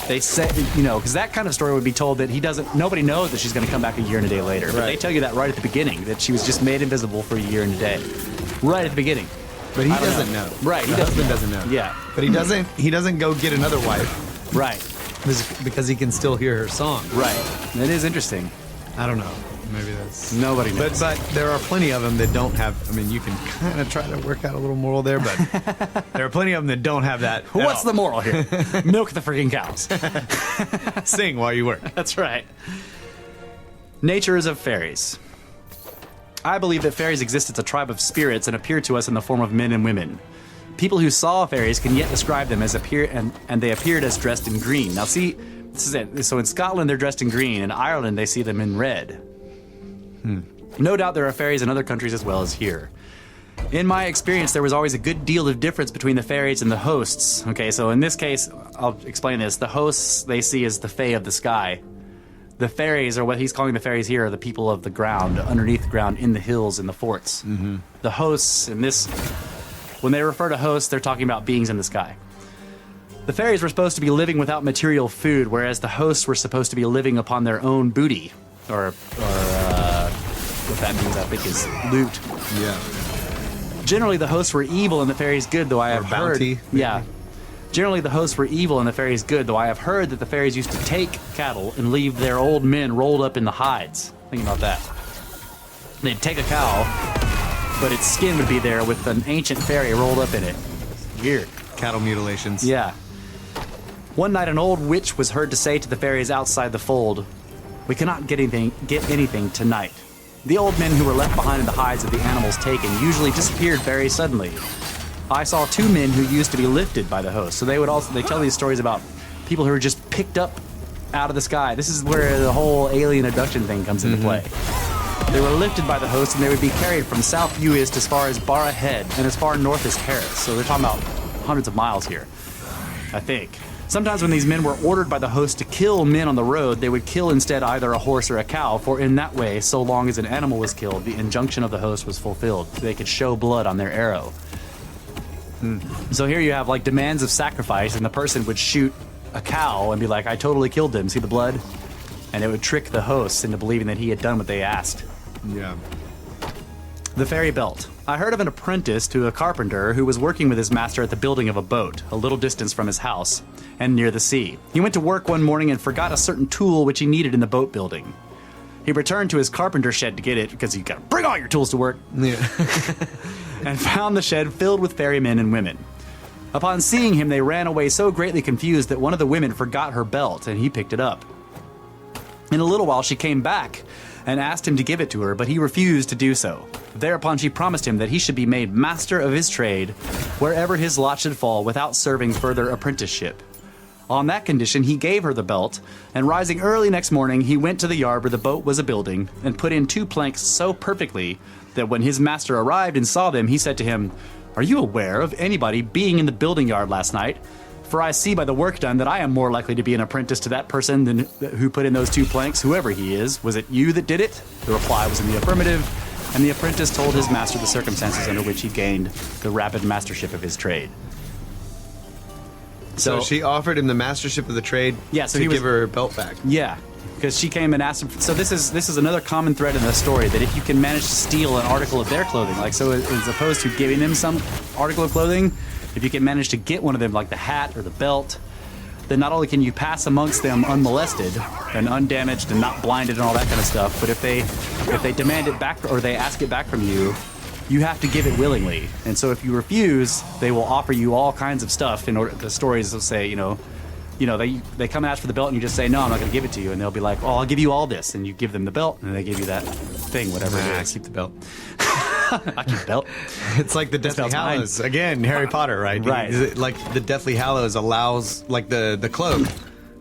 they say, because that kind of story would be told that nobody knows that she's going to come back a year and a day later. But they tell you that right at the beginning, that she was just made invisible for a year and a day. Right at the beginning. But he doesn't know. Right. The husband doesn't know. Yeah. But he doesn't go get another wife. Right. Because he can still hear her song. Right. It is interesting. I don't know. Maybe that's... Nobody knows. But there are plenty of them that don't have... I mean, you can kind of try to work out a little moral there, but there are plenty of them that don't have that. What's the moral here? Milk the freaking cows. Sing while you work. That's right. Natures of fairies. I believe that fairies exist as a tribe of spirits and appear to us in the form of men and women. People who saw fairies can yet describe them as and they appeared as dressed in green. Now see, this is it. So in Scotland they're dressed in green, in Ireland they see them in red. No doubt there are fairies in other countries as well as here. In my experience, there was always a good deal of difference between the fairies and the hosts. Okay, so in this case, I'll explain this. The hosts they see as the fae of the sky. The fairies, or what he's calling the fairies here, are the people of the ground, underneath the ground, in the hills, in the forts. The hosts, in this, when they refer to hosts, they're talking about beings in the sky. The fairies were supposed to be living without material food, whereas the hosts were supposed to be living upon their own booty, or what that means, I think, is loot. Yeah. Generally, the hosts were evil and the fairies good, though I have bounty, heard. Yeah. Generally, the hosts were evil and the fairies good, though I have heard that the fairies used to take cattle and leave their old men rolled up in the hides. Think about that. They'd take a cow, but its skin would be there with an ancient fairy rolled up in it. Weird. Cattle mutilations. Yeah. One night, an old witch was heard to say to the fairies outside the fold, "We cannot get anything tonight." The old men who were left behind in the hides of the animals taken usually disappeared very suddenly. I saw 2 men who used to be lifted by the host. So they tell these stories about people who are just picked up out of the sky. This is where the whole alien abduction thing comes into play. They were lifted by the host and they would be carried from South Uist as far as Barra Head and as far north as Harris. So they're talking about hundreds of miles here, I think. Sometimes when these men were ordered by the host to kill men on the road, they would kill instead either a horse or a cow, for in that way, so long as an animal was killed, the injunction of the host was fulfilled. They could show blood on their arrow. So here you have like demands of sacrifice, and the person would shoot a cow and be like, "I totally killed them, see the blood?" And it would trick the hosts into believing that he had done what they asked. Yeah. The ferry belt. I heard of an apprentice to a carpenter who was working with his master at the building of a boat, a little distance from his house, and near the sea. He went to work one morning and forgot a certain tool which he needed in the boat building. He returned to his carpenter shed to get it, because you gotta bring all your tools to work. Yeah. and found the shed filled with fairy men and women. Upon seeing him, they ran away so greatly confused that one of the women forgot her belt, and he picked it up. In a little while, she came back and asked him to give it to her, but he refused to do so. Thereupon she promised him that he should be made master of his trade wherever his lot should fall without serving further apprenticeship. On that condition, he gave her the belt, and rising early next morning, he went to the yard where the boat was a building and put in 2 planks so perfectly that when his master arrived and saw them, he said to him, "Are you aware of anybody being in the building yard last night? For I see by the work done that I am more likely to be an apprentice to that person than who put in those 2 planks, whoever he is. Was it you that did it?" The reply was in the affirmative, and the apprentice told his master the circumstances under which he gained the rapid mastership of his trade. So she offered him the mastership of the trade to give her belt back. Yeah, because she came and asked him. So this is another common thread in the story, that if you can manage to steal an article of their clothing, like so as opposed to giving them some article of clothing, if you can manage to get one of them, like the hat or the belt, then not only can you pass amongst them unmolested and undamaged and not blinded and all that kind of stuff, but if they demand it back or they ask it back from you, you have to give it willingly. And so if you refuse, they will offer you all kinds of stuff. In order, the stories will say, they come and ask for the belt, and you just say, "No, I'm not going to give it to you." And they'll be like, "Oh, I'll give you all this," and you give them the belt, and they give you that thing, whatever it is. Keep the belt. I keep the belt. It's like the Deathly Hallows again, Harry Potter, right? Right. Like the Deathly Hallows allows, like the cloak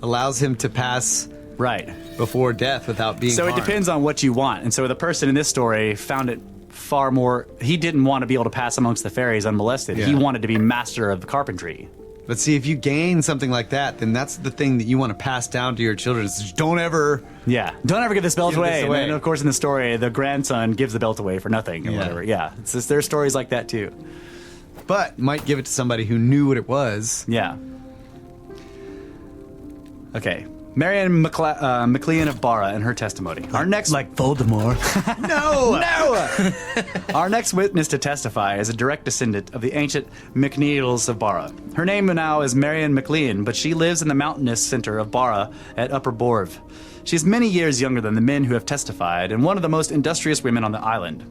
allows him to pass before death without being. So harmed. it depends on what you want. And so the person in this story found it far more. He didn't want to be able to pass amongst the fairies unmolested. Yeah. He wanted to be master of the carpentry. But see, if you gain something like that, then that's the thing that you want to pass down to your children. Is don't ever give this belt away. away. And then, of course, in the story, the grandson gives the belt away for nothing or whatever. Yeah, it's just, there's stories like that too. But might give it to somebody who knew what it was. Yeah. Okay. Marianne MacLean of Barra and her testimony. Our next, Like Voldemort. No! Our next witness to testify is a direct descendant of the ancient MacNeils of Barra. Her name now is Marianne MacLean, but she lives in the mountainous center of Barra at Upper Borv. She is many years younger than the men who have testified, and one of the most industrious women on the island.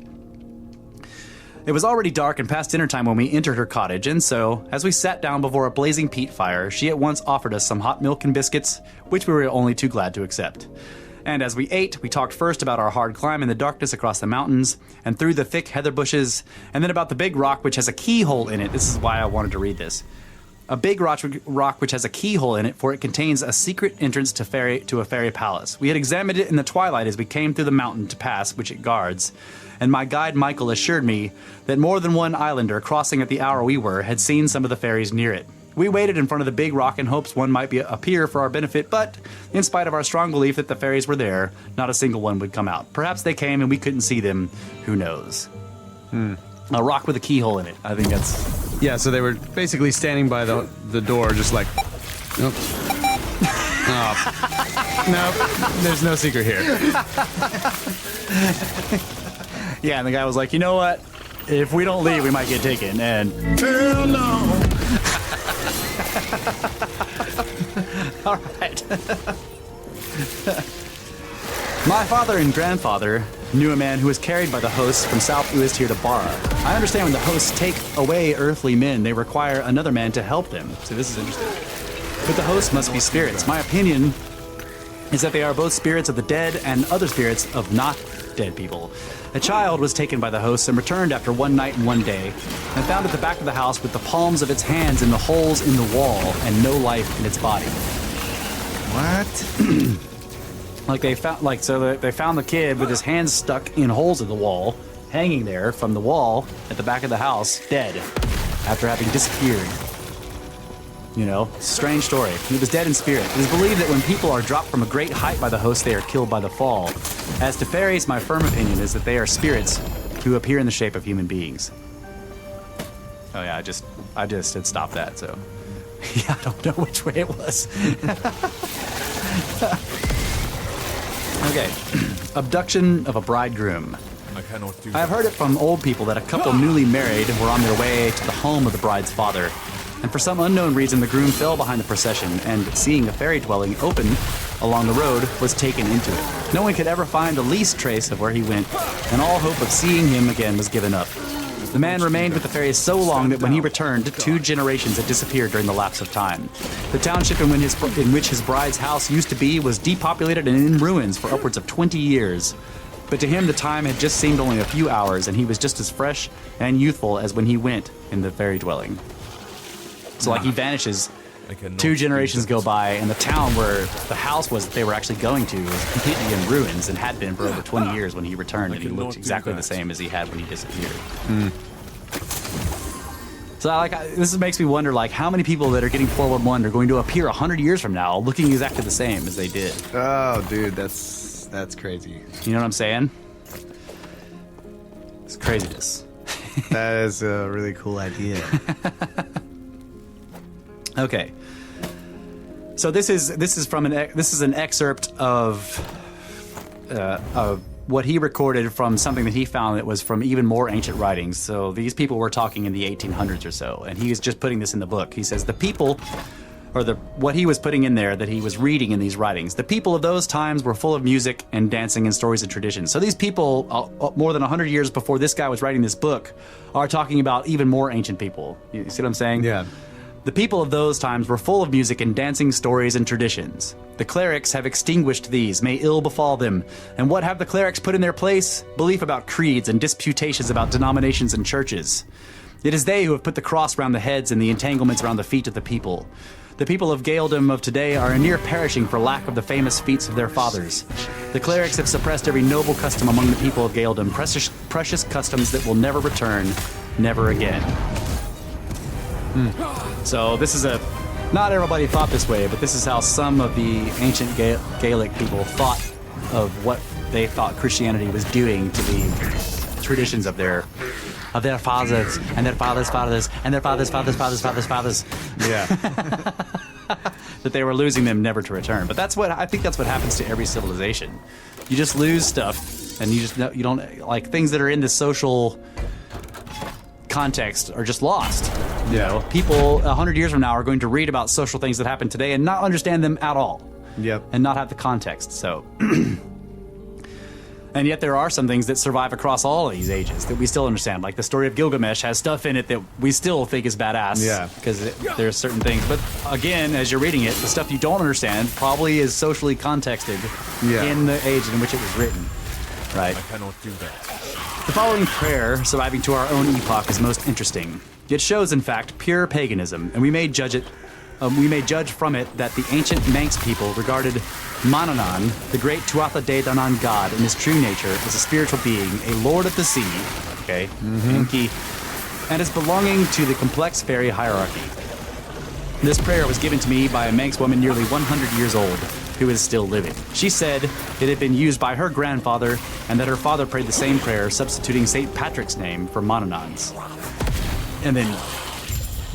It was already dark and past dinner time when we entered her cottage, and so, as we sat down before a blazing peat fire, she at once offered us some hot milk and biscuits, which we were only too glad to accept. And as we ate, we talked first about our hard climb in the darkness across the mountains, and through the thick heather bushes, and then about the big rock which has a keyhole in it. This is why I wanted to read this. A big rock which has a keyhole in it, for it contains a secret entrance to a fairy palace. We had examined it in the twilight as we came through the mountain to pass, which it guards, and my guide Michael assured me that more than one islander crossing at the hour we were had seen some of the fairies near it. We waited in front of the big rock in hopes one might appear for our benefit, but in spite of our strong belief that the fairies were there, not a single one would come out. Perhaps they came and we couldn't see them. Who knows? A rock with a keyhole in it. I think that's... Yeah, so they were basically standing by the door, just like, nope. Oh. Nope, there's no secret here. Yeah, and the guy was like, "You know what? If we don't leave, we might get taken." And Hell no. all right. My father and grandfather knew a man who was carried by the hosts from South Uist here to Barra. I understand when the hosts take away earthly men, they require another man to help them. So this is interesting. But the hosts must be spirits. My opinion is that they are both spirits of the dead and other spirits of not dead people. A child was taken by the hosts and returned after one night and one day, and found at the back of the house with the palms of its hands in the holes in the wall and no life in its body. What? They found the kid with his hands stuck in holes in the wall, hanging there from the wall at the back of the house, dead, after having disappeared. You know, strange story. He was dead in spirit. It is believed that when people are dropped from a great height by the host, they are killed by the fall. As to fairies, my firm opinion is that they are spirits who appear in the shape of human beings. Oh yeah, I just had stopped that, so yeah, I don't know which way it was. Okay, abduction of a bridegroom. I cannot do I have heard it from old people that a couple newly married were on their way to the home of the bride's father, and for some unknown reason the groom fell behind the procession and, seeing a fairy dwelling open along the road, was taken into it. No one could ever find the least trace of where he went, and all hope of seeing him again was given up. The man remained with the fairies so long that when he returned, 2 generations had disappeared during the lapse of time. The township in which his bride's house used to be was depopulated and in ruins for upwards of 20 years. But to him, the time had just seemed only a few hours, and he was just as fresh and youthful as when he went in the fairy dwelling. So, like, he vanishes. 2 generations go by, and the town where the house was that they were actually going to was completely in ruins and had been for over 20 years when he returned, and he looked exactly the same as he had when he disappeared. So, this makes me wonder, like, how many people that are getting 411 are going to appear 100 years from now looking exactly the same as they did? Oh, dude, that's crazy. You know what I'm saying? It's craziness. That is a really cool idea. Okay. So this is an excerpt of what he recorded from something that he found that was from even more ancient writings. So these people were talking in the 1800s or so, and he was just putting this in the book. He says the people, or what he was putting in there that he was reading in these writings, the people of those times were full of music and dancing and stories and traditions. So these people, more than 100 years before this guy was writing this book, are talking about even more ancient people. You see what I'm saying? Yeah. The people of those times were full of music and dancing stories and traditions. The clerics have extinguished these, may ill befall them. And what have the clerics put in their place? Belief about creeds and disputations about denominations and churches. It is they who have put the cross round the heads and the entanglements around the feet of the people. The people of Gaeldom of today are near perishing for lack of the famous feats of their fathers. The clerics have suppressed every noble custom among the people of Gaeldom, precious customs that will never return, never again. So this is not everybody thought this way, but this is how some of the ancient Gaelic people thought of what they thought Christianity was doing to the traditions of their fathers and their fathers' fathers and their fathers' fathers' fathers' fathers' fathers. Yeah. That they were losing them never to return. But I think that's what happens to every civilization. You just lose stuff, and you don't like things that are in the social context are just lost. You know, people 100 years from now are going to read about social things that happen today and not understand them at all. Yep. And not have the context. So, and yet there are some things that survive across all of these ages that we still understand. Like the story of Gilgamesh has stuff in it that we still think is badass. Yeah. Because there's certain things. But again, as you're reading it, the stuff you don't understand probably is socially contexted in the age in which it was written. Right. I cannot do that. The following prayer, surviving to our own epoch, is most interesting. It shows, in fact, pure paganism, and we may judge from it that the ancient Manx people regarded Manannán, the great Tuatha De Danann god, in his true nature as a spiritual being, a lord of the sea, Enki, and as belonging to the complex fairy hierarchy. This prayer was given to me by a Manx woman nearly 100 years old, who is still living. She said it had been used by her grandfather, and that her father prayed the same prayer, substituting St. Patrick's name for Manannán's. And then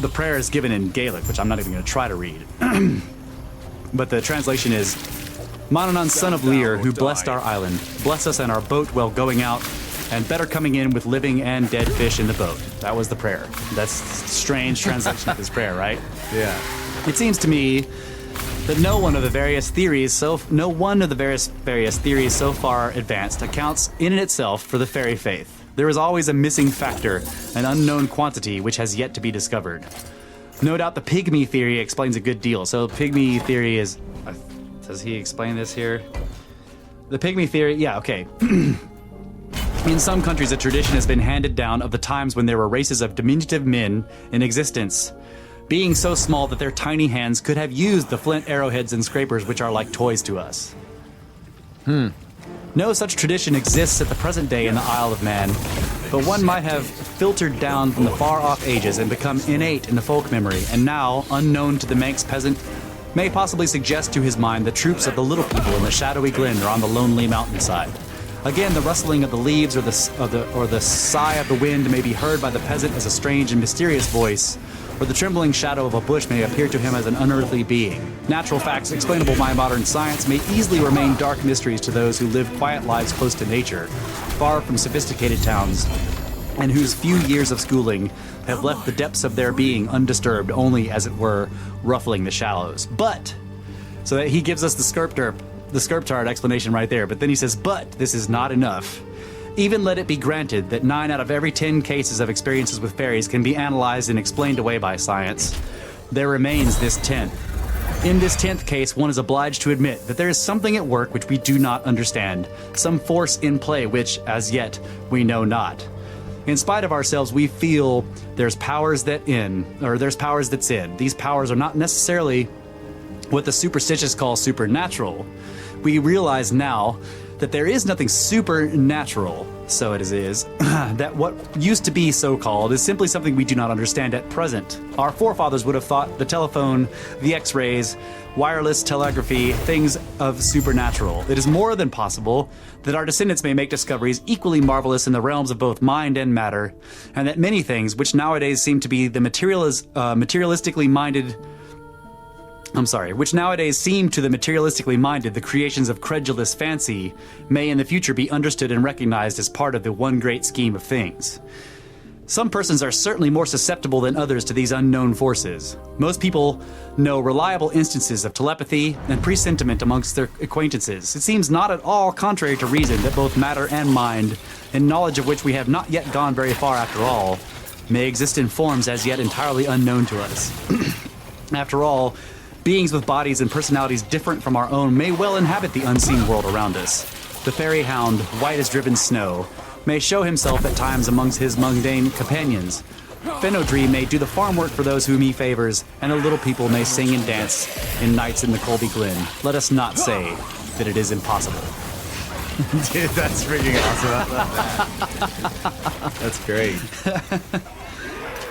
the prayer is given in Gaelic, which I'm not even going to try to read. But the translation is, Manannán, son of Lear, who blessed our island, bless us and our boat while going out, and better coming in with living and dead fish in the boat. That was the prayer. That's a strange translation of this prayer, right? Yeah. It seems to me that no one of the various theories so far advanced accounts in itself for the fairy faith. There is always a missing factor, an unknown quantity which has yet to be discovered. No doubt the pygmy theory explains a good deal. So pygmy theory is... does he explain this here? The pygmy theory... Yeah, okay. In some countries, a tradition has been handed down of the times when there were races of diminutive men in existence, being so small that their tiny hands could have used the flint arrowheads and scrapers which are like toys to us. No such tradition exists at the present day in the Isle of Man, but one might have filtered down from the far-off ages and become innate in the folk memory, and now, unknown to the Manx peasant, may possibly suggest to his mind the troops of the little people in the shadowy glen or on the lonely mountainside. Again, the rustling of the leaves or the sigh of the wind may be heard by the peasant as a strange and mysterious voice, or the trembling shadow of a bush may appear to him as an unearthly being. Natural facts explainable by modern science may easily remain dark mysteries to those who live quiet lives close to nature, far from sophisticated towns, and whose few years of schooling have left the depths of their being undisturbed, only, as it were, ruffling the shallows. But, so that he gives us the Sculptard explanation right there, but then he says, but this is not enough. Even let it be granted that 9 out of every 10 cases of experiences with fairies can be analyzed and explained away by science, there remains this 10th. In this 10th case, one is obliged to admit that there is something at work which we do not understand, some force in play which, as yet, we know not. In spite of ourselves, we feel there's powers that's in. These powers are not necessarily what the superstitious call supernatural. We realize now that there is nothing supernatural, so it is, that what used to be so-called is simply something we do not understand at present. Our forefathers would have thought the telephone, the X-rays, wireless telegraphy, things of supernatural. It is more than possible that our descendants may make discoveries equally marvelous in the realms of both mind and matter, and that many things which nowadays seem to be the materialistically minded the creations of credulous fancy, may in the future be understood and recognized as part of the one great scheme of things. Some persons are certainly more susceptible than others to these unknown forces. Most people know reliable instances of telepathy and presentiment amongst their acquaintances. It seems not at all contrary to reason that both matter and mind, in knowledge of which we have not yet gone very far after all, may exist in forms as yet entirely unknown to us. After all, beings with bodies and personalities different from our own may well inhabit the unseen world around us. The fairy hound, white as driven snow, may show himself at times amongst his mundane companions. Fenodree may do the farm work for those whom he favors, and the little people may sing and dance in nights in the Colby Glen. Let us not say that it is impossible. Dude, that's freaking awesome. I love that. That's great.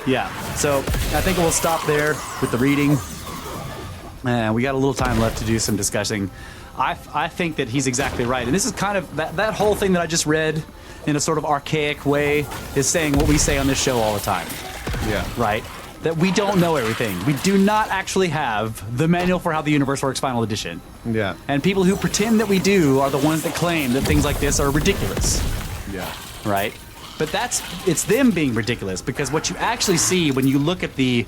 Yeah, so I think we'll stop there with the reading. We got a little time left to do some discussing. I think that he's exactly right. And this is kind of, that whole thing that I just read in a sort of archaic way is saying what we say on this show all the time. Yeah. Right? That we don't know everything. We do not actually have the Manual for How the Universe Works Final Edition. Yeah. And people who pretend that we do are the ones that claim that things like this are ridiculous. Yeah. Right? But it's them being ridiculous, because what you actually see when you look at the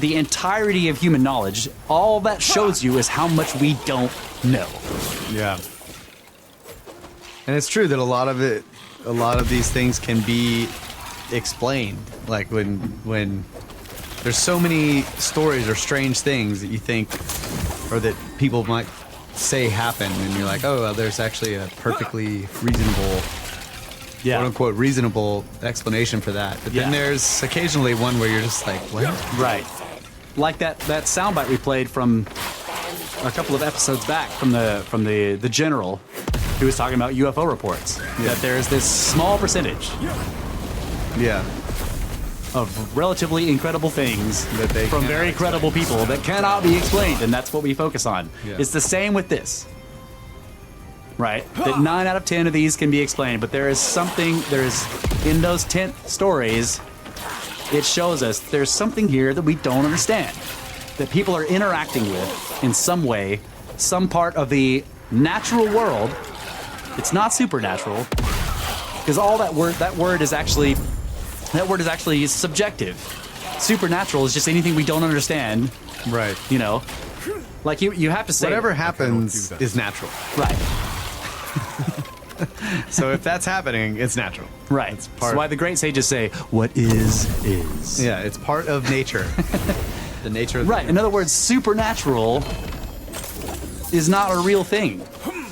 entirety of human knowledge, all that shows you is how much we don't know. Yeah. And it's true that a lot of these things can be explained. Like when there's so many stories or strange things that you think, or that people might say happen, and you're like, oh, well, there's actually a perfectly reasonable, quote unquote, reasonable explanation for that. But then there's occasionally one where you're just like, what? Right. Like that soundbite we played from a couple of episodes back from the general who was talking about UFO reports. Yeah. That there's this small percentage of relatively incredible things that they from very credible people that cannot be explained, and that's what we focus on. Yeah. It's the same with this. Right? That 9 out of 10 of these can be explained, but there is in those 10 stories, it shows us there's something here that we don't understand, that people are interacting with in some way, some part of the natural world. It's not supernatural, because all that word is actually subjective. Supernatural is just anything we don't understand. Right. You know, like you have to say whatever happens is natural. Right. So if that's happening, it's natural. Right. That's why the great sages say, "What is." Yeah, it's part of nature. The nature of the right. In other words, supernatural is not a real thing.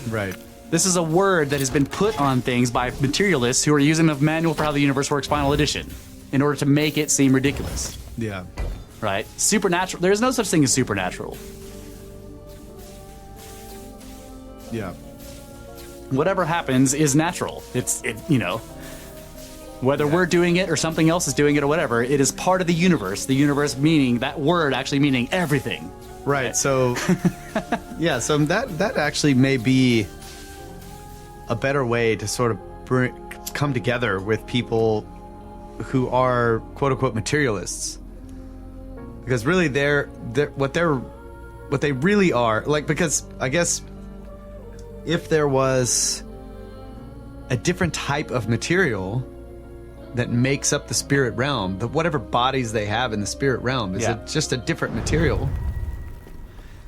Right. This is a word that has been put on things by materialists who are using the Manual for How the Universe Works Final Edition in order to make it seem ridiculous. Yeah. Right? Supernatural. There is no such thing as supernatural. Yeah. Whatever happens is natural. Whether we're doing it or something else is doing it or whatever, it is part of the universe. The universe meaning, that word actually meaning everything. Right. So, yeah, so that actually may be a better way to sort of come together with people who are quote unquote materialists, because really what they really are, like, because I guess if there was a different type of material that makes up the spirit realm, that whatever bodies they have in the spirit realm is just a different material.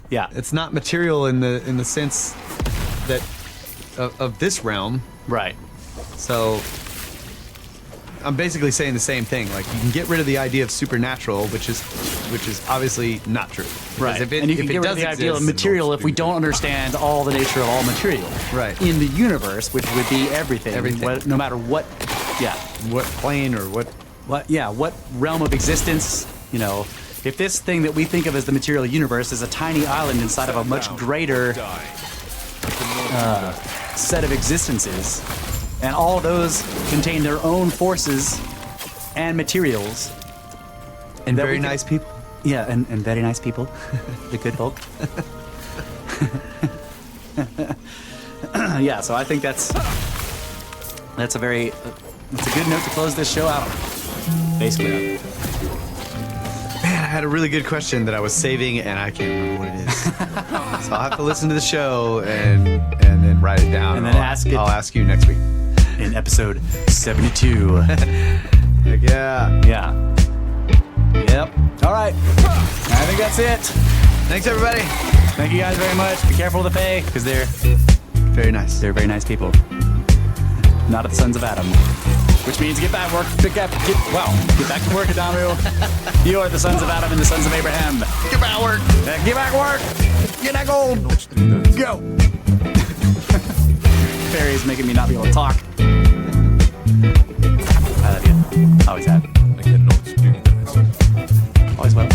Yeah, it's not material in the sense that of this realm, right? So I'm basically saying the same thing. Like, you can get rid of the idea of supernatural, which is obviously not true. Because if it, and you can if it get rid does of the idea of exist- material if we don't understand all the nature of all material. Right. In the universe, which would be everything. Everything. No matter what. Yeah. what plane or what What realm of existence, you know, if this thing that we think of as the material universe is a tiny island inside of a much greater set of existences, and all of those contain their own forces and materials. and that very we can- nice people. Yeah, and very nice people. The good folk. Yeah, so I think that's a good note to close this show out on. Basically. Man, I had a really good question that I was saving, and I can't remember what it is. So I'll have to listen to the show and then write it down. And then ask it. I'll ask you next week. In episode 72. Heck yeah. Yeah. Yep. All right. I think that's it. Thanks, everybody. Thank you guys very much. Be careful of the Fae, because they're Very nice. very nice people. Not at the Sons of Adam. Which means get back to work, Adamu. You are the Sons of Adam and the Sons of Abraham. Get back to work. Get back to work. Get that gold. Go. Fairy's making me not be able to talk. I love you. Always have. I cannot do that. Always will.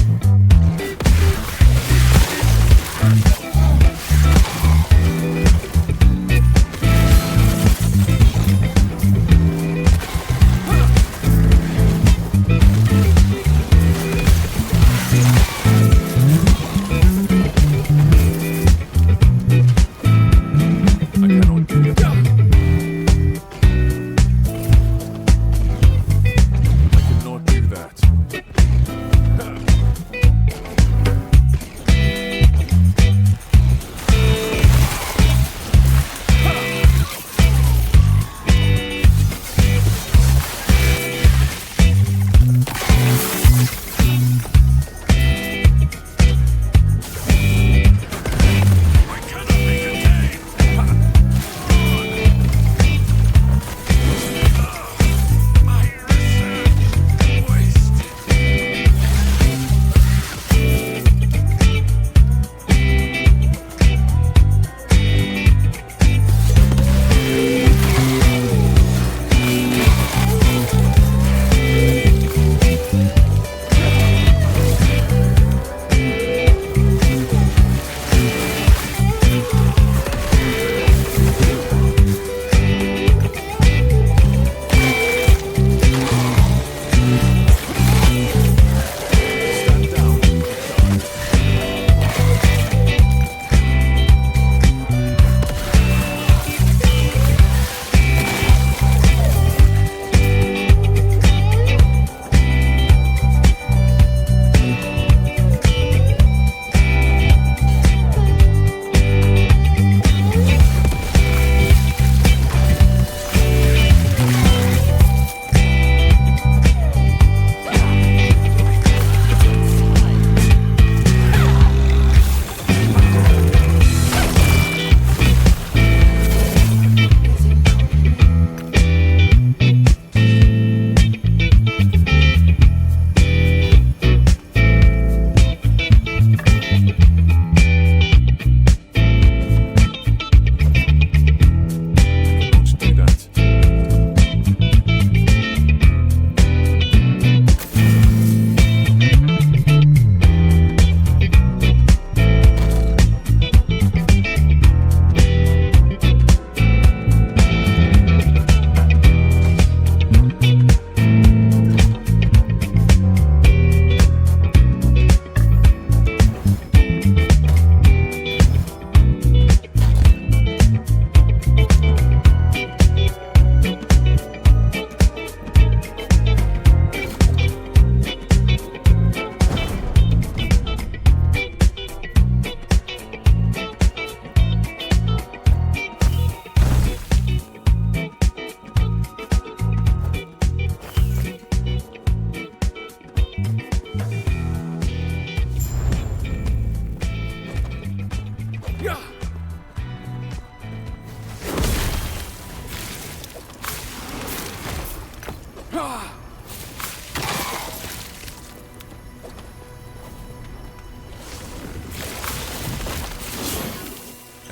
I cannot do that. I cannot do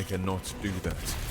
cannot do that.